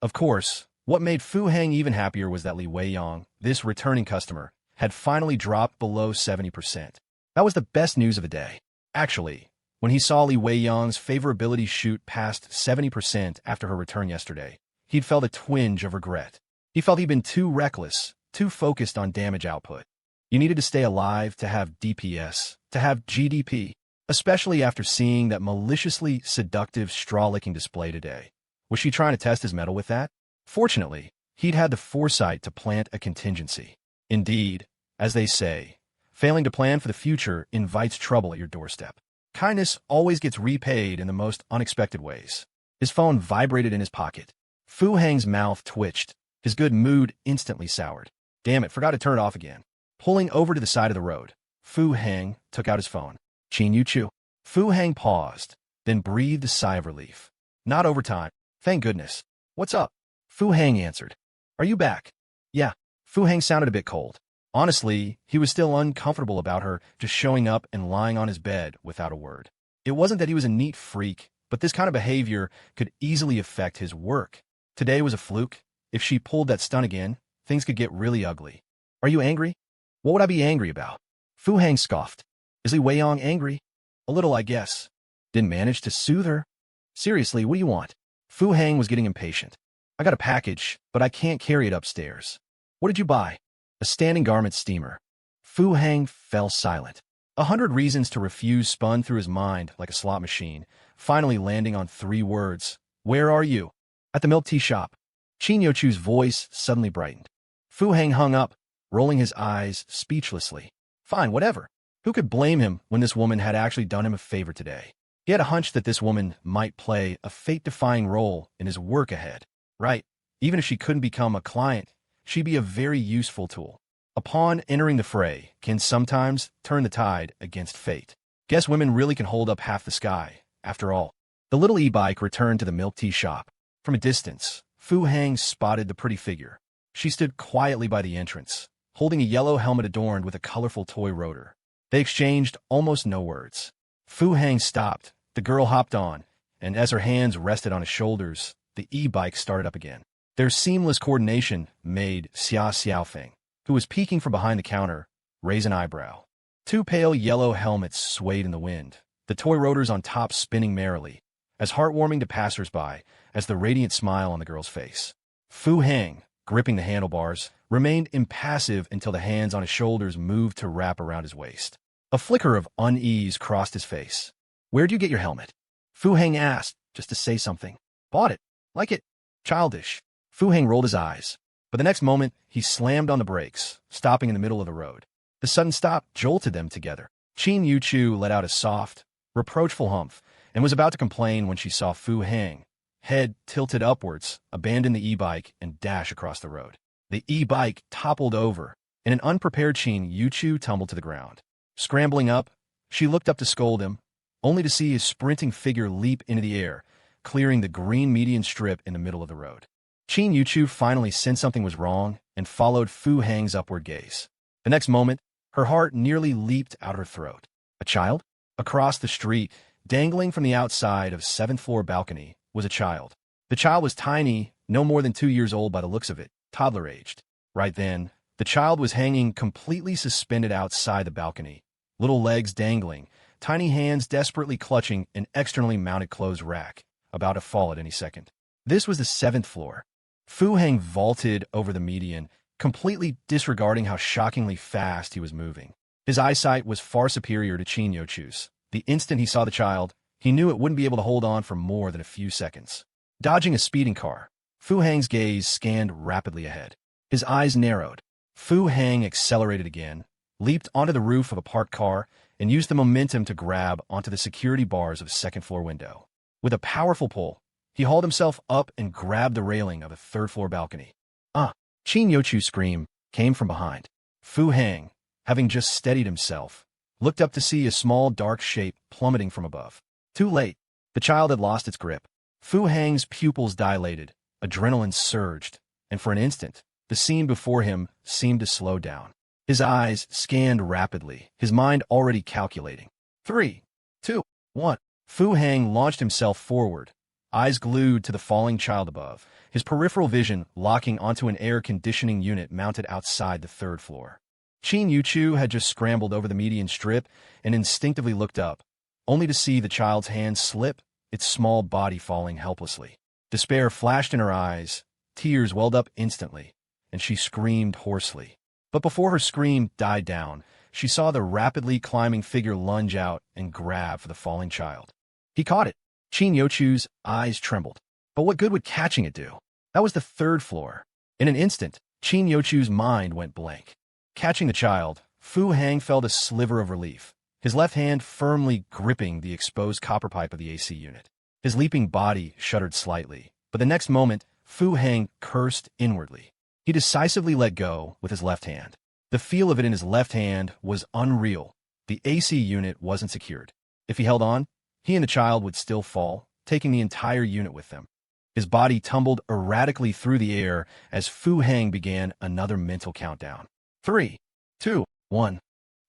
Of course, what made Fu Hang even happier was that Li Weiyang, this returning customer, had finally dropped below 70%. That was the best news of the day. Actually, when he saw Li Weiyang's favorability shoot past 70% after her return yesterday, he'd felt a twinge of regret. He felt he'd been too reckless, too focused on damage output. You needed to stay alive to have DPS, to have GDP, especially after seeing that maliciously seductive straw-licking display today. Was she trying to test his mettle with that? Fortunately, he'd had the foresight to plant a contingency. Indeed, as they say, failing to plan for the future invites trouble at your doorstep. Kindness always gets repaid in the most unexpected ways. His phone vibrated in his pocket. Fu Hang's mouth twitched. His good mood instantly soured. Damn it, forgot to turn it off again. Pulling over to the side of the road, Fu Hang took out his phone. Yuchu. Fu Hang paused, then breathed a sigh of relief. Not overtime. Thank goodness. What's up? Fu Hang answered. Are you back? Yeah. Fu Hang sounded a bit cold. Honestly, he was still uncomfortable about her just showing up and lying on his bed without a word. It wasn't that he was a neat freak, but this kind of behavior could easily affect his work. Today was a fluke. If she pulled that stunt again, things could get really ugly. Are you angry? What would I be angry about? Fu Hang scoffed. Is Li Weiyang angry? A little, I guess. Didn't manage to soothe her? Seriously, what do you want? Fu Hang was getting impatient. I got a package, but I can't carry it upstairs. What did you buy? A standing garment steamer. Fu Hang fell silent. 100 reasons to refuse spun through his mind like a slot machine, finally landing on 3 words. Where are you? At the milk tea shop. Yuchu's voice suddenly brightened. Fu Hang hung up, rolling his eyes speechlessly. Fine, whatever. Who could blame him when this woman had actually done him a favor today? He had a hunch that this woman might play a fate-defying role in his work ahead. Right, even if she couldn't become a client, she'd be a very useful tool. A pawn entering the fray can sometimes turn the tide against fate. Guess women really can hold up half the sky, after all. The little e-bike returned to the milk tea shop. From a distance, Fu Hang spotted the pretty figure. She stood quietly by the entrance, holding a yellow helmet adorned with a colorful toy rotor. They exchanged almost no words. Fu Hang stopped, the girl hopped on, and as her hands rested on his shoulders, the e-bike started up again. Their seamless coordination made Xia Xiaofeng, who was peeking from behind the counter, raise an eyebrow. 2 pale yellow helmets swayed in the wind, the toy rotors on top spinning merrily, as heartwarming to passers-by as the radiant smile on the girl's face. Fu Hang, gripping the handlebars, remained impassive until the hands on his shoulders moved to wrap around his waist. A flicker of unease crossed his face. Where'd you get your helmet? Fu Hang asked, just to say something. Bought it. Like it. Childish. Fu Hang rolled his eyes, but the next moment he slammed on the brakes, stopping in the middle of the road. The sudden stop jolted them together. Yuchu let out a soft, reproachful humph and was about to complain when she saw Fu Hang, head tilted upwards, abandon the e-bike and dash across the road. The e-bike toppled over, and an unprepared Yuchu tumbled to the ground. Scrambling up, she looked up to scold him, only to see his sprinting figure leap into the air, clearing the green median strip in the middle of the road. Yuchu finally sensed something was wrong and followed Fu Hang's upward gaze. The next moment, her heart nearly leaped out her throat. A child? Across the street, dangling from the outside of a 7th-floor balcony, was a child. The child was tiny, no more than 2 years old by the looks of it, toddler-aged. Right then, the child was hanging completely suspended outside the balcony, little legs dangling, tiny hands desperately clutching an externally mounted clothes rack, about to fall at any second. This was the 7th floor. Fu Heng vaulted over the median, completely disregarding how shockingly fast he was moving. His eyesight was far superior to Qin Yuchu's. The instant he saw the child, he knew it wouldn't be able to hold on for more than a few seconds. Dodging a speeding car, Fu Heng's gaze scanned rapidly ahead. His eyes narrowed. Fu Heng accelerated again, leaped onto the roof of a parked car, and used the momentum to grab onto the security bars of a second-floor window. With a powerful pull, he hauled himself up and grabbed the railing of a third-floor balcony. Ah! Qin Yuchu's scream came from behind. Fu Heng, having just steadied himself, looked up to see a small dark shape plummeting from above. Too late. The child had lost its grip. Fu Heng's pupils dilated, adrenaline surged, and for an instant, the scene before him seemed to slow down. His eyes scanned rapidly, his mind already calculating. 3, 2, 1. Fu Heng launched himself forward, eyes glued to the falling child above, his peripheral vision locking onto an air conditioning unit mounted outside the 3rd floor. Qin Yuchu had just scrambled over the median strip and instinctively looked up, only to see the child's hand slip, its small body falling helplessly. Despair flashed in her eyes, tears welled up instantly, and she screamed hoarsely. But before her scream died down, she saw the rapidly climbing figure lunge out and grab for the falling child. He caught it. Qin Yuchu's eyes trembled. But what good would catching it do? That was the 3rd floor. In an instant, Qin Yuchu's mind went blank. Catching the child, Fu Heng felt a sliver of relief, his left hand firmly gripping the exposed copper pipe of the AC unit. His leaping body shuddered slightly, but the next moment, Fu Heng cursed inwardly. He decisively let go with his left hand. The feel of it in his left hand was unreal. The AC unit wasn't secured. If he held on, he and the child would still fall, taking the entire unit with them. His body tumbled erratically through the air as Fu Heng began another mental countdown. 3, 2, 1.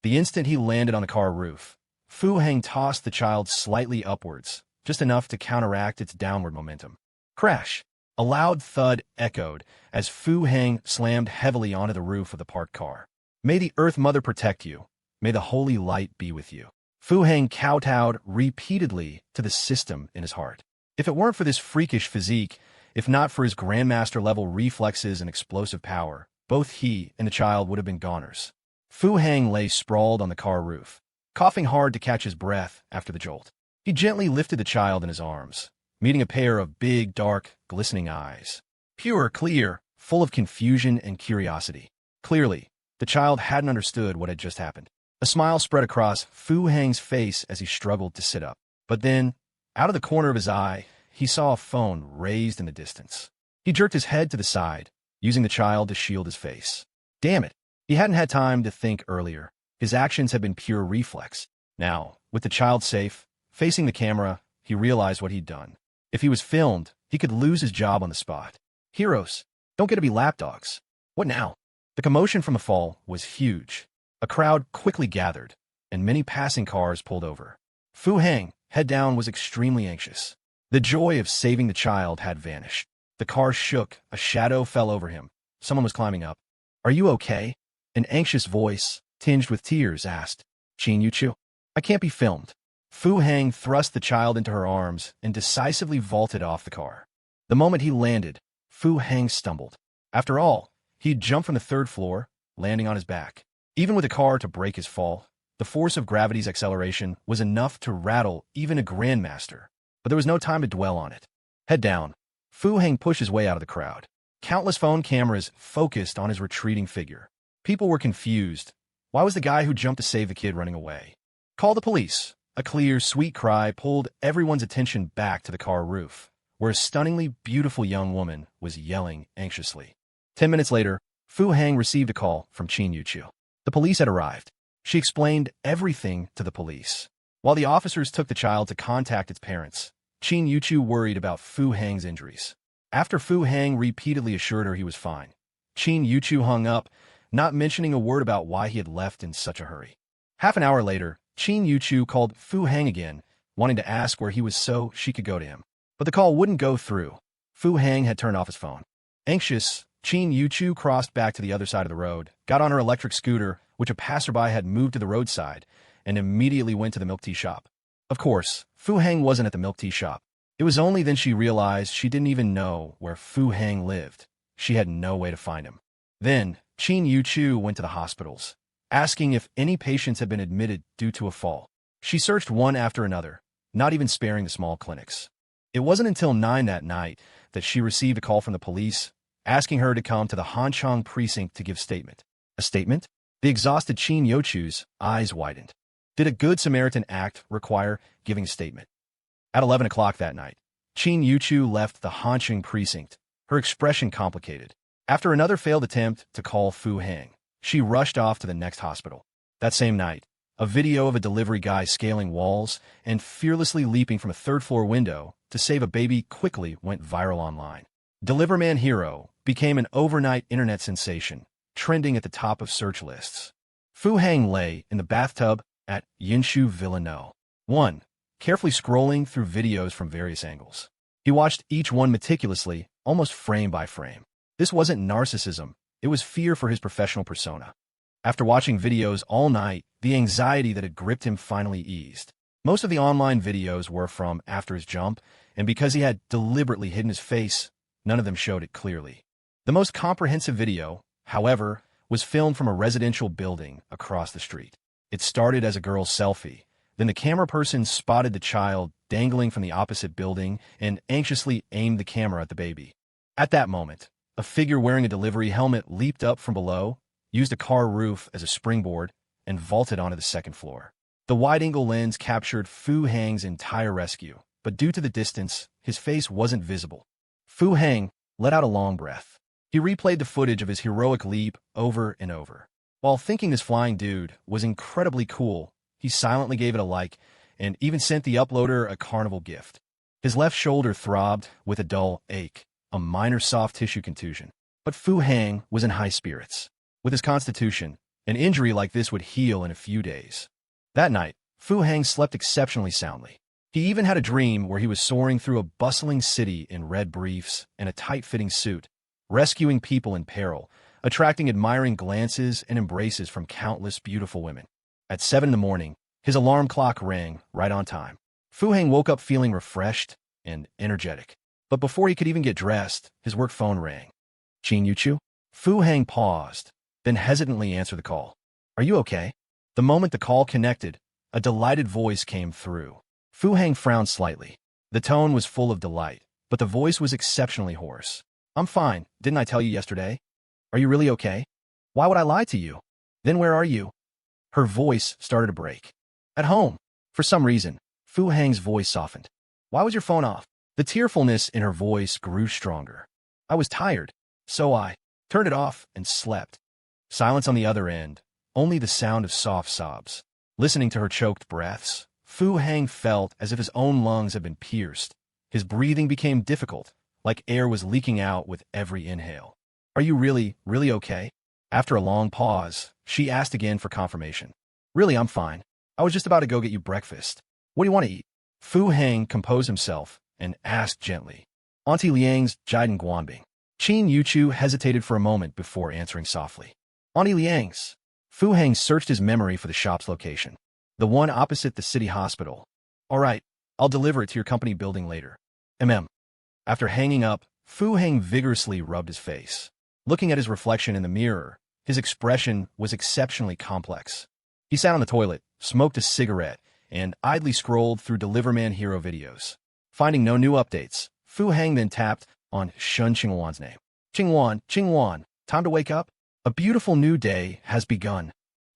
The instant he landed on the car roof, Fu Heng tossed the child slightly upwards, just enough to counteract its downward momentum. Crash! A loud thud echoed as Fu Heng slammed heavily onto the roof of the parked car. May the Earth Mother protect you. May the holy light be with you. Fu Heng kowtowed repeatedly to the system in his heart. If it weren't for this freakish physique, if not for his grandmaster-level reflexes and explosive power, both he and the child would have been goners. Fu Heng lay sprawled on the car roof, coughing hard to catch his breath after the jolt. He gently lifted the child in his arms, meeting a pair of big, dark, glistening eyes. Pure, clear, full of confusion and curiosity. Clearly, the child hadn't understood what had just happened. A smile spread across Fu Heng's face as he struggled to sit up. But then, out of the corner of his eye, he saw a phone raised in the distance. He jerked his head to the side, using the child to shield his face. Damn it! He hadn't had time to think earlier. His actions had been pure reflex. Now, with the child safe, facing the camera, he realized what he'd done. If he was filmed, he could lose his job on the spot. Heroes don't get to be lapdogs. What now? The commotion from the fall was huge. A crowd quickly gathered, and many passing cars pulled over. Fu Heng, head down, was extremely anxious. The joy of saving the child had vanished. The car shook, a shadow fell over him. Someone was climbing up. Are you okay? An anxious voice, tinged with tears, asked. Qin Yuchu? I can't be filmed. Fu Heng thrust the child into her arms and decisively vaulted off the car. The moment he landed, Fu Heng stumbled. After all, he'd jumped from the 3rd floor, landing on his back. Even with the car to break his fall, the force of gravity's acceleration was enough to rattle even a grandmaster. But there was no time to dwell on it. Head down, Fu Heng pushed his way out of the crowd. Countless phone cameras focused on his retreating figure. People were confused. Why was the guy who jumped to save the kid running away? Call the police. A clear, sweet cry pulled everyone's attention back to the car roof, where a stunningly beautiful young woman was yelling anxiously. 10 minutes later, Fu Heng received a call from Qin Yuchu. The police had arrived. She explained everything to the police. While the officers took the child to contact its parents, Qin Yuchu worried about Fu Heng's injuries. After Fu Heng repeatedly assured her he was fine, Qin Yuchu hung up, not mentioning a word about why he had left in such a hurry. Half an hour later, Qin Yuchu called Fu Heng again, wanting to ask where he was so she could go to him. But the call wouldn't go through. Fu Heng had turned off his phone. Anxious, Qin Yuchu crossed back to the other side of the road, got on her electric scooter, which a passerby had moved to the roadside, and immediately went to the milk tea shop. Of course, Fu Hang wasn't at the milk tea shop. It was only then she realized she didn't even know where Fu Hang lived. She had no way to find him. Then, Yuchu went to the hospitals, asking if any patients had been admitted due to a fall. She searched one after another, not even sparing the small clinics. It wasn't until 9 that night that she received a call from the police, asking her to come to the Hanchang precinct to give statement. A statement? The exhausted Qin Yuchu's eyes widened. Did a good Samaritan act require giving a statement? At 11 o'clock that night, Qin Yuchu left the Hanchang precinct, her expression complicated. After another failed attempt to call Fu Hang, she rushed off to the next hospital. That same night, a video of a delivery guy scaling walls and fearlessly leaping from a third-floor window to save a baby quickly went viral online. Deliverman Hero became an overnight internet sensation, trending at the top of search lists. Fu Hang lay in the bathtub at Yuchu Villa No. 1, carefully scrolling through videos from various angles. He watched each one meticulously, almost frame by frame. This wasn't narcissism, it was fear for his professional persona. After watching videos all night, the anxiety that had gripped him finally eased. Most of the online videos were from after his jump, and because he had deliberately hidden his face, none of them showed it clearly. The most comprehensive video, however, was filmed from a residential building across the street. It started as a girl's selfie. Then the camera person spotted the child dangling from the opposite building and anxiously aimed the camera at the baby. At that moment, a figure wearing a delivery helmet leaped up from below, used a car roof as a springboard, and vaulted onto the second floor. The wide-angle lens captured Fu Hang's entire rescue, but due to the distance, his face wasn't visible. Fu Hang let out a long breath. He replayed the footage of his heroic leap over and over. While thinking this flying dude was incredibly cool, he silently gave it a like and even sent the uploader a carnival gift. His left shoulder throbbed with a dull ache, a minor soft tissue contusion. But Fu Hang was in high spirits. With his constitution, an injury like this would heal in a few days. That night, Fu Hang slept exceptionally soundly. He even had a dream where he was soaring through a bustling city in red briefs and a tight-fitting suit, rescuing people in peril, attracting admiring glances and embraces from countless beautiful women. At 7 in the morning, his alarm clock rang right on time. Fu Hang woke up feeling refreshed and energetic. But before he could even get dressed, his work phone rang. Qin Yuchu? Fu Hang paused, then hesitantly answered the call. Are you okay? The moment the call connected, a delighted voice came through. Fu Hang frowned slightly. The tone was full of delight, but the voice was exceptionally hoarse. I'm fine, didn't I tell you yesterday? Are you really okay? Why would I lie to you? Then where are you? Her voice started to break. At home. For some reason, Fu Hang's voice softened. Why was your phone off? The tearfulness in her voice grew stronger. I was tired, so I turned it off and slept. Silence on the other end, only the sound of soft sobs. Listening to her choked breaths, Fu Hang felt as if his own lungs had been pierced. His breathing became difficult, like air was leaking out with every inhale. Are you really okay? After a long pause, she asked again for confirmation. Really, I'm fine. I was just about to go get you breakfast. What do you want to eat? Fu Hang composed himself and asked gently. Auntie Liang's Jidan Guanbing. Qin Yuchu hesitated for a moment before answering softly. Auntie Liang's. Fu Hang searched his memory for the shop's location. The one opposite the city hospital. All right, I'll deliver it to your company building later. After hanging up, Fu Hang vigorously rubbed his face. Looking at his reflection in the mirror, his expression was exceptionally complex. He sat on the toilet, smoked a cigarette, and idly scrolled through Deliverman Hero videos. Finding no new updates, Fu Hang then tapped on Shen Qingluan's name. Qingluan, time to wake up? A beautiful new day has begun.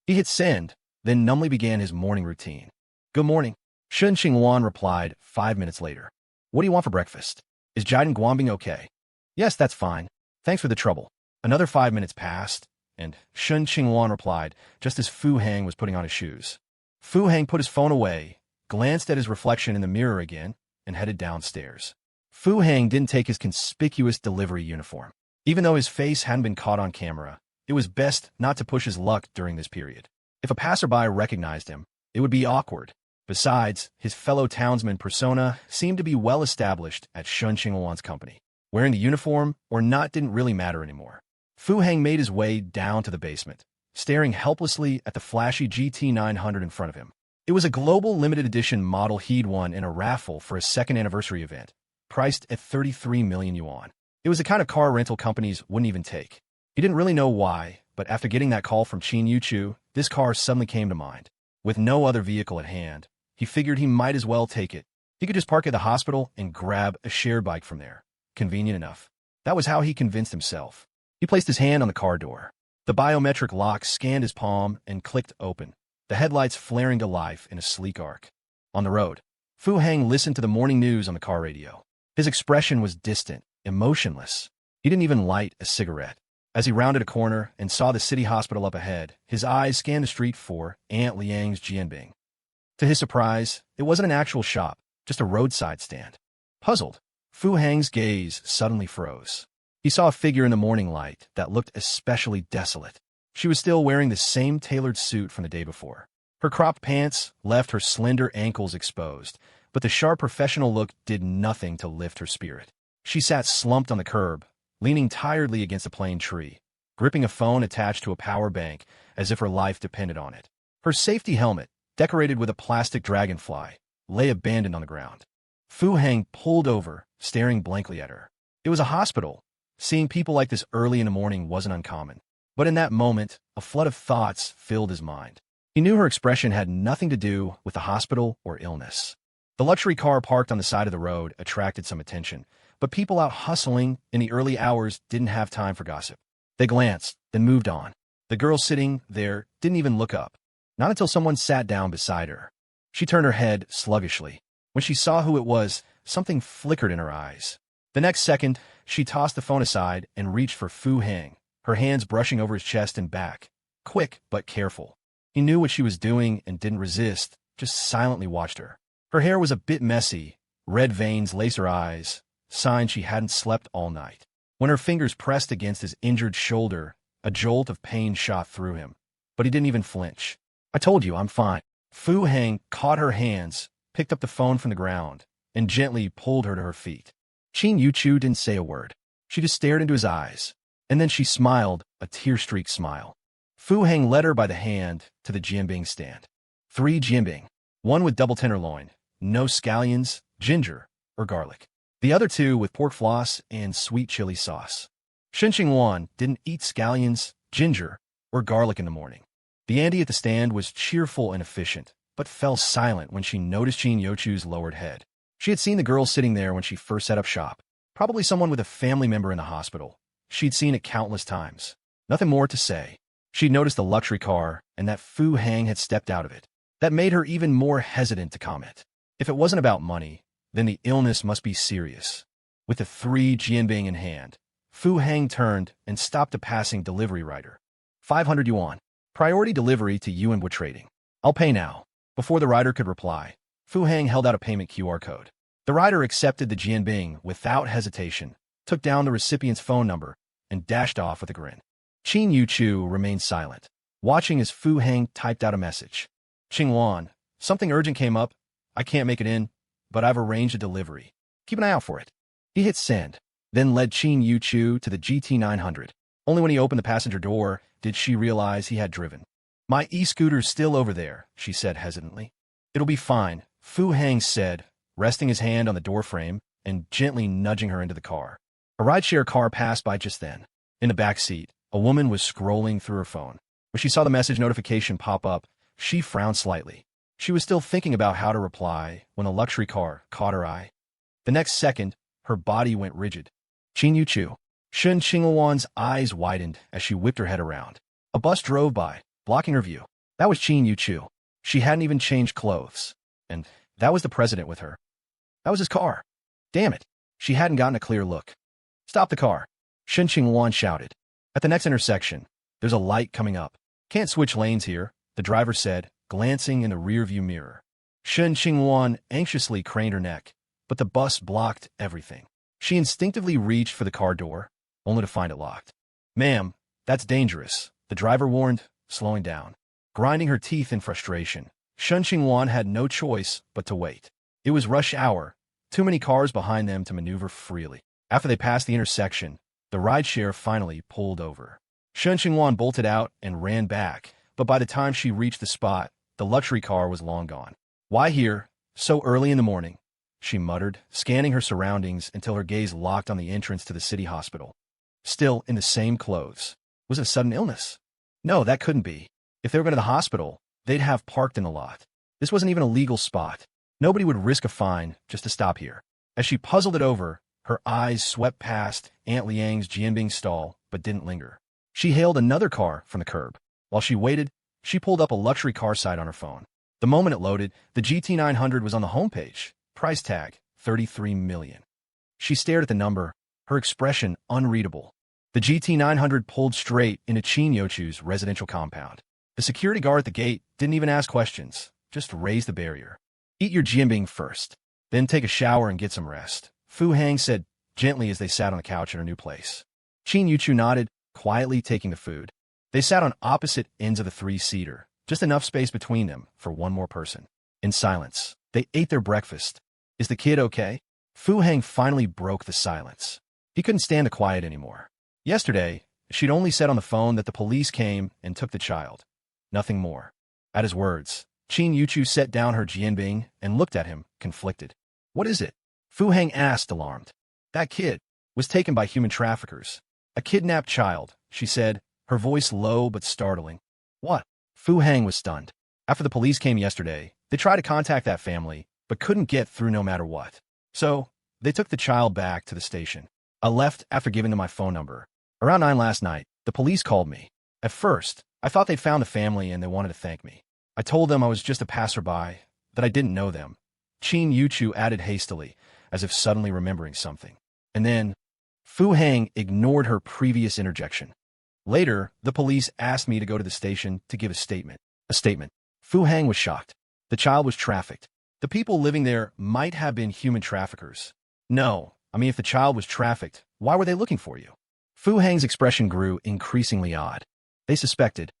He hit send, then numbly began his morning routine. Good morning. Shen Qingluan replied 5 minutes later. What do you want for breakfast? Is Jidan Guanbing okay? Yes, that's fine. Thanks for the trouble. Another 5 minutes passed, and Shen Qingluan replied just as Fu Hang was putting on his shoes. Fu Hang put his phone away, glanced at his reflection in the mirror again, and headed downstairs. Fu Hang didn't take his conspicuous delivery uniform. Even though his face hadn't been caught on camera, it was best not to push his luck during this period. If a passerby recognized him, it would be awkward. Besides, his fellow townsman persona seemed to be well established at Shen Qingluan's company. Wearing the uniform or not didn't really matter anymore. Fu Hang made his way down to the basement, staring helplessly at the flashy GT900 in front of him. It was a global limited edition model he'd won in a raffle for a second anniversary event, priced at 33 million yuan. It was the kind of car rental companies wouldn't even take. He didn't really know why, but after getting that call from Yuchu, this car suddenly came to mind. With no other vehicle at hand, he figured he might as well take it. He could just park at the hospital and grab a shared bike from there. Convenient enough. That was how he convinced himself. He placed his hand on the car door. The biometric lock scanned his palm and clicked open, the headlights flaring to life in a sleek arc. On the road, Fu Heng listened to the morning news on the car radio. His expression was distant, emotionless. He didn't even light a cigarette. As he rounded a corner and saw the city hospital up ahead, his eyes scanned the street for Aunt Liang's Jianbing. To his surprise, it wasn't an actual shop, just a roadside stand. Puzzled, Fu Heng's gaze suddenly froze. He saw a figure in the morning light that looked especially desolate. She was still wearing the same tailored suit from the day before. Her cropped pants left her slender ankles exposed, but the sharp professional look did nothing to lift her spirit. She sat slumped on the curb, leaning tiredly against a plane tree, gripping a phone attached to a power bank as if her life depended on it. Her safety helmet, decorated with a plastic dragonfly, lay abandoned on the ground. Fu Heng pulled over, staring blankly at her. It was a hospital. Seeing people like this early in the morning wasn't uncommon. But in that moment, a flood of thoughts filled his mind. He knew her expression had nothing to do with the hospital or illness. The luxury car parked on the side of the road attracted some attention, but people out hustling in the early hours didn't have time for gossip. They glanced, then moved on. The girl sitting there didn't even look up. Not until someone sat down beside her. She turned her head sluggishly. When she saw who it was, something flickered in her eyes. The next second, she tossed the phone aside and reached for Fu Heng, her hands brushing over his chest and back. Quick, but careful. He knew what she was doing and didn't resist, just silently watched her. Her hair was a bit messy, red veins laced her eyes, sign she hadn't slept all night. When her fingers pressed against his injured shoulder, a jolt of pain shot through him. But he didn't even flinch. "I told you, I'm fine." Fu Heng caught her hands, picked up the phone from the ground, and gently pulled her to her feet. Yuchu didn't say a word. She just stared into his eyes, and then she smiled, a tear-streaked smile. Fu Heng led her by the hand to the jianbing stand. 3 jianbing, one with double tenderloin, no scallions, ginger, or garlic. The other 2 with pork floss and sweet chili sauce. Shen Qingluan didn't eat scallions, ginger, or garlic in the morning. The Andy at the stand was cheerful and efficient, but fell silent when she noticed Yuchu's lowered head. She had seen the girl sitting there when she first set up shop. Probably someone with a family member in the hospital. She'd seen it countless times. Nothing more to say. She'd noticed the luxury car and that Fu Heng had stepped out of it. That made her even more hesitant to comment. If it wasn't about money, then the illness must be serious. With the 3 jianbing in hand, Fu Heng turned and stopped a passing delivery rider. 500 yuan. Priority delivery to Yuanbua Trading. I'll pay now. Before the rider could reply, Fu Heng held out a payment QR code. The rider accepted the jianbing without hesitation, took down the recipient's phone number, and dashed off with a grin. Yuchu remained silent, watching as Fu Heng typed out a message. "Qingluan, something urgent came up. I can't make it in, but I've arranged a delivery. Keep an eye out for it." He hit send, then led Yuchu to the GT900. Only when he opened the passenger door did she realize he had driven. "My e-scooter's still over there," she said hesitantly. "It'll be fine," Fu Heng said, resting his hand on the doorframe and gently nudging her into the car. A rideshare car passed by just then. In the back seat, a woman was scrolling through her phone. When she saw the message notification pop up, she frowned slightly. She was still thinking about how to reply when a luxury car caught her eye. The next second, her body went rigid. Yuchu. Shen Qingluan's eyes widened as she whipped her head around. A bus drove by, blocking her view. That was Yuchu. She hadn't even changed clothes. And that was the president with her. That was his car. Damn it. She hadn't gotten a clear look. "Stop the car," Shen Qingluan shouted. At the next intersection, there's a light coming up. "Can't switch lanes here," the driver said, glancing in the rearview mirror. Shen Qingluan anxiously craned her neck, but the bus blocked everything. She instinctively reached for the car door, only to find it locked. "Ma'am, that's dangerous," the driver warned, slowing down. Grinding her teeth in frustration, Shen Qingluan had no choice but to wait. It was rush hour, too many cars behind them to maneuver freely. After they passed the intersection, the rideshare finally pulled over. Shen Qingluan bolted out and ran back, but by the time she reached the spot, the luxury car was long gone. Why here, so early in the morning? She muttered, scanning her surroundings until her gaze locked on the entrance to the city hospital. Still in the same clothes. Was it a sudden illness? No, that couldn't be. If they were going to the hospital, they'd have parked in the lot. This wasn't even a legal spot. Nobody would risk a fine just to stop here. As she puzzled it over, her eyes swept past Aunt Liang's Jianbing stall, but didn't linger. She hailed another car from the curb. While she waited, she pulled up a luxury car site on her phone. The moment it loaded, the GT900 was on the homepage. Price tag, $33 million. She stared at the number, her expression unreadable. The GT900 pulled straight into Yuchu's residential compound. The security guard at the gate didn't even ask questions, just raised the barrier. Eat your jianbing first, then take a shower and get some rest, Fu Hang said gently as they sat on the couch in her new place. Yuchu nodded, quietly taking the food. They sat on opposite ends of the three-seater, just enough space between them for one more person. In silence, they ate their breakfast. Is the kid okay? Fu Hang finally broke the silence. He couldn't stand the quiet anymore. Yesterday, she'd only said on the phone that the police came and took the child. Nothing more. At his words, Yuchu set down her jianbing and looked at him, conflicted. What is it? Fu Hang asked, alarmed. That kid was taken by human traffickers. A kidnapped child, she said, her voice low but startling. What? Fu Hang was stunned. After the police came yesterday, they tried to contact that family, but couldn't get through no matter what. So, they took the child back to the station. I left after giving them my phone number. Around 9 last night, the police called me. At first, I thought they'd found the family and they wanted to thank me. I told them I was just a passerby, that I didn't know them. Yuchu added hastily, as if suddenly remembering something. And then, Fu Hang ignored her previous interjection. Later, the police asked me to go to the station to give a statement. A statement. Fu Hang was shocked. The child was trafficked. The people living there might have been human traffickers. No, I mean if the child was trafficked, why were they looking for you? Fu Hang's expression grew increasingly odd. They suspected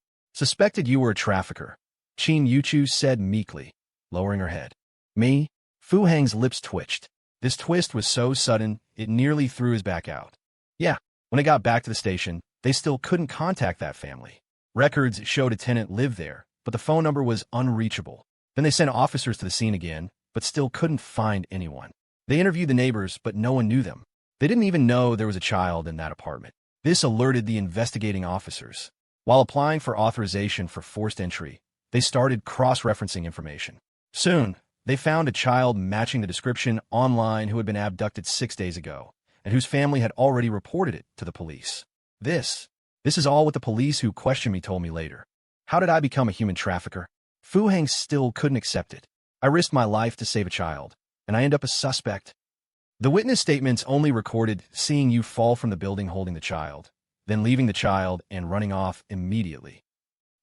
you were a trafficker. Yuchu said meekly, lowering her head. Me? Fu Hang's lips twitched. This twist was so sudden, it nearly threw his back out. Yeah, when they got back to the station, they still couldn't contact that family. Records showed a tenant lived there, but the phone number was unreachable. Then they sent officers to the scene again, but still couldn't find anyone. They interviewed the neighbors, but no one knew them. They didn't even know there was a child in that apartment. This alerted the investigating officers. While applying for authorization for forced entry, they started cross-referencing information. Soon, they found a child matching the description online who had been abducted 6 days ago, and whose family had already reported it to the police. This is all what the police who questioned me told me later. How did I become a human trafficker? Fu Hang still couldn't accept it. I risked my life to save a child, and I end up a suspect. The witness statements only recorded seeing you fall from the building holding the child, then leaving the child and running off immediately.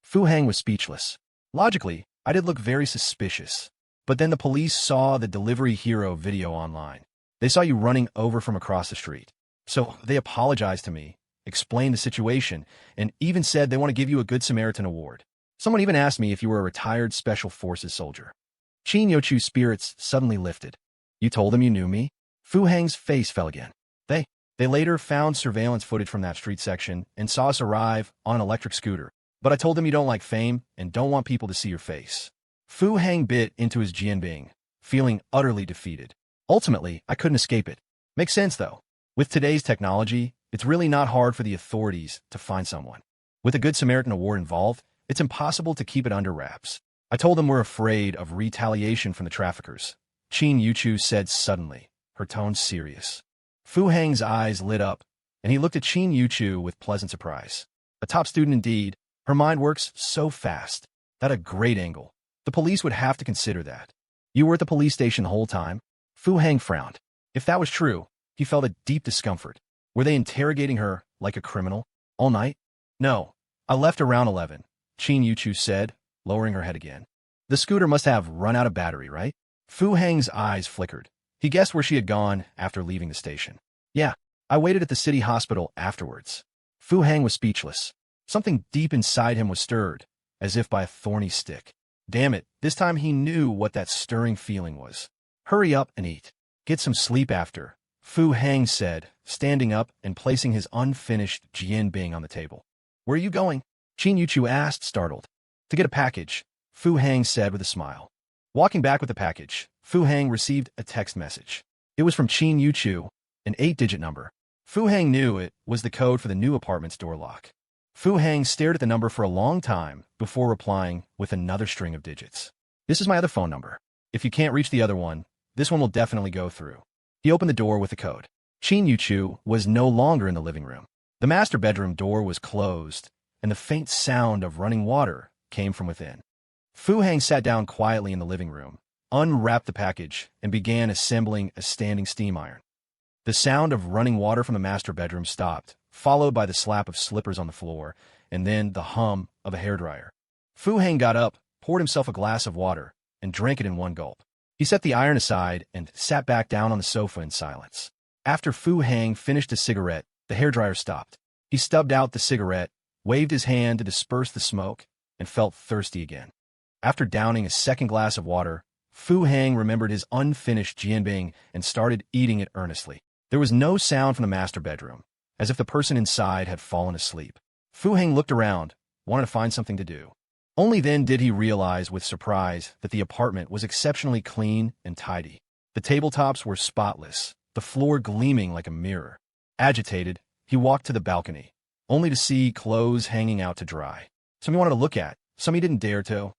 Fu Hang was speechless. Logically, I did look very suspicious. But then the police saw the delivery hero video online. They saw you running over from across the street. So they apologized to me, explained the situation, and even said they want to give you a Good Samaritan award. Someone even asked me if you were a retired Special Forces soldier. Yuchu's spirits suddenly lifted. You told them you knew me? Fu Hang's face fell again. They later found surveillance footage from that street section and saw us arrive on an electric scooter. But I told them you don't like fame and don't want people to see your face. Fu Hang bit into his jianbing, feeling utterly defeated. Ultimately, I couldn't escape it. Makes sense, though. With today's technology, it's really not hard for the authorities to find someone. With a Good Samaritan award involved, it's impossible to keep it under wraps. I told them we're afraid of retaliation from the traffickers. Yuchu said suddenly, her tone serious. Fu Hang's eyes lit up, and he looked at Yuchu with pleasant surprise. A top student indeed, her mind works so fast. That a great angle. The police would have to consider that. You were at the police station the whole time? Fu Hang frowned. If that was true, he felt a deep discomfort. Were they interrogating her like a criminal? All night? No. I left around 11, Yuchu said, lowering her head again. The scooter must have run out of battery, right? Fu Hang's eyes flickered. He guessed where she had gone after leaving the station. Yeah, I waited at the city hospital afterwards. Fu Hang was speechless. Something deep inside him was stirred, as if by a thorny stick. Damn it, this time he knew what that stirring feeling was. Hurry up and eat. Get some sleep after, Fu Hang said, standing up and placing his unfinished jianbing on the table. Where are you going? Yuchu asked, startled. To get a package, Fu Hang said with a smile. Walking back with the package, Fu Hang received a text message. It was from Yuchu, an 8-digit number. Fu Hang knew it was the code for the new apartment's door lock. Fu Hang stared at the number for a long time before replying with another string of digits. This is my other phone number. If you can't reach the other one, this one will definitely go through. He opened the door with the code. Yuchu was no longer in the living room. The master bedroom door was closed, and the faint sound of running water came from within. Fu Hang sat down quietly in the living room, unwrapped the package, and began assembling a standing steam iron. The sound of running water from the master bedroom stopped, followed by the slap of slippers on the floor, and then the hum of a hairdryer. Fu Hang got up, poured himself a glass of water, and drank it in one gulp. He set the iron aside and sat back down on the sofa in silence. After Fu Hang finished a cigarette, the hairdryer stopped. He stubbed out the cigarette, waved his hand to disperse the smoke, and felt thirsty again. After downing a second glass of water, Fu Hang remembered his unfinished jianbing and started eating it earnestly. There was no sound from the master bedroom, as if the person inside had fallen asleep. Fu Hang looked around, wanted to find something to do. Only then did he realize with surprise that the apartment was exceptionally clean and tidy. The tabletops were spotless, the floor gleaming like a mirror. Agitated, he walked to the balcony, only to see clothes hanging out to dry. Some he wanted to look at, some he didn't dare to.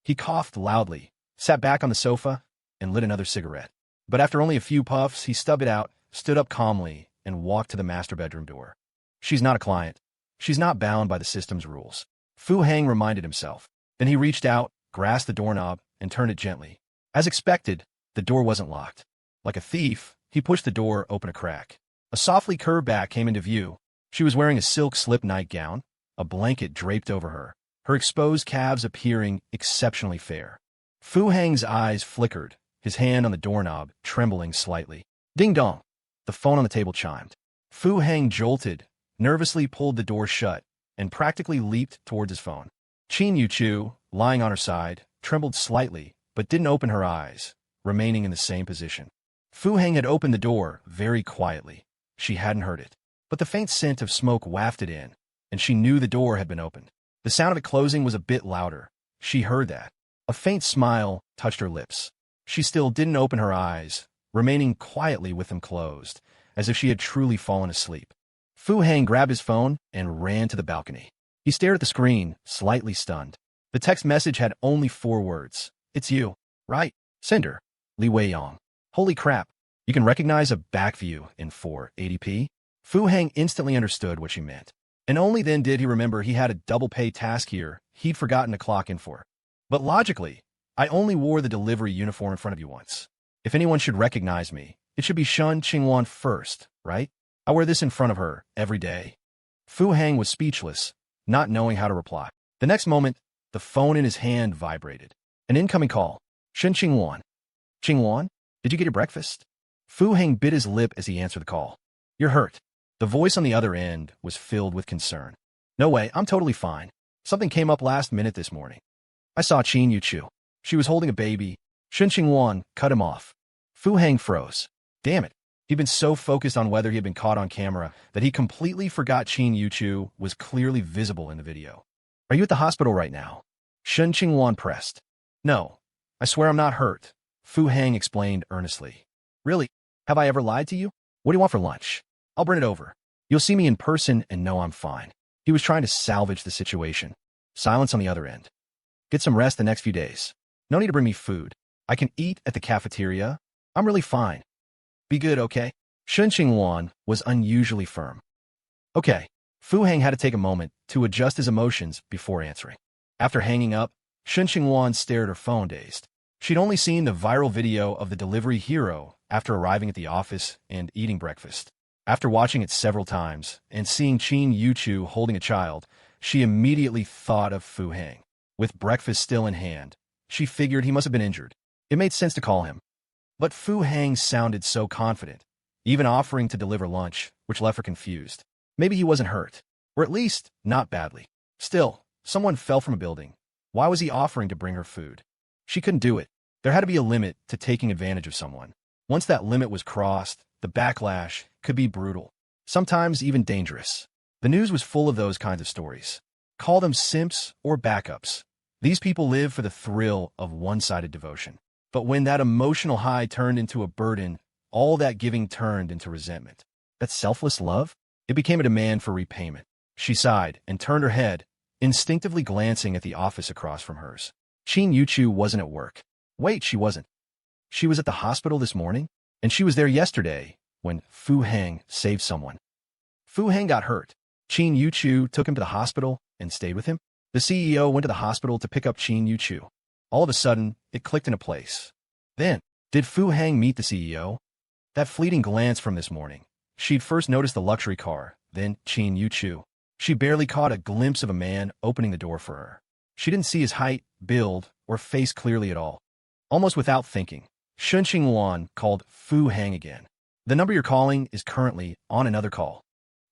He coughed loudly, sat back on the sofa, and lit another cigarette. But after only a few puffs, he stubbed it out, stood up calmly, and walked to the master bedroom door. She's not a client. She's not bound by the system's rules. Fu Hang reminded himself. Then he reached out, grasped the doorknob, and turned it gently. As expected, the door wasn't locked. Like a thief, he pushed the door open a crack. A softly curved back came into view. She was wearing a silk slip nightgown, a blanket draped over her, her exposed calves appearing exceptionally fair. Fu Hang's eyes flickered, his hand on the doorknob trembling slightly. Ding dong! The phone on the table chimed. Fu Hang jolted, nervously pulled the door shut, and practically leaped towards his phone. Yuchu, lying on her side, trembled slightly, but didn't open her eyes, remaining in the same position. Fu Hang had opened the door very quietly. She hadn't heard it, but the faint scent of smoke wafted in, and she knew the door had been opened. The sound of it closing was a bit louder. She heard that. A faint smile touched her lips. She still didn't open her eyes, remaining quietly with them closed, as if she had truly fallen asleep. Fu Hang grabbed his phone and ran to the balcony. He stared at the screen, slightly stunned. The text message had only 4 words. It's you, right? Sender. Li Weiyong. Holy crap. You can recognize a back view in 480p? Fu Hang instantly understood what she meant. And only then did he remember he had a double pay task here he'd forgotten to clock in for. But logically, I only wore the delivery uniform in front of you once. If anyone should recognize me, it should be Shen Qingluan first, right? I wear this in front of her every day. Fu Hang was speechless, not knowing how to reply. The next moment, the phone in his hand vibrated. An incoming call. Shen Qingluan. Qingluan, did you get your breakfast? Fu Hang bit his lip as he answered the call. You're hurt. The voice on the other end was filled with concern. No way, I'm totally fine. Something came up last minute this morning. I saw Yuchu. She was holding a baby. Shen Qingluan cut him off. Fu Hang froze. Damn it. He'd been so focused on whether he had been caught on camera that he completely forgot Yuchu was clearly visible in the video. Are you at the hospital right now? Shen Qingluan pressed. No. I swear I'm not hurt. Fu Hang explained earnestly. Really? Have I ever lied to you? What do you want for lunch? I'll bring it over. You'll see me in person and know I'm fine. He was trying to salvage the situation. Silence on the other end. Get some rest the next few days. No need to bring me food. I can eat at the cafeteria. I'm really fine. Be good, okay? Shen Qingluan was unusually firm. Okay. Fu Hang had to take a moment to adjust his emotions before answering. After hanging up, Shen Qingluan stared at her phone dazed. She'd only seen the viral video of the delivery hero after arriving at the office and eating breakfast. After watching it several times and seeing Yuchu holding a child, she immediately thought of Fu Hang. With breakfast still in hand, she figured he must have been injured. It made sense to call him. But Fu Hang sounded so confident, even offering to deliver lunch, which left her confused. Maybe he wasn't hurt, or at least not badly. Still, someone fell from a building. Why was he offering to bring her food? She couldn't do it. There had to be a limit to taking advantage of someone. Once that limit was crossed, the backlash could be brutal, sometimes even dangerous. The news was full of those kinds of stories. Call them simps or backups. These people live for the thrill of one-sided devotion. But when that emotional high turned into a burden, all that giving turned into resentment. That selfless love? It became a demand for repayment. She sighed and turned her head, instinctively glancing at the office across from hers. Yuchu wasn't at work. Wait, she wasn't. She was at the hospital this morning, and she was there yesterday when Fu Heng saved someone. Fu Heng got hurt. Yuchu took him to the hospital and stayed with him. The CEO went to the hospital to pick up Yuchu. All of a sudden, it clicked into place. Then, did Fu Heng meet the CEO? That fleeting glance from this morning. She'd first noticed the luxury car, then Yuchu. She barely caught a glimpse of a man opening the door for her. She didn't see his height, build, or face clearly at all. Almost without thinking, Shen Qingluan called Fu Heng again. The number you're calling is currently on another call.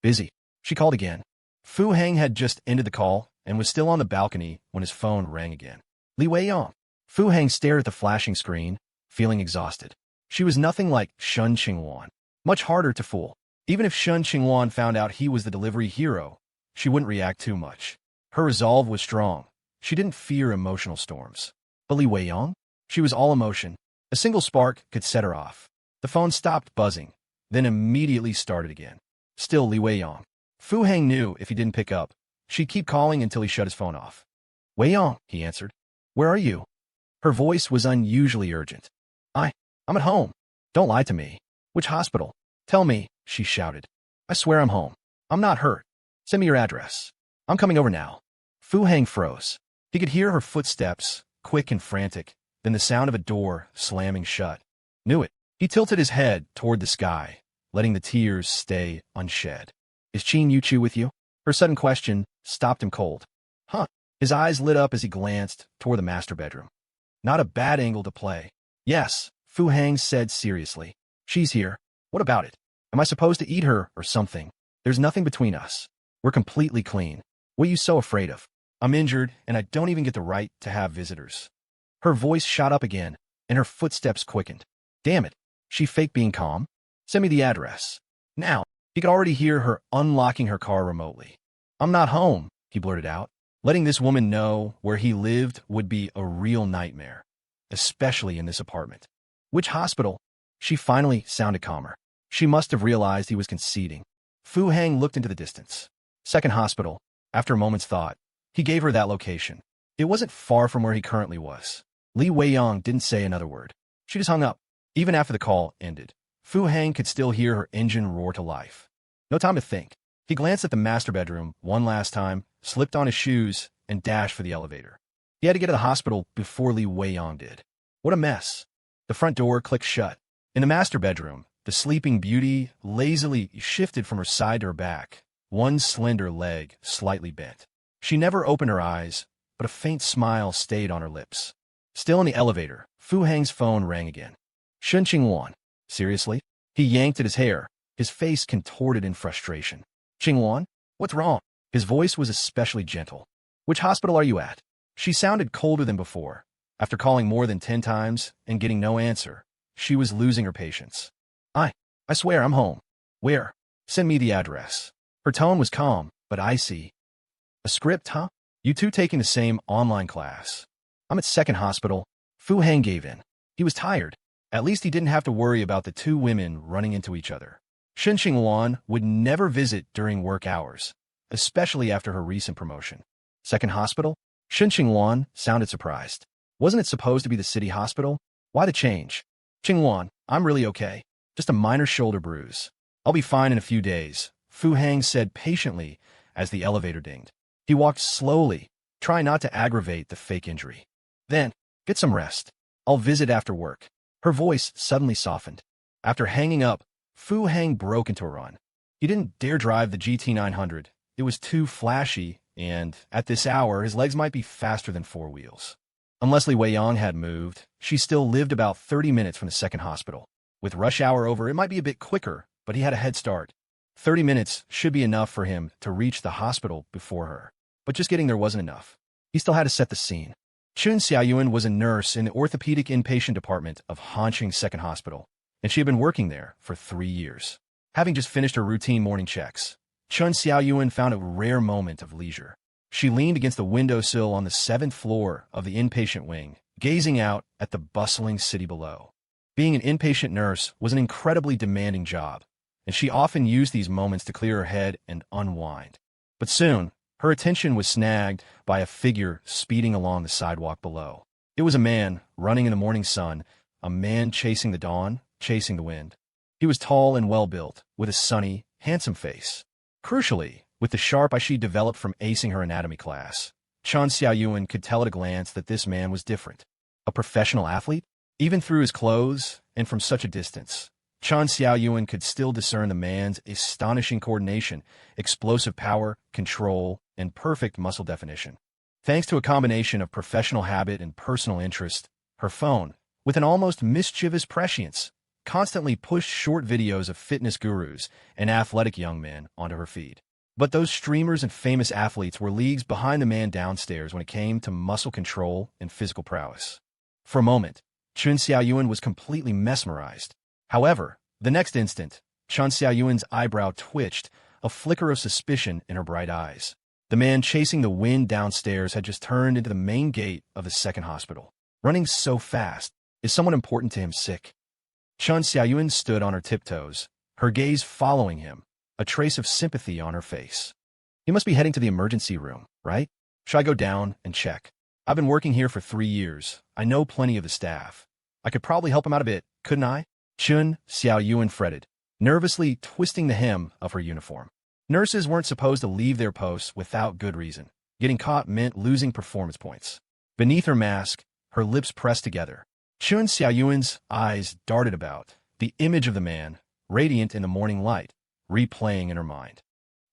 Busy. She called again. Fu Heng had just ended the call and was still on the balcony when his phone rang again. Leilu. Fu Heng stared at the flashing screen, feeling exhausted. She was nothing like Shen Qingluan. Much harder to fool. Even if Shen Qingluan found out he was the delivery hero, she wouldn't react too much. Her resolve was strong. She didn't fear emotional storms. But Leilu? She was all emotion. A single spark could set her off. The phone stopped buzzing, then immediately started again. Still Leilu. Fu Heng knew if he didn't pick up, she'd keep calling until he shut his phone off. Wei-yong, he answered. Where are you? Her voice was unusually urgent. I'm at home. Don't lie to me. Which hospital? Tell me, she shouted. I swear I'm home. I'm not hurt. Send me your address. I'm coming over now. Fu Heng froze. He could hear her footsteps, quick and frantic, then the sound of a door slamming shut. Knew it. He tilted his head toward the sky, letting the tears stay unshed. Is Yuchu with you? Her sudden question stopped him cold. Huh. His eyes lit up as he glanced toward the master bedroom. Not a bad angle to play. Yes, Fu Heng said seriously. She's here. What about it? Am I supposed to eat her or something? There's nothing between us. We're completely clean. What are you so afraid of? I'm injured, and I don't even get the right to have visitors. Her voice shot up again, and her footsteps quickened. Damn it. She faked being calm. Send me the address. Now. He could already hear her unlocking her car remotely. I'm not home, he blurted out. Letting this woman know where he lived would be a real nightmare, especially in this apartment. Which hospital? She finally sounded calmer. She must have realized he was conceding. Fu Heng looked into the distance. Second hospital. After a moment's thought, he gave her that location. It wasn't far from where he currently was. Leilu didn't say another word. She just hung up. Even after the call ended, Fu Heng could still hear her engine roar to life. No time to think. He glanced at the master bedroom one last time, slipped on his shoes, and dashed for the elevator. He had to get to the hospital before Leilu did. What a mess. The front door clicked shut. In the master bedroom, the sleeping beauty lazily shifted from her side to her back, one slender leg slightly bent. She never opened her eyes, but a faint smile stayed on her lips. Still in the elevator, Fu Heng's phone rang again. Shen Qingluan. Seriously? He yanked at his hair, his face contorted in frustration. Qingluan? What's wrong? His voice was especially gentle. Which hospital are you at? She sounded colder than before. After calling more than 10 times and getting no answer, she was losing her patience. I swear I'm home. Where? Send me the address. Her tone was calm, but icy. A script, huh? You two taking the same online class. I'm at second hospital. Fu Heng gave in. He was tired. At least he didn't have to worry about the two women running into each other. Shen Qingluan would never visit during work hours, especially after her recent promotion. Second hospital? Shen Qingluan sounded surprised. Wasn't it supposed to be the city hospital? Why the change? Qingluan, I'm really okay. Just a minor shoulder bruise. I'll be fine in a few days, Fu Heng said patiently as the elevator dinged. He walked slowly, trying not to aggravate the fake injury. Then, get some rest. I'll visit after work. Her voice suddenly softened. After hanging up, Fu Heng broke into a run. He didn't dare drive the GT900. It was too flashy, and at this hour, his legs might be faster than 4 wheels. Unless Leilu had moved, she still lived about 30 minutes from the second hospital. With rush hour over, it might be a bit quicker, but he had a head start. 30 minutes should be enough for him to reach the hospital before her. But just getting there wasn't enough. He still had to set the scene. Chun Xiaoyuan was a nurse in the orthopedic inpatient department of Hanqing Second Hospital, and she had been working there for 3 years. Having just finished her routine morning checks, Chun Xiaoyuan found a rare moment of leisure. She leaned against the windowsill on the 7th floor of the inpatient wing, gazing out at the bustling city below. Being an inpatient nurse was an incredibly demanding job, and she often used these moments to clear her head and unwind. But soon, her attention was snagged by a figure speeding along the sidewalk below. It was a man running in the morning sun, a man chasing the dawn, chasing the wind. He was tall and well-built, with a sunny, handsome face. Crucially, with the sharp eye she developed from acing her anatomy class, Chen Xiaoyuan could tell at a glance that this man was different. A professional athlete? Even through his clothes, and from such a distance, Chen Xiaoyuan could still discern the man's astonishing coordination, explosive power, control, and perfect muscle definition. Thanks to a combination of professional habit and personal interest, her phone, with an almost mischievous prescience, constantly pushed short videos of fitness gurus and athletic young men onto her feed. But those streamers and famous athletes were leagues behind the man downstairs when it came to muscle control and physical prowess. For a moment, Chen Xiaoyuan was completely mesmerized. However, the next instant, Chen Xiaoyuan's eyebrow twitched, a flicker of suspicion in her bright eyes. The man chasing the wind downstairs had just turned into the main gate of the second hospital. Running so fast, is someone important to him sick? Chen Xiaoyuan stood on her tiptoes, her gaze following him, a trace of sympathy on her face. He must be heading to the emergency room, right? Should I go down and check? I've been working here for 3 years. I know plenty of the staff. I could probably help him out a bit, couldn't I? Chen Xiaoyuan fretted, nervously twisting the hem of her uniform. Nurses weren't supposed to leave their posts without good reason. Getting caught meant losing performance points. Beneath her mask, her lips pressed together, Chen Xiaoyuan's eyes darted about, the image of the man, radiant in the morning light, replaying in her mind.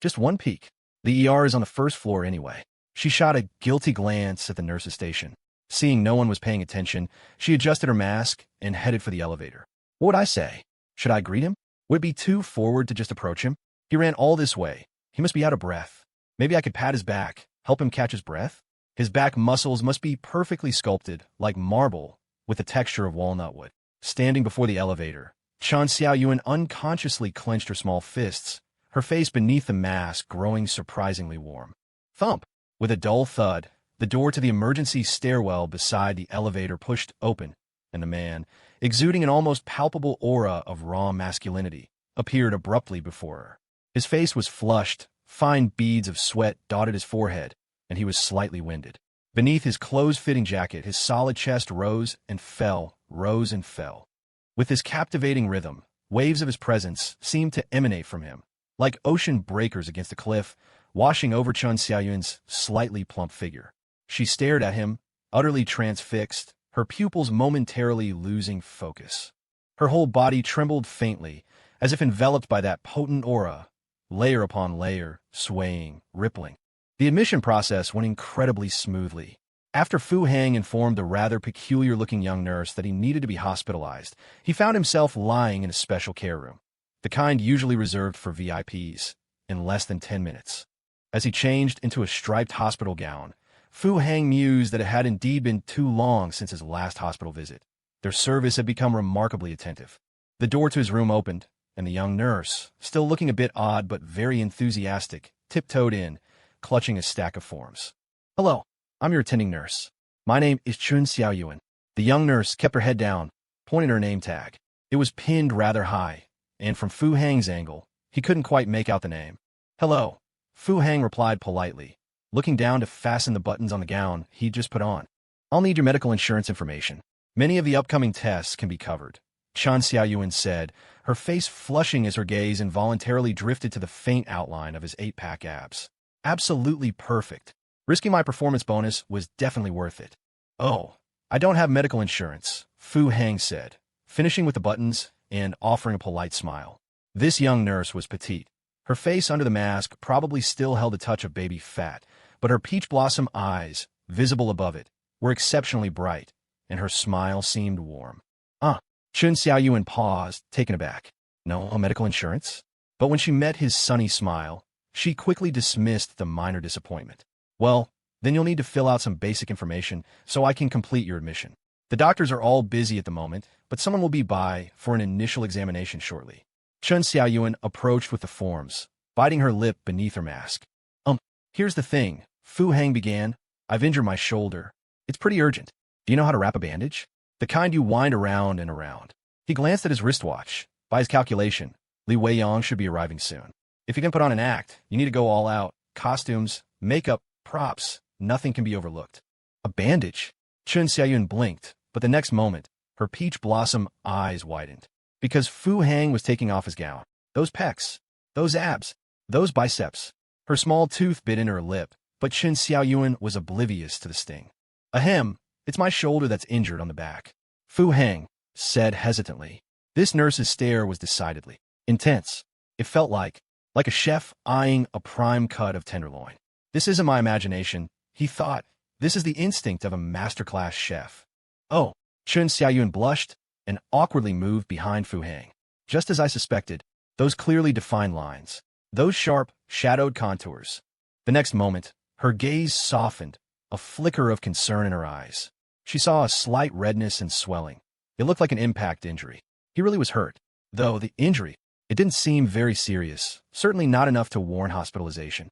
Just one peek. The ER is on the first floor anyway. She shot a guilty glance at the nurse's station. Seeing no one was paying attention, she adjusted her mask and headed for the elevator. What would I say? Should I greet him? Would it be too forward to just approach him? He ran all this way. He must be out of breath. Maybe I could pat his back, help him catch his breath? His back muscles must be perfectly sculpted, like marble, with the texture of walnut wood. Standing before the elevator, Chen Xiaoyuan unconsciously clenched her small fists, her face beneath the mask growing surprisingly warm. Thump! With a dull thud, the door to the emergency stairwell beside the elevator pushed open, and the man, exuding an almost palpable aura of raw masculinity, appeared abruptly before her. His face was flushed, fine beads of sweat dotted his forehead, and he was slightly winded. Beneath his close-fitting jacket, his solid chest rose and fell, rose and fell. With his captivating rhythm, waves of his presence seemed to emanate from him, like ocean breakers against a cliff, washing over Chen Xiaoyuan's slightly plump figure. She stared at him, utterly transfixed, her pupils momentarily losing focus. Her whole body trembled faintly, as if enveloped by that potent aura, layer upon layer, swaying, rippling. The admission process went incredibly smoothly. After Fu Hang informed the rather peculiar-looking young nurse that he needed to be hospitalized, he found himself lying in a special care room, the kind usually reserved for VIPs, in less than 10 minutes. As he changed into a striped hospital gown, Fu Hang mused that it had indeed been too long since his last hospital visit. Their service had become remarkably attentive. The door to his room opened, and the young nurse, still looking a bit odd but very enthusiastic, tiptoed in, clutching a stack of forms. Hello, I'm your attending nurse. My name is Chen Xiaoyuan. The young nurse kept her head down, pointing her name tag. It was pinned rather high, and from Fu Hang's angle, he couldn't quite make out the name. Hello, Fu Hang replied politely, looking down to fasten the buttons on the gown he'd just put on. I'll need your medical insurance information. Many of the upcoming tests can be covered, Chen Xiaoyuan said, her face flushing as her gaze involuntarily drifted to the faint outline of his 8-pack abs. Absolutely perfect. Risking my performance bonus was definitely worth it. Oh, I don't have medical insurance, Fu Hang said, finishing with the buttons and offering a polite smile. This young nurse was petite. Her face under the mask probably still held a touch of baby fat, but her peach blossom eyes, visible above it, were exceptionally bright, and her smile seemed warm. Chen Xiaoyuan paused, taken aback. No medical insurance? But when she met his sunny smile, she quickly dismissed the minor disappointment. Well, then you'll need to fill out some basic information so I can complete your admission. The doctors are all busy at the moment, but someone will be by for an initial examination shortly. Chen Xiaoyuan approached with the forms, biting her lip beneath her mask. Here's the thing, Fu Hang began. I've injured my shoulder. It's pretty urgent. Do you know how to wrap a bandage? The kind you wind around and around. He glanced at his wristwatch. By his calculation, Li Weiyang should be arriving soon. If you can put on an act, you need to go all out. Costumes, makeup, props, nothing can be overlooked. A bandage? Chun Xiaoyun blinked, but the next moment, her peach blossom eyes widened. Because Fu Hang was taking off his gown. Those pecs, those abs, those biceps. Her small tooth bit in her lip, but Chun Xiaoyun was oblivious to the sting. Ahem, it's my shoulder that's injured on the back. Fu Hang said hesitantly. This nurse's stare was decidedly intense. It felt like a chef eyeing a prime cut of tenderloin. This isn't my imagination, he thought. This is the instinct of a masterclass chef. Oh, Chun Xiaoyun blushed and awkwardly moved behind Fu Hang. Just as I suspected, those clearly defined lines, those sharp, shadowed contours. The next moment, her gaze softened, a flicker of concern in her eyes. She saw a slight redness and swelling. It looked like an impact injury. He really was hurt. Though the injury, it didn't seem very serious, certainly not enough to warrant hospitalization.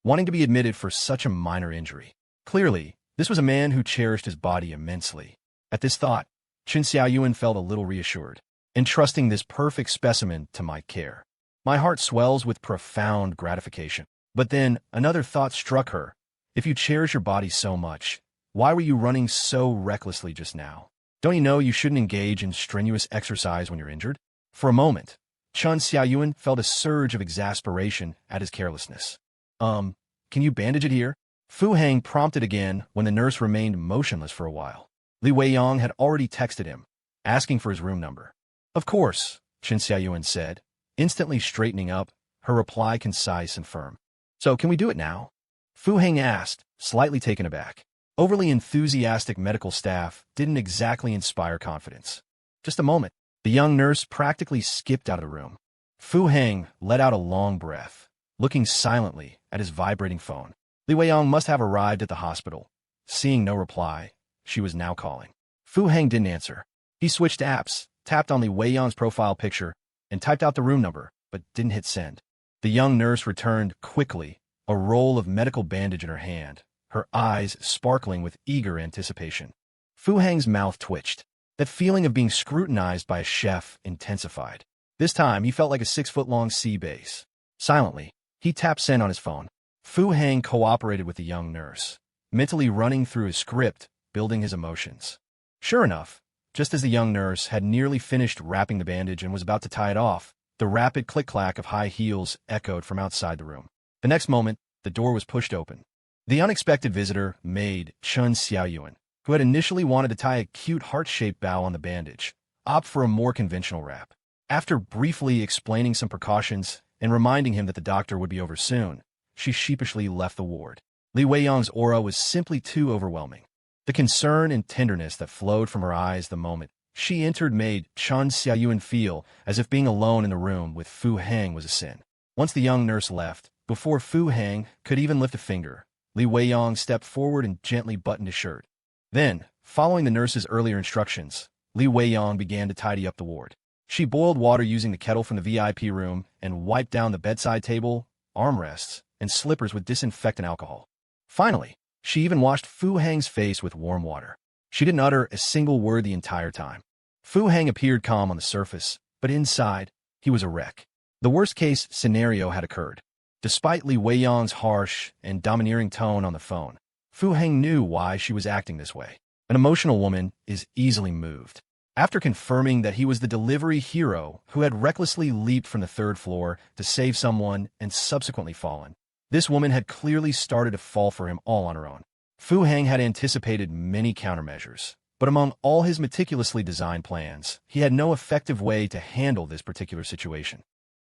Wanting to be admitted for such a minor injury. Clearly, this was a man who cherished his body immensely. At this thought, Chun Xiaoyun felt a little reassured, entrusting this perfect specimen to my care. My heart swells with profound gratification. But then, another thought struck her. If you cherish your body so much, why were you running so recklessly just now? Don't you know you shouldn't engage in strenuous exercise when you're injured? For a moment, Chun Xiaoyun felt a surge of exasperation at his carelessness. Can you bandage it here? Fu Hang prompted again when the nurse remained motionless for a while. Li Weiyang had already texted him, asking for his room number. Of course, Chun Xiaoyun said, instantly straightening up, her reply concise and firm. So can we do it now? Fu Hang asked, slightly taken aback. Overly enthusiastic medical staff didn't exactly inspire confidence. Just a moment. The young nurse practically skipped out of the room. Fu Hang let out a long breath, looking silently at his vibrating phone. Li Weiyang must have arrived at the hospital. Seeing no reply, she was now calling. Fu Hang didn't answer. He switched apps, tapped on Li Weiyang's profile picture, and typed out the room number, but didn't hit send. The young nurse returned quickly, a roll of medical bandage in her hand, her eyes sparkling with eager anticipation. Fu Hang's mouth twitched. That feeling of being scrutinized by a chef intensified. This time, he felt like a 6-foot-long sea bass. Silently, he tapped send on his phone. Fu Hang cooperated with the young nurse, mentally running through his script, building his emotions. Sure enough, just as the young nurse had nearly finished wrapping the bandage and was about to tie it off, the rapid click-clack of high heels echoed from outside the room. The next moment, the door was pushed open. The unexpected visitor made Chun Xiaoyun, who had initially wanted to tie a cute heart-shaped bow on the bandage, opt for a more conventional wrap. After briefly explaining some precautions and reminding him that the doctor would be over soon, she sheepishly left the ward. Li Weiyang's aura was simply too overwhelming. The concern and tenderness that flowed from her eyes the moment she entered made Chun Xiaoyun feel as if being alone in the room with Fu Hang was a sin. Once the young nurse left, before Fu Hang could even lift a finger, Li Weiyang stepped forward and gently buttoned his shirt. Then, following the nurse's earlier instructions, Li Weiyang began to tidy up the ward. She boiled water using the kettle from the VIP room and wiped down the bedside table, armrests, and slippers with disinfectant alcohol. Finally, she even washed Fu Hang's face with warm water. She didn't utter a single word the entire time. Fu Hang appeared calm on the surface, but inside, he was a wreck. The worst-case scenario had occurred. Despite Li Weiyang's harsh and domineering tone on the phone, Fu Hang knew why she was acting this way. An emotional woman is easily moved. After confirming that he was the delivery hero who had recklessly leaped from the 3rd floor to save someone and subsequently fallen, this woman had clearly started to fall for him all on her own. Fu Hang had anticipated many countermeasures, but among all his meticulously designed plans, he had no effective way to handle this particular situation.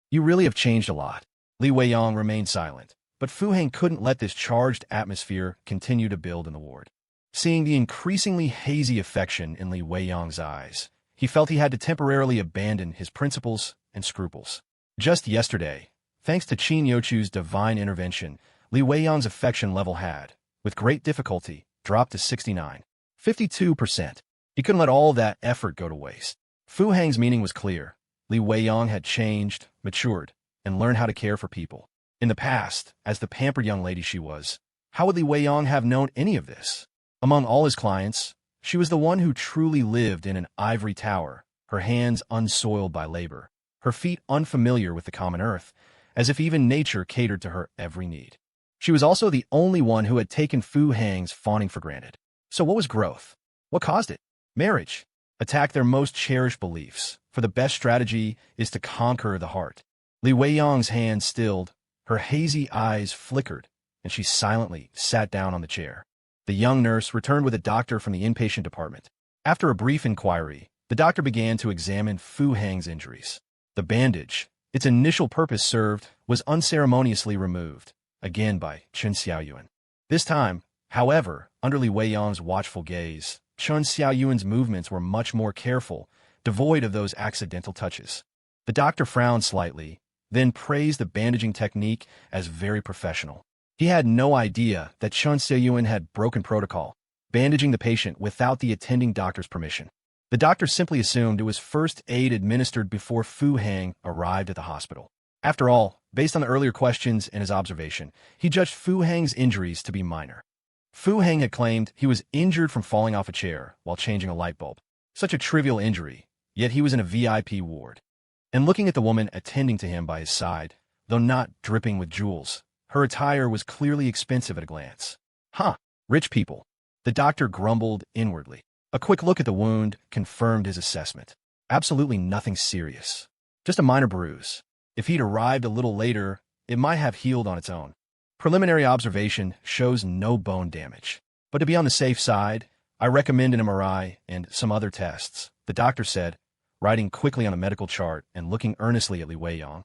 You really have changed a lot. Li Weiyang remained silent, but Fu Hang couldn't let this charged atmosphere continue to build in the ward. Seeing the increasingly hazy affection in Li Weiyang's eyes, he felt he had to temporarily abandon his principles and scruples. Just yesterday, thanks to Qin Yuchu's divine intervention, Li Weiyang's affection level had, with great difficulty, dropped to 52%. He couldn't let all that effort go to waste. Fu Hang's meaning was clear. Li Weiyang had changed, matured, and learned how to care for people. In the past, as the pampered young lady she was, How would Li Weiyang have known any of this? Among all his clients, she was the one who truly lived in an ivory tower, her hands unsoiled by labor, her feet unfamiliar with the common earth, as if even nature catered to her every need. She was also the only one who had taken Fu Hang's fawning for granted. So what was growth? What caused it? Marriage. Attack their most cherished beliefs, for the best strategy is to conquer the heart. Li Weiyang's hand stilled, her hazy eyes flickered, and she silently sat down on the chair. The young nurse returned with a doctor from the inpatient department. After a brief inquiry, the doctor began to examine Fu Hang's injuries. The bandage, its initial purpose served, was unceremoniously removed, again by Chen Xiaoyuan. This time, however, under Li Weiyang's watchful gaze, Chen Xiaoyuan's movements were much more careful, devoid of those accidental touches. The doctor frowned slightly, then praised the bandaging technique as very professional. He had no idea that Chen Xiaoyuan had broken protocol, bandaging the patient without the attending doctor's permission. The doctor simply assumed it was first aid administered before Fu Hang arrived at the hospital. After all, based on the earlier questions and his observation, he judged Fu Hang's injuries to be minor. Fu Hang had claimed he was injured from falling off a chair while changing a light bulb. Such a trivial injury, yet he was in a VIP ward. And looking at the woman attending to him by his side, though not dripping with jewels, her attire was clearly expensive at a glance. Rich people. The doctor grumbled inwardly. A quick look at the wound confirmed his assessment. Absolutely nothing serious. Just a minor bruise. If he'd arrived a little later, it might have healed on its own. Preliminary observation shows no bone damage. But to be on the safe side, I recommend an MRI and some other tests, the doctor said, writing quickly on a medical chart and looking earnestly at Li Weiyang.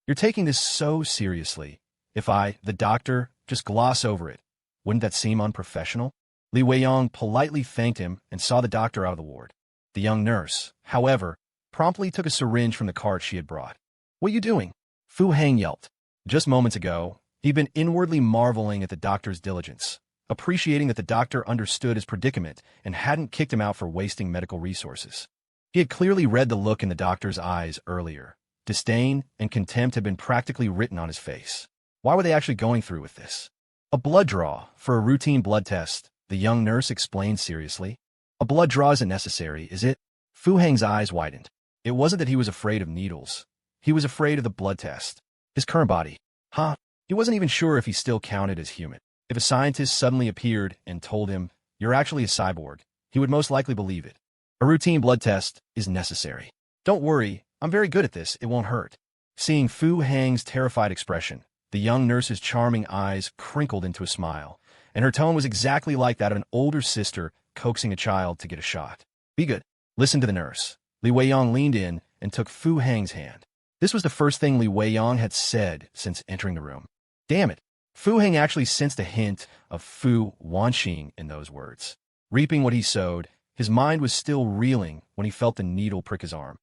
You're taking this so seriously. If I, the doctor, just gloss over it, wouldn't that seem unprofessional? Li Weiyang politely thanked him and saw the doctor out of the ward. The young nurse, however, promptly took a syringe from the cart she had brought. What are you doing? Fu Hang yelped. Just moments ago, he'd been inwardly marveling at the doctor's diligence, appreciating that the doctor understood his predicament and hadn't kicked him out for wasting medical resources. He had clearly read the look in the doctor's eyes earlier. Disdain and contempt had been practically written on his face. Why were they actually going through with this? A blood draw for a routine blood test, the young nurse explained seriously. A blood draw isn't necessary, is it? Fu Hang's eyes widened. It wasn't that he was afraid of needles. He was afraid of the blood test. His current body. He wasn't even sure if he still counted as human. If a scientist suddenly appeared and told him, "You're actually a cyborg," he would most likely believe it. A routine blood test is necessary. Don't worry, I'm very good at this, it won't hurt. Seeing Fu Hang's terrified expression, the young nurse's charming eyes crinkled into a smile, and her tone was exactly like that of an older sister coaxing a child to get a shot. Be good. Listen to the nurse. Li Weiyang leaned in and took Fu Hang's hand. This was the first thing Li Weiyang had said since entering the room. Damn it. Fu Hang actually sensed a hint of Fu Wanxing in those words. Reaping what he sowed, his mind was still reeling when he felt the needle prick his arm.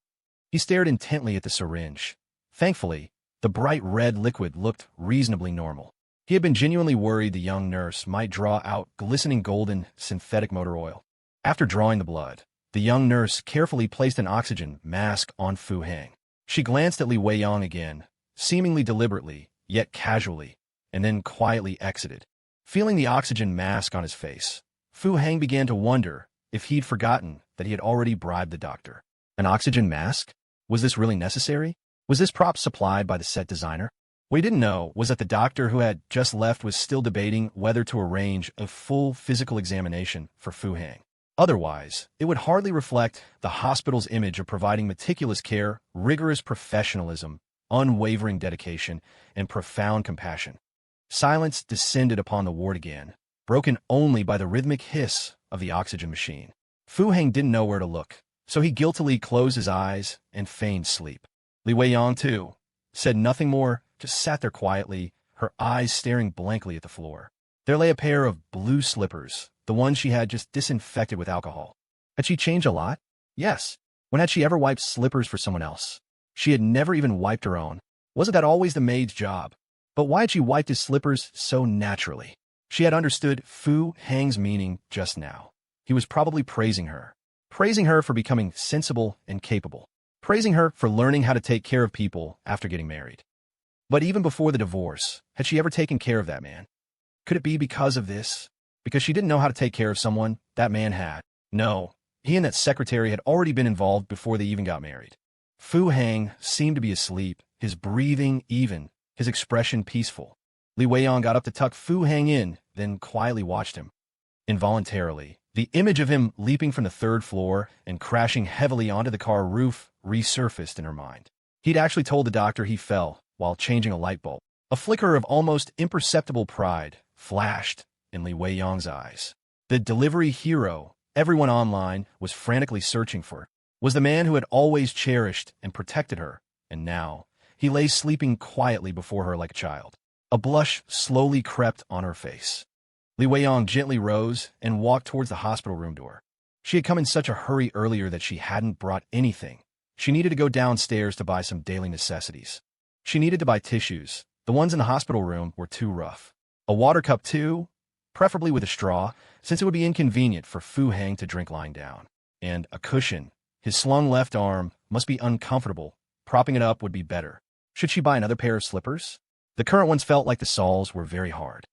He stared intently at the syringe. Thankfully, the bright red liquid looked reasonably normal. He had been genuinely worried the young nurse might draw out glistening golden synthetic motor oil. After drawing the blood, the young nurse carefully placed an oxygen mask on Fu Hang. She glanced at Li Weiyang again, seemingly deliberately, yet casually, and then quietly exited. Feeling the oxygen mask on his face, Fu Hang began to wonder if he'd forgotten that he had already bribed the doctor. An oxygen mask? Was this really necessary? Was this prop supplied by the set designer? What he didn't know was that the doctor who had just left was still debating whether to arrange a full physical examination for Fu Hang. Otherwise, it would hardly reflect the hospital's image of providing meticulous care, rigorous professionalism, unwavering dedication, and profound compassion. Silence descended upon the ward again, broken only by the rhythmic hiss of the oxygen machine. Fu Hang didn't know where to look, so he guiltily closed his eyes and feigned sleep. Li Weiyang, too, said nothing more, just sat there quietly, her eyes staring blankly at the floor. There lay a pair of blue slippers, the ones she had just disinfected with alcohol. Had she changed a lot? Yes. When had she ever wiped slippers for someone else? She had never even wiped her own. Wasn't that always the maid's job? But why had she wiped his slippers so naturally? She had understood Fu Hang's meaning just now. He was probably praising her for becoming sensible and capable, praising her for learning how to take care of people after getting married. But even before the divorce, had she ever taken care of that man? Could it be because of this? Because she didn't know how to take care of someone that man had? No, he and that secretary had already been involved before they even got married. Fu Hang seemed to be asleep, his breathing even, his expression peaceful. Li Weiyang got up to tuck Fu Hang in, then quietly watched him. Involuntarily, the image of him leaping from the third floor and crashing heavily onto the car roof resurfaced in her mind. He'd actually told the doctor he fell while changing a light bulb. A flicker of almost imperceptible pride flashed in Li Weiyang's eyes. The delivery hero everyone online was frantically searching for was the man who had always cherished and protected her, and now he lay sleeping quietly before her like a child. A blush slowly crept on her face. Li Weiyang gently rose and walked towards the hospital room door. She had come in such a hurry earlier that she hadn't brought anything. She needed to go downstairs to buy some daily necessities. She needed to buy tissues. The ones in the hospital room were too rough. A water cup too, preferably with a straw, since it would be inconvenient for Fu Hang to drink lying down. And a cushion. His slung left arm must be uncomfortable. Propping it up would be better. Should she buy another pair of slippers? The current ones felt like the soles were very hard.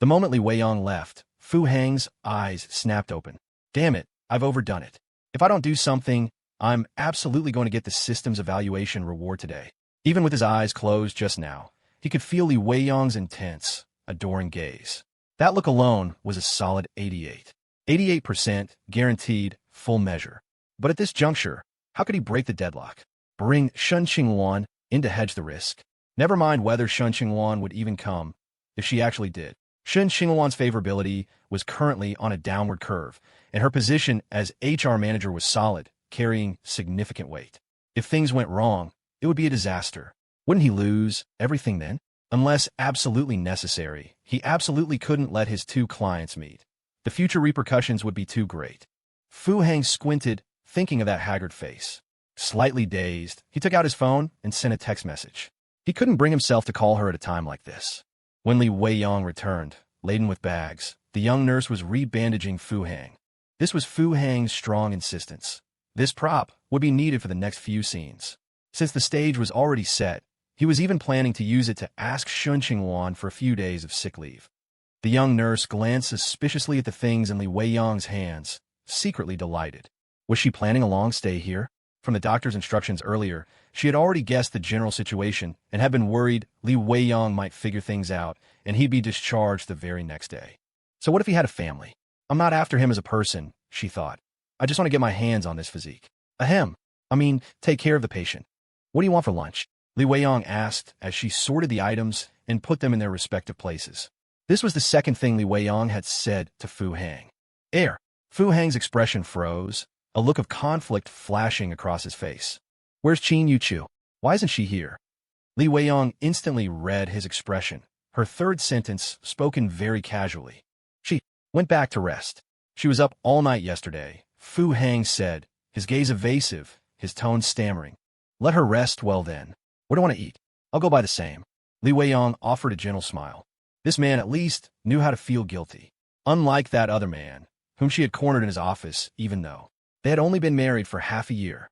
The moment Li Weiyang left, Fu Hang's eyes snapped open. Damn it, I've overdone it. If I don't do something, I'm absolutely going to get the systems evaluation reward today. Even with his eyes closed just now, he could feel Li Weiyang's intense, adoring gaze. That look alone was a solid 88. 88% guaranteed full measure. But at this juncture, how could he break the deadlock? Bring Shen Qingluan in to hedge the risk? Never mind whether Shen Qingluan would even come, if she actually did. Shen Qingluan's favorability was currently on a downward curve, and her position as HR manager was solid, carrying significant weight. If things went wrong, it would be a disaster. Wouldn't he lose everything then? Unless absolutely necessary, he absolutely couldn't let his two clients meet. The future repercussions would be too great. Fu Hang squinted, thinking of that haggard face. Slightly dazed, he took out his phone and sent a text message. He couldn't bring himself to call her at a time like this. When Li Weiyang returned, laden with bags, the young nurse was rebandaging Fu Hang. This was Fu Hang's strong insistence. This prop would be needed for the next few scenes. Since the stage was already set, he was even planning to use it to ask Shen Qingluan for a few days of sick leave. The young nurse glanced suspiciously at the things in Li Weiyang's hands, secretly delighted. Was she planning a long stay here? From the doctor's instructions earlier, she had already guessed the general situation and had been worried Li Weiyang might figure things out and he'd be discharged the very next day. So what if he had a family? I'm not after him as a person, she thought. I just want to get my hands on this physique. Ahem. I mean, take care of the patient. What do you want for lunch? Li Weiyang asked as she sorted the items and put them in their respective places. This was the second thing Li Weiyang had said to Fu Hang. Air. Fu Hang's expression froze, a look of conflict flashing across his face. Where's Yuchu? Why isn't she here? Li Weiyang instantly read his expression, her third sentence spoken very casually. She went back to rest. She was up all night yesterday, Fu Hang said, his gaze evasive, his tone stammering. Let her rest well then. What do I want to eat? I'll go buy the same. Li Weiyang offered a gentle smile. This man at least knew how to feel guilty. Unlike that other man, whom she had cornered in his office, even though they had only been married for half a year.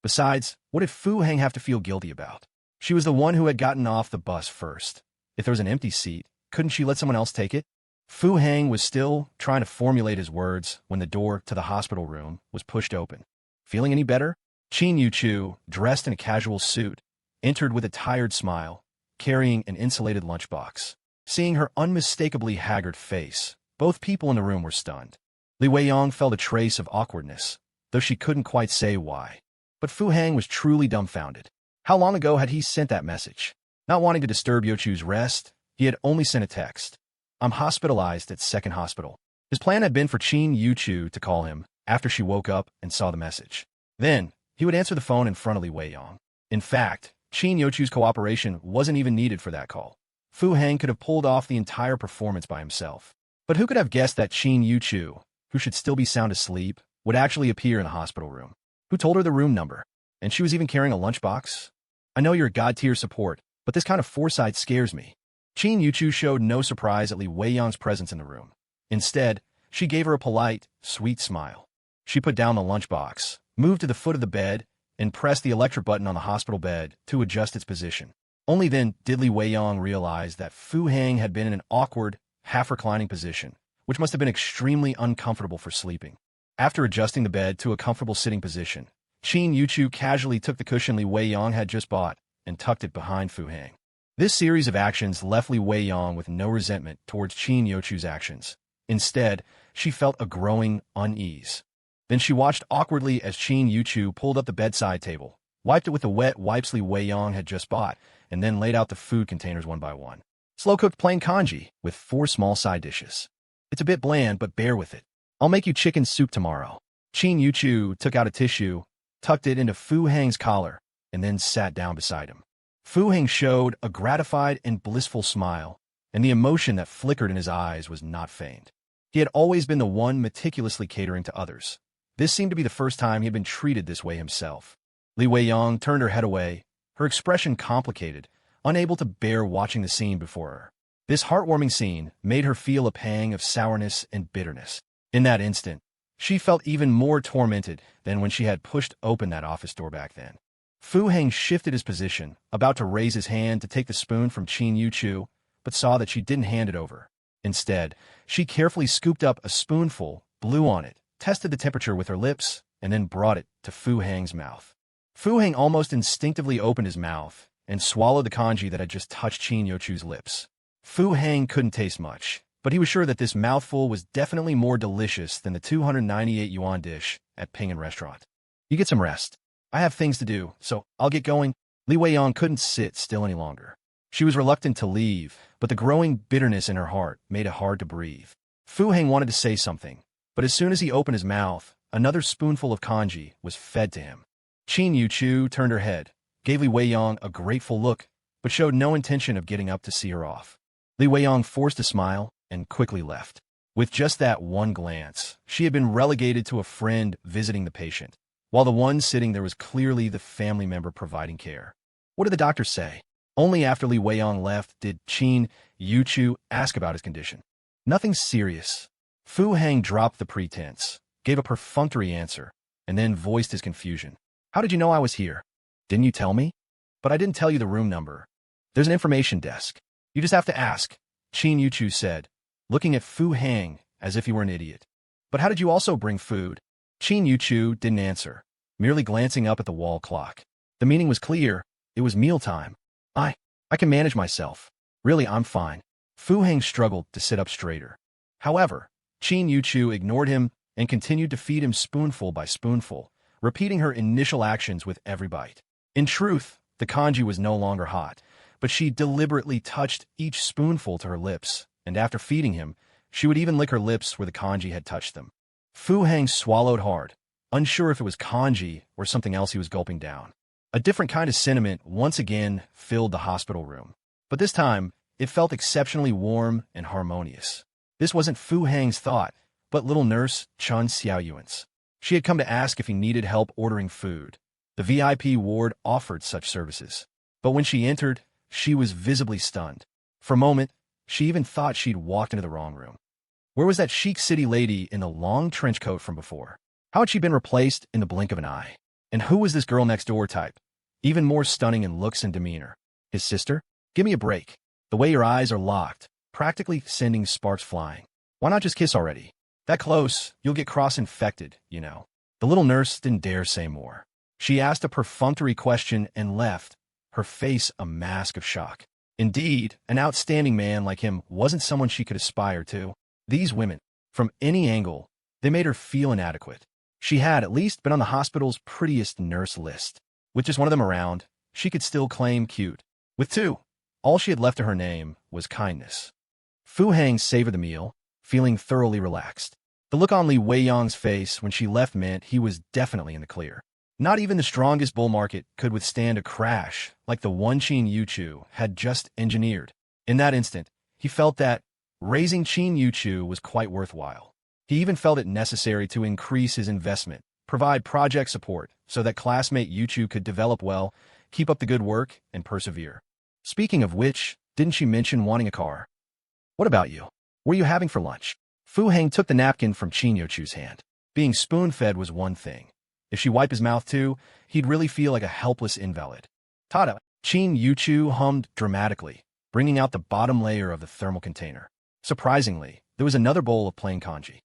Besides, what did Fu Hang have to feel guilty about? She was the one who had gotten off the bus first. If there was an empty seat, couldn't she let someone else take it? Fu Hang was still trying to formulate his words when the door to the hospital room was pushed open. Feeling any better? Yuchu, dressed in a casual suit, entered with a tired smile, carrying an insulated lunchbox. Seeing her unmistakably haggard face, both people in the room were stunned. Li Weiyang felt a trace of awkwardness, though she couldn't quite say why. But Fu Hang was truly dumbfounded. How long ago had he sent that message? Not wanting to disturb Yuchu's rest, he had only sent a text. I'm hospitalized at Second Hospital. His plan had been for Yuchu to call him after she woke up and saw the message. Then, he would answer the phone in front of Li Weiyang. In fact, Yuchu's cooperation wasn't even needed for that call. Fu Hang could have pulled off the entire performance by himself. But who could have guessed that Yuchu, who should still be sound asleep, would actually appear in the hospital room? Who told her the room number? And she was even carrying a lunchbox? I know you're a god-tier support, but this kind of foresight scares me. Yuchu showed no surprise at Li Weiyang's presence in the room. Instead, she gave her a polite, sweet smile. She put down the lunchbox, moved to the foot of the bed, and pressed the electric button on the hospital bed to adjust its position. Only then did Li Weiyang realize that Fu Hang had been in an awkward, half-reclining position, which must have been extremely uncomfortable for sleeping. After adjusting the bed to a comfortable sitting position, Yuchu casually took the cushion Li Weiyang had just bought and tucked it behind Fu Hang. This series of actions left Li Weiyang with no resentment towards Yuchu's actions. Instead, she felt a growing unease. Then she watched awkwardly as Yuchu pulled up the bedside table, wiped it with the wet wipes Li Weiyang had just bought, and then laid out the food containers one by one. Slow-cooked plain congee with 4 small side dishes. It's a bit bland, but bear with it. I'll make you chicken soup tomorrow. Yuchu took out a tissue, tucked it into Fu Hang's collar, and then sat down beside him. Fu Hang showed a gratified and blissful smile, and the emotion that flickered in his eyes was not feigned. He had always been the one meticulously catering to others. This seemed to be the first time he had been treated this way himself. Li Weiyang turned her head away, her expression complicated, unable to bear watching the scene before her. This heartwarming scene made her feel a pang of sourness and bitterness. In that instant, she felt even more tormented than when she had pushed open that office door back then. Fu Hang shifted his position, about to raise his hand to take the spoon from Yuchu, but saw that she didn't hand it over. Instead, she carefully scooped up a spoonful, blew on it, tested the temperature with her lips, and then brought it to Fu Hang's mouth. Fu Hang almost instinctively opened his mouth and swallowed the congee that had just touched Yuchu's lips. Fu Hang couldn't taste much, but he was sure that this mouthful was definitely more delicious than the 298 yuan dish at Ping restaurant. You get some rest. I have things to do, so I'll get going. Li Weiyang couldn't sit still any longer. She was reluctant to leave, but the growing bitterness in her heart made it hard to breathe. Fu Hang wanted to say something, but as soon as he opened his mouth, another spoonful of congee was fed to him. Yuchu turned her head, gave Li Weiyang a grateful look, but showed no intention of getting up to see her off. Li Weiyang forced a smile and quickly left. With just that one glance, she had been relegated to a friend visiting the patient, while the one sitting there was clearly the family member providing care. What did the doctor say? Only after Li Weiyang left did Yuchu ask about his condition. Nothing serious. Fu Hang dropped the pretense, gave a perfunctory answer, and then voiced his confusion. How did you know I was here? Didn't you tell me? But I didn't tell you the room number. There's an information desk. You just have to ask, Yuchu said, looking at Fu Hang as if he were an idiot. But how did you also bring food? Yuchu didn't answer, merely glancing up at the wall clock. The meaning was clear. It was mealtime. I can manage myself. Really, I'm fine. Fu Hang struggled to sit up straighter. However, Yuchu ignored him and continued to feed him spoonful by spoonful, repeating her initial actions with every bite. In truth, the congee was no longer hot, but she deliberately touched each spoonful to her lips, and after feeding him, she would even lick her lips where the congee had touched them. Fu Hang swallowed hard, unsure if it was congee or something else he was gulping down. A different kind of sentiment once again filled the hospital room, but this time it felt exceptionally warm and harmonious. This wasn't Fu Hang's thought, but little nurse Chun Xiaoyuan's. She had come to ask if he needed help ordering food. The VIP ward offered such services. But when she entered, she was visibly stunned. For a moment, she even thought she'd walked into the wrong room. Where was that chic city lady in the long trench coat from before? How had she been replaced in the blink of an eye? And who was this girl next door type? Even more stunning in looks and demeanor. His sister? Give me a break. The way your eyes are locked, practically sending sparks flying. Why not just kiss already? That close, you'll get cross-infected, you know. The little nurse didn't dare say more. She asked a perfunctory question and left, her face a mask of shock. Indeed, an outstanding man like him wasn't someone she could aspire to. These women, from any angle, they made her feel inadequate. She had at least been on the hospital's prettiest nurse list. With just one of them around, she could still claim cute. With two, all she had left to her name was kindness. Fu Hang savored the meal, feeling thoroughly relaxed. The look on Li Weiyang's face when she left meant he was definitely in the clear. Not even the strongest bull market could withstand a crash like the one Yuchu had just engineered. In that instant, he felt that raising Yuchu was quite worthwhile. He even felt it necessary to increase his investment, provide project support so that classmate Yuchu could develop well, keep up the good work, and persevere. Speaking of which, didn't she mention wanting a car? What about you? What are you having for lunch? Fu Hang took the napkin from Yuchu's hand. Being spoon-fed was one thing. If she wiped his mouth too, he'd really feel like a helpless invalid. Tada! Yuchu hummed dramatically, bringing out the bottom layer of the thermal container. Surprisingly, there was another bowl of plain congee.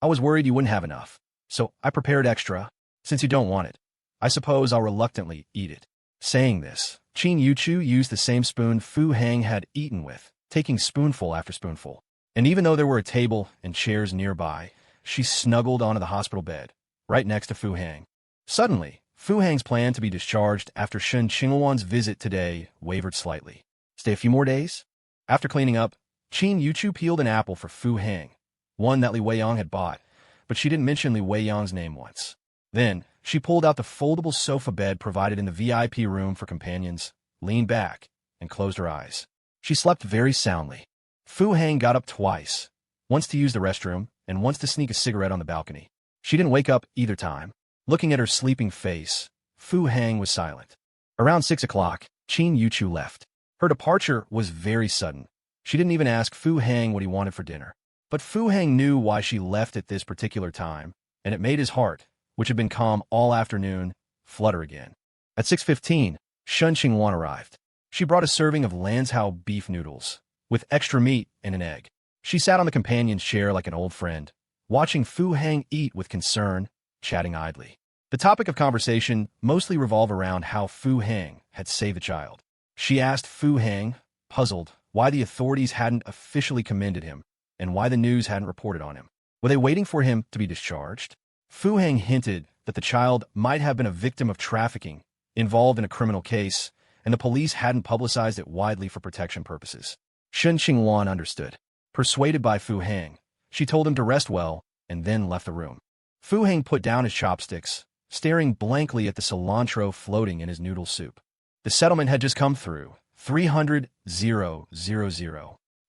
I was worried you wouldn't have enough, so I prepared extra. Since you don't want it, I suppose I'll reluctantly eat it. Saying this, Yuchu used the same spoon Fu Hang had eaten with, taking spoonful after spoonful. And even though there were a table and chairs nearby, she snuggled onto the hospital bed, right next to Fu Hang. Suddenly, Fu Hang's plan to be discharged after Shen Qingluan's visit today wavered slightly. Stay a few more days? After cleaning up, Yuchu peeled an apple for Fu Hang, one that Li Weiyang had bought, but she didn't mention Li Weiyang's name once. Then, she pulled out the foldable sofa bed provided in the VIP room for companions, leaned back, and closed her eyes. She slept very soundly. Fu Hang got up twice, once to use the restroom and once to sneak a cigarette on the balcony. She didn't wake up either time. Looking at her sleeping face, Fu Hang was silent. Around 6 o'clock, Yuchu left. Her departure was very sudden. She didn't even ask Fu Hang what he wanted for dinner. But Fu Hang knew why she left at this particular time, and it made his heart, which had been calm all afternoon, flutter again. At 6:15, Shen Qingluan arrived. She brought a serving of Lanzhou beef noodles, with extra meat and an egg. She sat on the companion's chair like an old friend, watching Fu Hang eat with concern, chatting idly. The topic of conversation mostly revolved around how Fu Hang had saved the child. She asked Fu Hang, puzzled, why the authorities hadn't officially commended him, and why the news hadn't reported on him. Were they waiting for him to be discharged? Fu Hang hinted that the child might have been a victim of trafficking, involved in a criminal case, and the police hadn't publicized it widely for protection purposes. Shen Qingluan understood. Persuaded by Fu Hang, she told him to rest well and then left the room. Fu Hang put down his chopsticks, staring blankly at the cilantro floating in his noodle soup. The settlement had just come through, 300,000.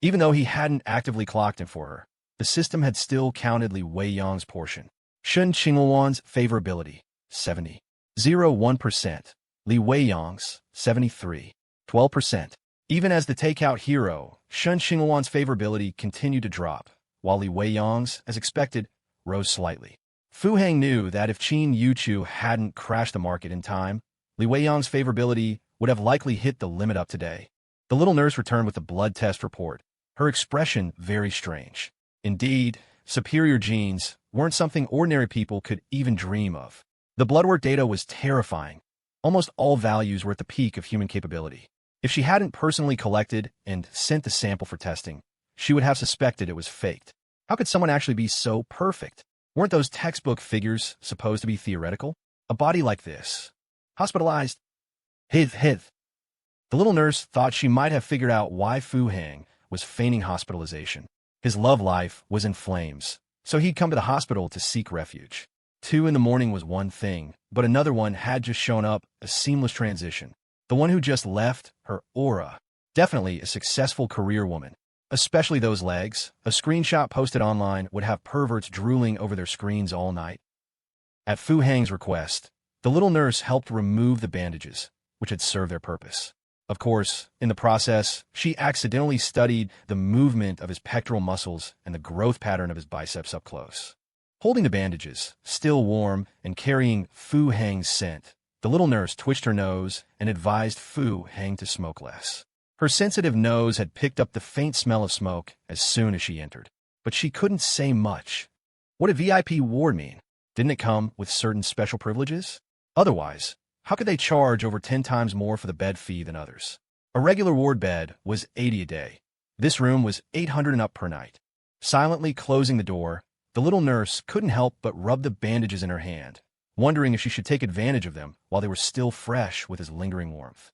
Even though he hadn't actively clocked in for her, the system had still counted Li Weiyang's portion. Shen Qingluan's favorability, 70.01%. Li Weiyang's, 73.12%. Even as the takeout hero, Shen Qingluan's favorability continued to drop, while Li Weiyang's, as expected, rose slightly. Fu Hang knew that if Yuchu hadn't crashed the market in time, Li Weiyang's favorability would have likely hit the limit up today. The little nurse returned with the blood test report, her expression very strange. Indeed, superior genes weren't something ordinary people could even dream of. The blood work data was terrifying. Almost all values were at the peak of human capability. If she hadn't personally collected and sent the sample for testing, she would have suspected it was faked. How could someone actually be so perfect? Weren't those textbook figures supposed to be theoretical? A body like this, hospitalized? Hith. The little nurse thought she might have figured out why Fu Hang was feigning hospitalization. His love life was in flames, so he'd come to the hospital to seek refuge. 2 in the morning was one thing, but another one had just shown up, a seamless transition. The one who just left, her aura. Definitely a successful career woman. Especially those legs. A screenshot posted online would have perverts drooling over their screens all night. At Fu Hang's request, the little nurse helped remove the bandages, which had served their purpose. Of course, in the process, she accidentally studied the movement of his pectoral muscles and the growth pattern of his biceps up close. Holding the bandages, still warm and carrying Fu Hang's scent, the little nurse twitched her nose and advised Fu Hang to smoke less. Her sensitive nose had picked up the faint smell of smoke as soon as she entered, but she couldn't say much. What did VIP ward mean? Didn't it come with certain special privileges? Otherwise, how could they charge over 10 times more for the bed fee than others? A regular ward bed was 80 a day. This room was 800 and up per night. Silently closing the door, the little nurse couldn't help but rub the bandages in her hand, wondering if she should take advantage of them while they were still fresh with his lingering warmth.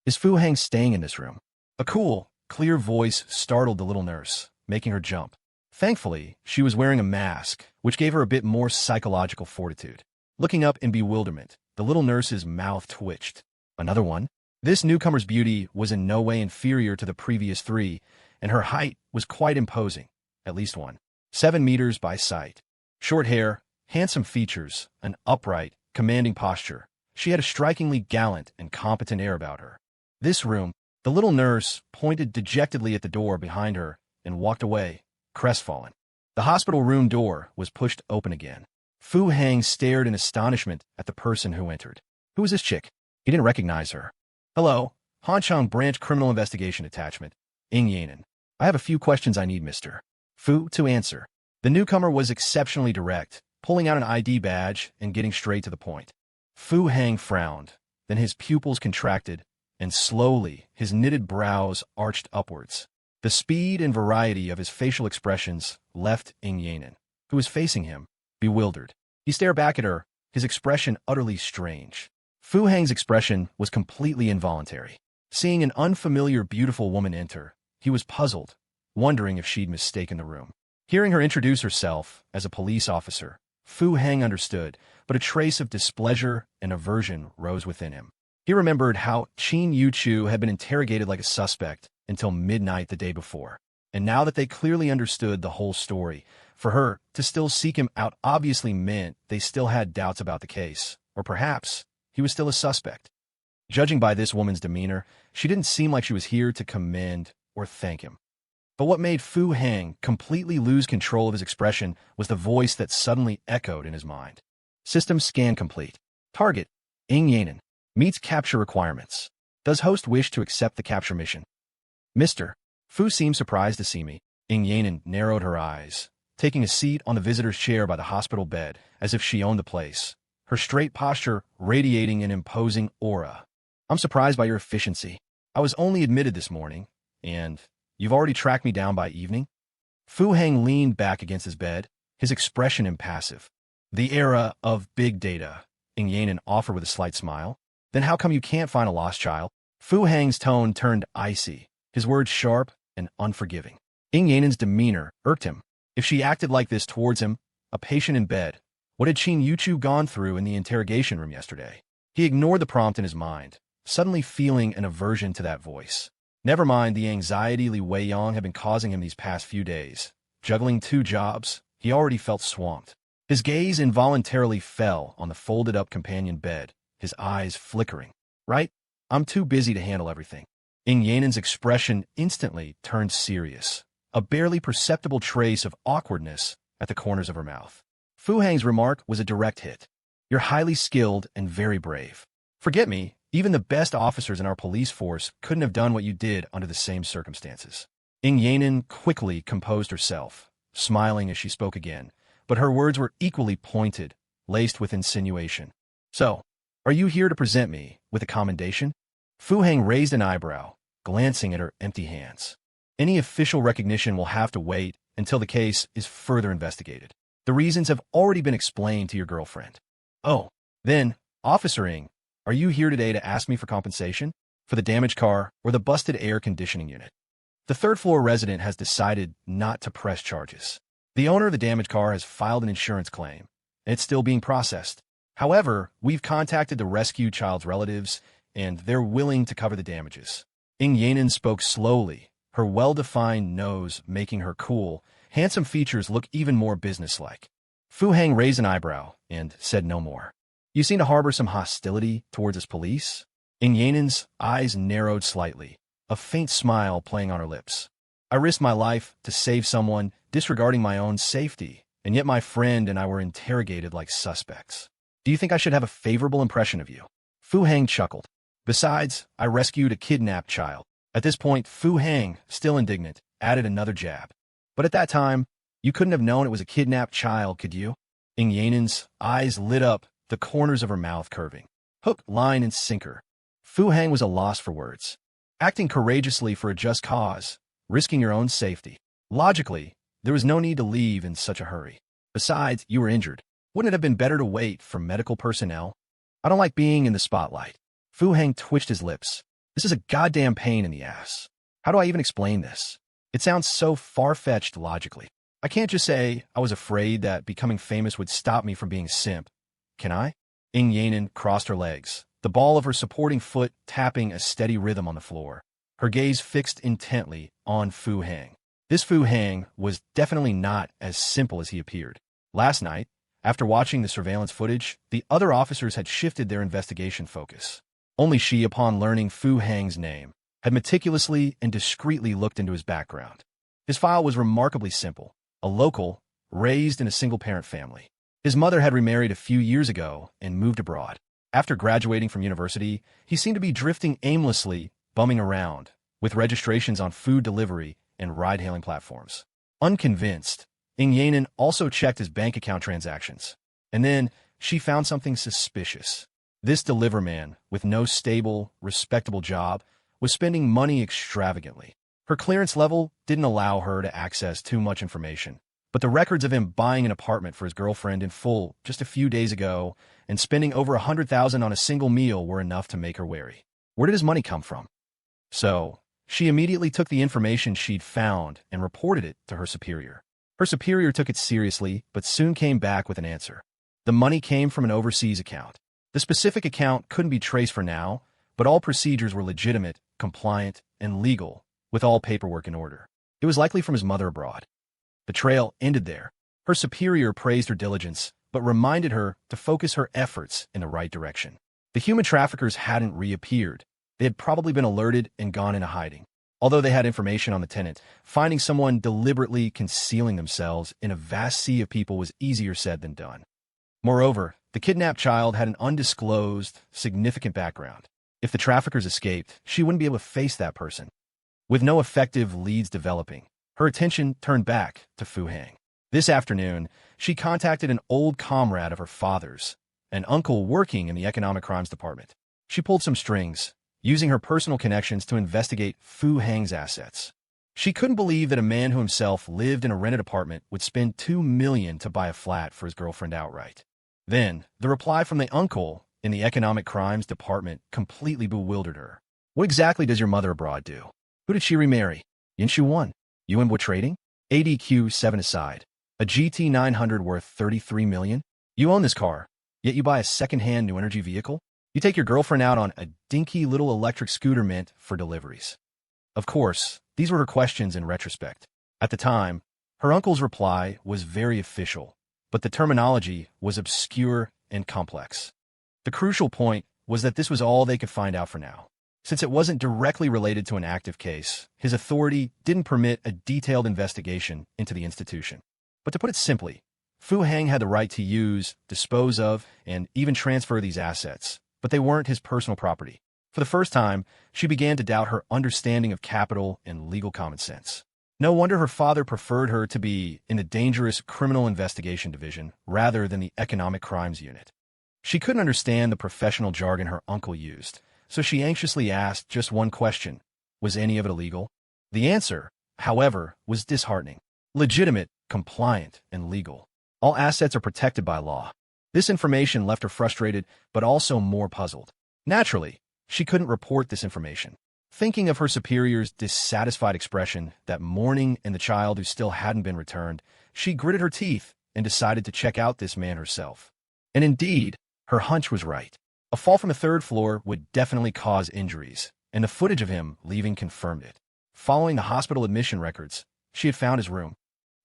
Is Fu Hang staying in this room? A cool, clear voice startled the little nurse, making her jump. Thankfully, she was wearing a mask, which gave her a bit more psychological fortitude. Looking up in bewilderment, the little nurse's mouth twitched. Another one? This newcomer's beauty was in no way inferior to the previous 3, and her height was quite imposing, at least one. 7 meters by sight. Short hair, handsome features, an upright, commanding posture. She had a strikingly gallant and competent air about her. This room, the little nurse pointed dejectedly at the door behind her and walked away, crestfallen. The hospital room door was pushed open again. Fu Hang stared in astonishment at the person who entered. Who was this chick? He didn't recognize her. Hello, Hanchang Branch Criminal Investigation Attachment, Ing Yanan. I have a few questions I need Mr. Fu to answer. The newcomer was exceptionally direct, pulling out an ID badge and getting straight to the point. Fu Hang frowned, then his pupils contracted, and slowly his knitted brows arched upwards. The speed and variety of his facial expressions left Ing Yanin, who was facing him, bewildered. He stared back at her, his expression utterly strange. Fu Hang's expression was completely involuntary. Seeing an unfamiliar beautiful woman enter, he was puzzled, wondering if she'd mistaken the room. Hearing her introduce herself as a police officer, Fu Hang understood, but a trace of displeasure and aversion rose within him. He remembered how Yuchu had been interrogated like a suspect until midnight the day before, and now that they clearly understood the whole story, for her to still seek him out obviously meant they still had doubts about the case, or perhaps he was still a suspect. Judging by this woman's demeanor, she didn't seem like she was here to commend or thank him. But what made Fu Hang completely lose control of his expression was the voice that suddenly echoed in his mind. System scan complete. Target, Ing Yanin. Meets capture requirements. Does host wish to accept the capture mission? Mr. Fu seemed surprised to see me. Ing Yanin narrowed her eyes, taking a seat on the visitor's chair by the hospital bed, as if she owned the place, her straight posture radiating an imposing aura. I'm surprised by your efficiency. I was only admitted this morning, and you've already tracked me down by evening? Fu Hang leaned back against his bed, his expression impassive. The era of big data, Ing Yanin offered with a slight smile. Then how come you can't find a lost child? Fu Hang's tone turned icy, his words sharp and unforgiving. Ing Yanin's demeanor irked him. If she acted like this towards him, a patient in bed, what had Yuchu gone through in the interrogation room yesterday? He ignored the prompt in his mind, suddenly feeling an aversion to that voice. Never mind the anxiety Li Weiyang had been causing him these past few days. Juggling 2 jobs, he already felt swamped. His gaze involuntarily fell on the folded-up companion bed, his eyes flickering. Right? I'm too busy to handle everything. Ing Yanin's expression instantly turned serious, a barely perceptible trace of awkwardness at the corners of her mouth. Fu Hang's remark was a direct hit. You're highly skilled and very brave. Forget me, even the best officers in our police force couldn't have done what you did under the same circumstances. Ing Yanin quickly composed herself, smiling as she spoke again, but her words were equally pointed, laced with insinuation. So, are you here to present me with a commendation? Fu Hang raised an eyebrow, glancing at her empty hands. Any official recognition will have to wait until the case is further investigated. The reasons have already been explained to your girlfriend. Oh, then, Officer Ing, are you here today to ask me for compensation? For the damaged car or the busted air conditioning unit? The third-floor resident has decided not to press charges. The owner of the damaged car has filed an insurance claim, and it's still being processed. However, we've contacted the rescued child's relatives, and they're willing to cover the damages. Ing Yanin spoke slowly, her well-defined nose making her cool, handsome features look even more businesslike. Fu Hang raised an eyebrow and said no more. You seem to harbor some hostility towards us police? Ing Yanin's eyes narrowed slightly, a faint smile playing on her lips. I risked my life to save someone, disregarding my own safety, and yet my friend and I were interrogated like suspects. Do you think I should have a favorable impression of you? Fu Hang chuckled. Besides, I rescued a kidnapped child. At this point, Fu Hang, still indignant, added another jab. But at that time, you couldn't have known it was a kidnapped child, could you? Ing Yanin's eyes lit up, the corners of her mouth curving. Hook, line, and sinker. Fu Hang was a loss for words. Acting courageously for a just cause, risking your own safety. Logically, there was no need to leave in such a hurry. Besides, you were injured. Wouldn't it have been better to wait for medical personnel? I don't like being in the spotlight. Fu Hang twitched his lips. This is a goddamn pain in the ass. How do I even explain this? It sounds so far-fetched logically. I can't just say I was afraid that becoming famous would stop me from being SIMP. Can I? Ing Yanin crossed her legs, the ball of her supporting foot tapping a steady rhythm on the floor, her gaze fixed intently on Fu Hang. This Fu Hang was definitely not as simple as he appeared. Last night, after watching the surveillance footage, the other officers had shifted their investigation focus. Only she, upon learning Fu Hang's name, had meticulously and discreetly looked into his background. His file was remarkably simple. A local, raised in a single-parent family. His mother had remarried a few years ago and moved abroad. After graduating from university, he seemed to be drifting aimlessly, bumming around, with registrations on food delivery and ride-hailing platforms. Unconvinced, Yanan also checked his bank account transactions. And then she found something suspicious. This deliver man, with no stable, respectable job, was spending money extravagantly. Her clearance level didn't allow her to access too much information, but the records of him buying an apartment for his girlfriend in full just a few days ago and spending over $100,000 on a single meal were enough to make her wary. Where did his money come from? So, she immediately took the information she'd found and reported it to her superior. Her superior took it seriously, but soon came back with an answer. The money came from an overseas account. The specific account couldn't be traced for now, but all procedures were legitimate, compliant, and legal, with all paperwork in order. It was likely from his mother abroad. The trail ended there. Her superior praised her diligence, but reminded her to focus her efforts in the right direction. The human traffickers hadn't reappeared. They had probably been alerted and gone into hiding. Although they had information on the tenant, finding someone deliberately concealing themselves in a vast sea of people was easier said than done. Moreover, the kidnapped child had an undisclosed, significant background. If the traffickers escaped, she wouldn't be able to face that person. With no effective leads developing, her attention turned back to Fu Hang. This afternoon, she contacted an old comrade of her father's, an uncle working in the economic crimes department. She pulled some strings, using her personal connections to investigate Fu Hang's assets. She couldn't believe that a man who himself lived in a rented apartment would spend $2 million to buy a flat for his girlfriend outright. Then, the reply from the uncle in the economic crimes department completely bewildered her. What exactly does your mother abroad do? Who did she remarry? Yuchu 1. You what trading? ADQ 7 aside. A GT 900 worth $33 million? You own this car, yet you buy a second-hand new energy vehicle? You take your girlfriend out on a dinky little electric scooter meant for deliveries. Of course, these were her questions in retrospect. At the time, her uncle's reply was very official, but the terminology was obscure and complex. The crucial point was that this was all they could find out for now. Since it wasn't directly related to an active case, his authority didn't permit a detailed investigation into the institution. But to put it simply, Fu Hang had the right to use, dispose of, and even transfer these assets, but they weren't his personal property. For the first time, she began to doubt her understanding of capital and legal common sense. No wonder her father preferred her to be in the dangerous criminal investigation division rather than the economic crimes unit. She couldn't understand the professional jargon her uncle used, so she anxiously asked just one question: was any of it illegal? The answer, however, was disheartening. Legitimate, compliant, and legal. All assets are protected by law. This information left her frustrated, but also more puzzled. Naturally, she couldn't report this information. Thinking of her superior's dissatisfied expression that morning and the child who still hadn't been returned, she gritted her teeth and decided to check out this man herself. And indeed, her hunch was right. A fall from the third floor would definitely cause injuries, and the footage of him leaving confirmed it. Following the hospital admission records, she had found his room.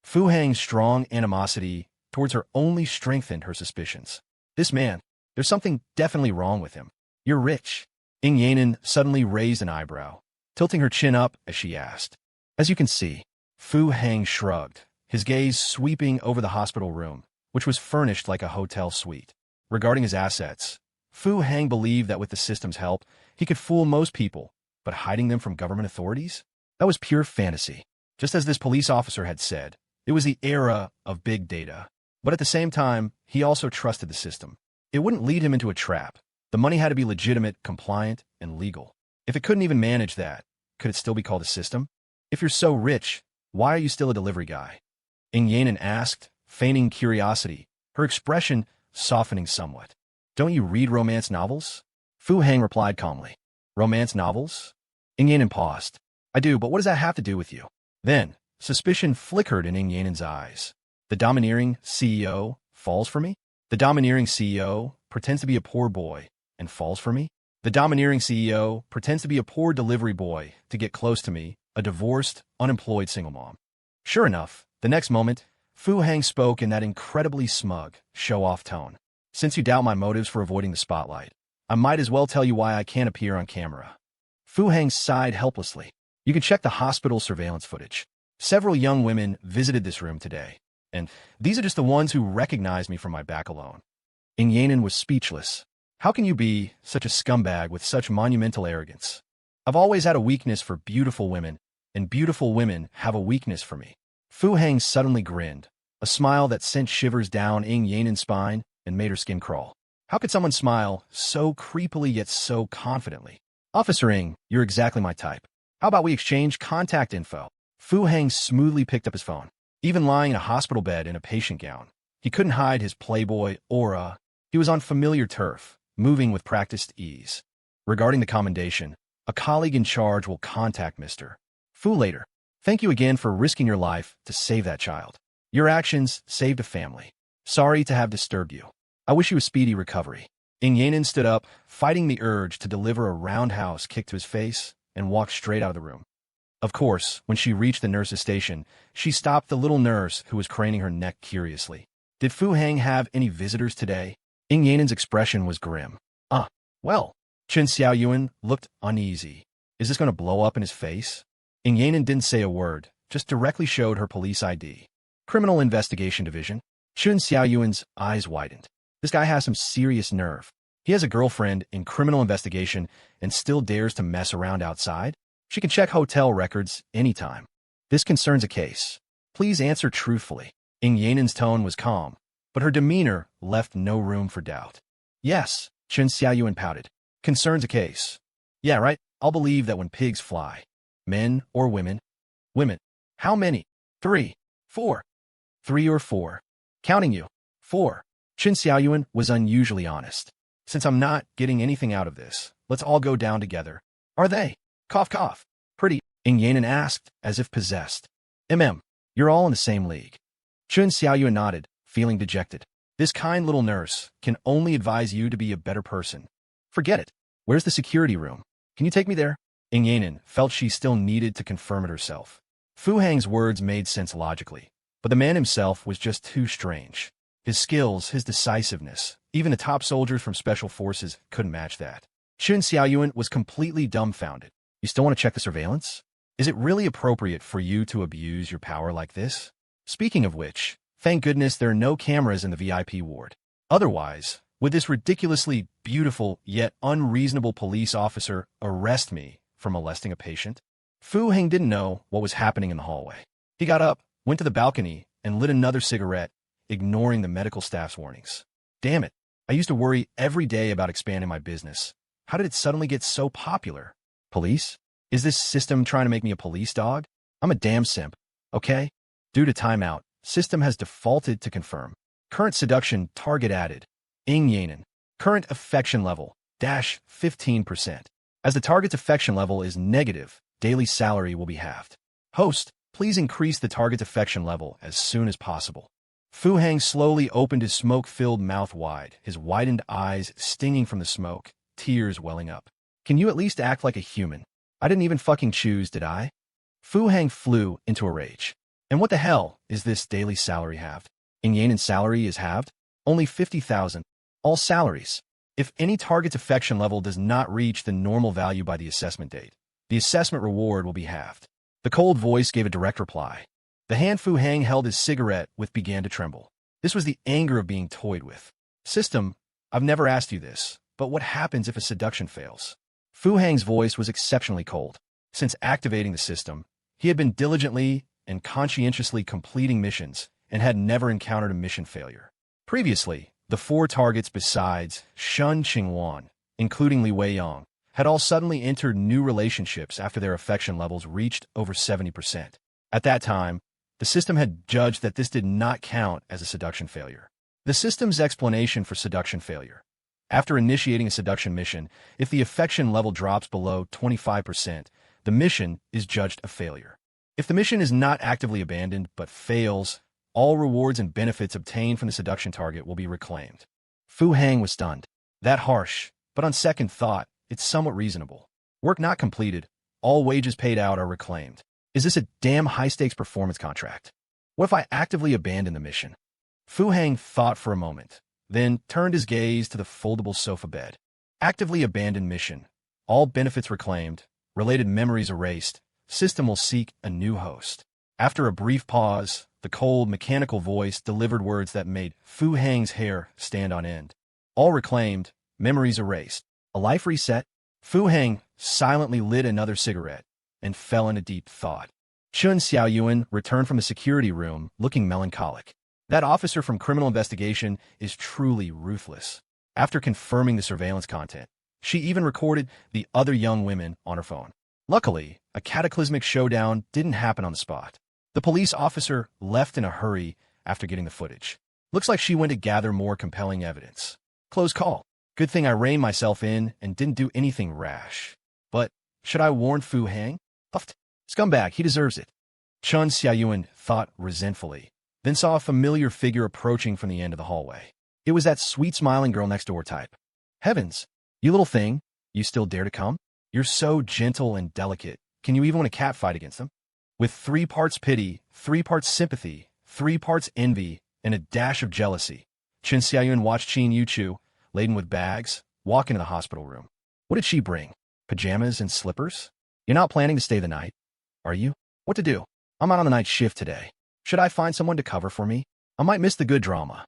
Fu Hang's strong animosity towards her only strengthened her suspicions. This man, there's something definitely wrong with him. You're rich. Yanan suddenly raised an eyebrow, tilting her chin up as she asked. As you can see, Fu Hang shrugged, his gaze sweeping over the hospital room, which was furnished like a hotel suite. Regarding his assets, Fu Hang believed that with the system's help, he could fool most people, but hiding them from government authorities? That was pure fantasy. Just as this police officer had said, it was the era of big data. But at the same time, he also trusted the system. It wouldn't lead him into a trap. The money had to be legitimate, compliant, and legal. If it couldn't even manage that, could it still be called a system? If you're so rich, why are you still a delivery guy? Yanan asked, feigning curiosity, her expression softening somewhat. Don't you read romance novels? Fu Hang replied calmly. Romance novels? Yanan paused. I do, but what does that have to do with you? Then, suspicion flickered in Yanan's eyes. The domineering CEO falls for me? The domineering CEO pretends to be a poor boy and falls for me? The domineering CEO pretends to be a poor delivery boy to get close to me, a divorced, unemployed single mom. Sure enough, the next moment, Fu Hang spoke in that incredibly smug, show-off tone. Since you doubt my motives for avoiding the spotlight, I might as well tell you why I can't appear on camera. Fu Hang sighed helplessly. You can check the hospital surveillance footage. Several young women visited this room today, and these are just the ones who recognized me from my back alone. Yanan was speechless. How can you be such a scumbag with such monumental arrogance? I've always had a weakness for beautiful women, and beautiful women have a weakness for me. Fu Hang suddenly grinned, a smile that sent shivers down Ing Yanen's spine and made her skin crawl. How could someone smile so creepily yet so confidently? Officer Ing, you're exactly my type. How about we exchange contact info? Fu Hang smoothly picked up his phone. Even lying in a hospital bed in a patient gown, he couldn't hide his playboy aura. He was on familiar turf, moving with practiced ease. Regarding the commendation, a colleague in charge will contact Mr. Fu later. Thank you again for risking your life to save that child. Your actions saved a family. Sorry to have disturbed you. I wish you a speedy recovery. Ing Yanen stood up, fighting the urge to deliver a roundhouse kick to his face, and walked straight out of the room. Of course, when she reached the nurse's station, she stopped the little nurse who was craning her neck curiously. Did Fu Hang have any visitors today? Ing Yanen's expression was grim. Well. Chen Xiaoyuan looked uneasy. Is this going to blow up in his face? Ing Yanen didn't say a word, just directly showed her police ID. Criminal Investigation Division. Chen Xiaoyuan's eyes widened. This guy has some serious nerve. He has a girlfriend in criminal investigation and still dares to mess around outside? She can check hotel records anytime. This concerns a case. Please answer truthfully. Ing Yanen's tone was calm, but her demeanor left no room for doubt. Yes, Chen Xiaoyuan pouted. Concerns a case. Yeah, right. I'll believe that when pigs fly. Men or women? Women. How many? 3. 4. 3 or 4. Counting you. 4. Chen Xiaoyuan was unusually honest. Since I'm not getting anything out of this, let's all go down together. Are they? Cough, cough. Pretty, Ing Yanen asked, as if possessed. You're all in the same league. Chen Xiaoyuan nodded, feeling dejected. This kind little nurse can only advise you to be a better person. Forget it. Where's the security room? Can you take me there? Ing Yanen felt she still needed to confirm it herself. Fu Hang's words made sense logically, but the man himself was just too strange. His skills, his decisiveness, even the top soldiers from Special Forces couldn't match that. Chen Xiaoyuan was completely dumbfounded. You still want to check the surveillance? Is it really appropriate for you to abuse your power like this? Speaking of which, thank goodness there are no cameras in the VIP ward. Otherwise, would this ridiculously beautiful yet unreasonable police officer arrest me for molesting a patient? Fu Hang didn't know what was happening in the hallway. He got up, went to the balcony, and lit another cigarette, ignoring the medical staff's warnings. Damn it, I used to worry every day about expanding my business. How did it suddenly get so popular? Police? Is this system trying to make me a police dog? I'm a damn simp, okay? Due to timeout, system has defaulted to confirm. Current seduction target added. Ing Yanen. Current affection level, -15%. As the target's affection level is negative, daily salary will be halved. Host, please increase the target's affection level as soon as possible. Fu Hang slowly opened his smoke-filled mouth wide, his widened eyes stinging from the smoke, tears welling up. Can you at least act like a human? I didn't even fucking choose, did I? Fu Hang flew into a rage. And what the hell is this daily salary halved? Ing Yanen's salary is halved? Only 50,000. All salaries. If any target's affection level does not reach the normal value by the assessment date, the assessment reward will be halved. The cold voice gave a direct reply. The hand Fu Hang held his cigarette with began to tremble. This was the anger of being toyed with. System, I've never asked you this, but what happens if a seduction fails? Fu Hang's voice was exceptionally cold. Since activating the system, he had been diligently and conscientiously completing missions and had never encountered a mission failure. Previously, the 4 targets besides Shen Qingluan, including Li Weiyang, had all suddenly entered new relationships after their affection levels reached over 70%. At that time, the system had judged that this did not count as a seduction failure. The system's explanation for seduction failure. After initiating a seduction mission, if the affection level drops below 25%, the mission is judged a failure. If the mission is not actively abandoned but fails, all rewards and benefits obtained from the seduction target will be reclaimed. Fu Hang was stunned. That harsh, but on second thought, it's somewhat reasonable. Work not completed, all wages paid out are reclaimed. Is this a damn high-stakes performance contract? What if I actively abandon the mission? Fu Hang thought for a moment, then turned his gaze to the foldable sofa bed. Actively abandoned mission. All benefits reclaimed, related memories erased. System will seek a new host. After a brief pause, the cold, mechanical voice delivered words that made Fu Hang's hair stand on end. All reclaimed, memories erased. A life reset? Fu Hang silently lit another cigarette, and fell into deep thought. Chun Xiaoyuan returned from the security room looking melancholic. That officer from Criminal Investigation is truly ruthless. After confirming the surveillance content, she even recorded the other young women on her phone. Luckily, a cataclysmic showdown didn't happen on the spot. The police officer left in a hurry after getting the footage. Looks like she went to gather more compelling evidence. Close call. Good thing I reined myself in and didn't do anything rash. But should I warn Fu Hang? Huffed. Scumbag, he deserves it. Chun Xiaoyuan thought resentfully, then saw a familiar figure approaching from the end of the hallway. It was that sweet-smiling girl next door type. Heavens, you little thing, you still dare to come? You're so gentle and delicate. Can you even win a cat fight against them? With 3 parts pity, 3 parts sympathy, 3 parts envy, and a dash of jealousy, Chen Xiaoyuan watched Qin Yuchu, laden with bags, walk into the hospital room. What did she bring? Pajamas and slippers? You're not planning to stay the night, are you? What to do? I'm out on the night shift today. Should I find someone to cover for me? I might miss the good drama.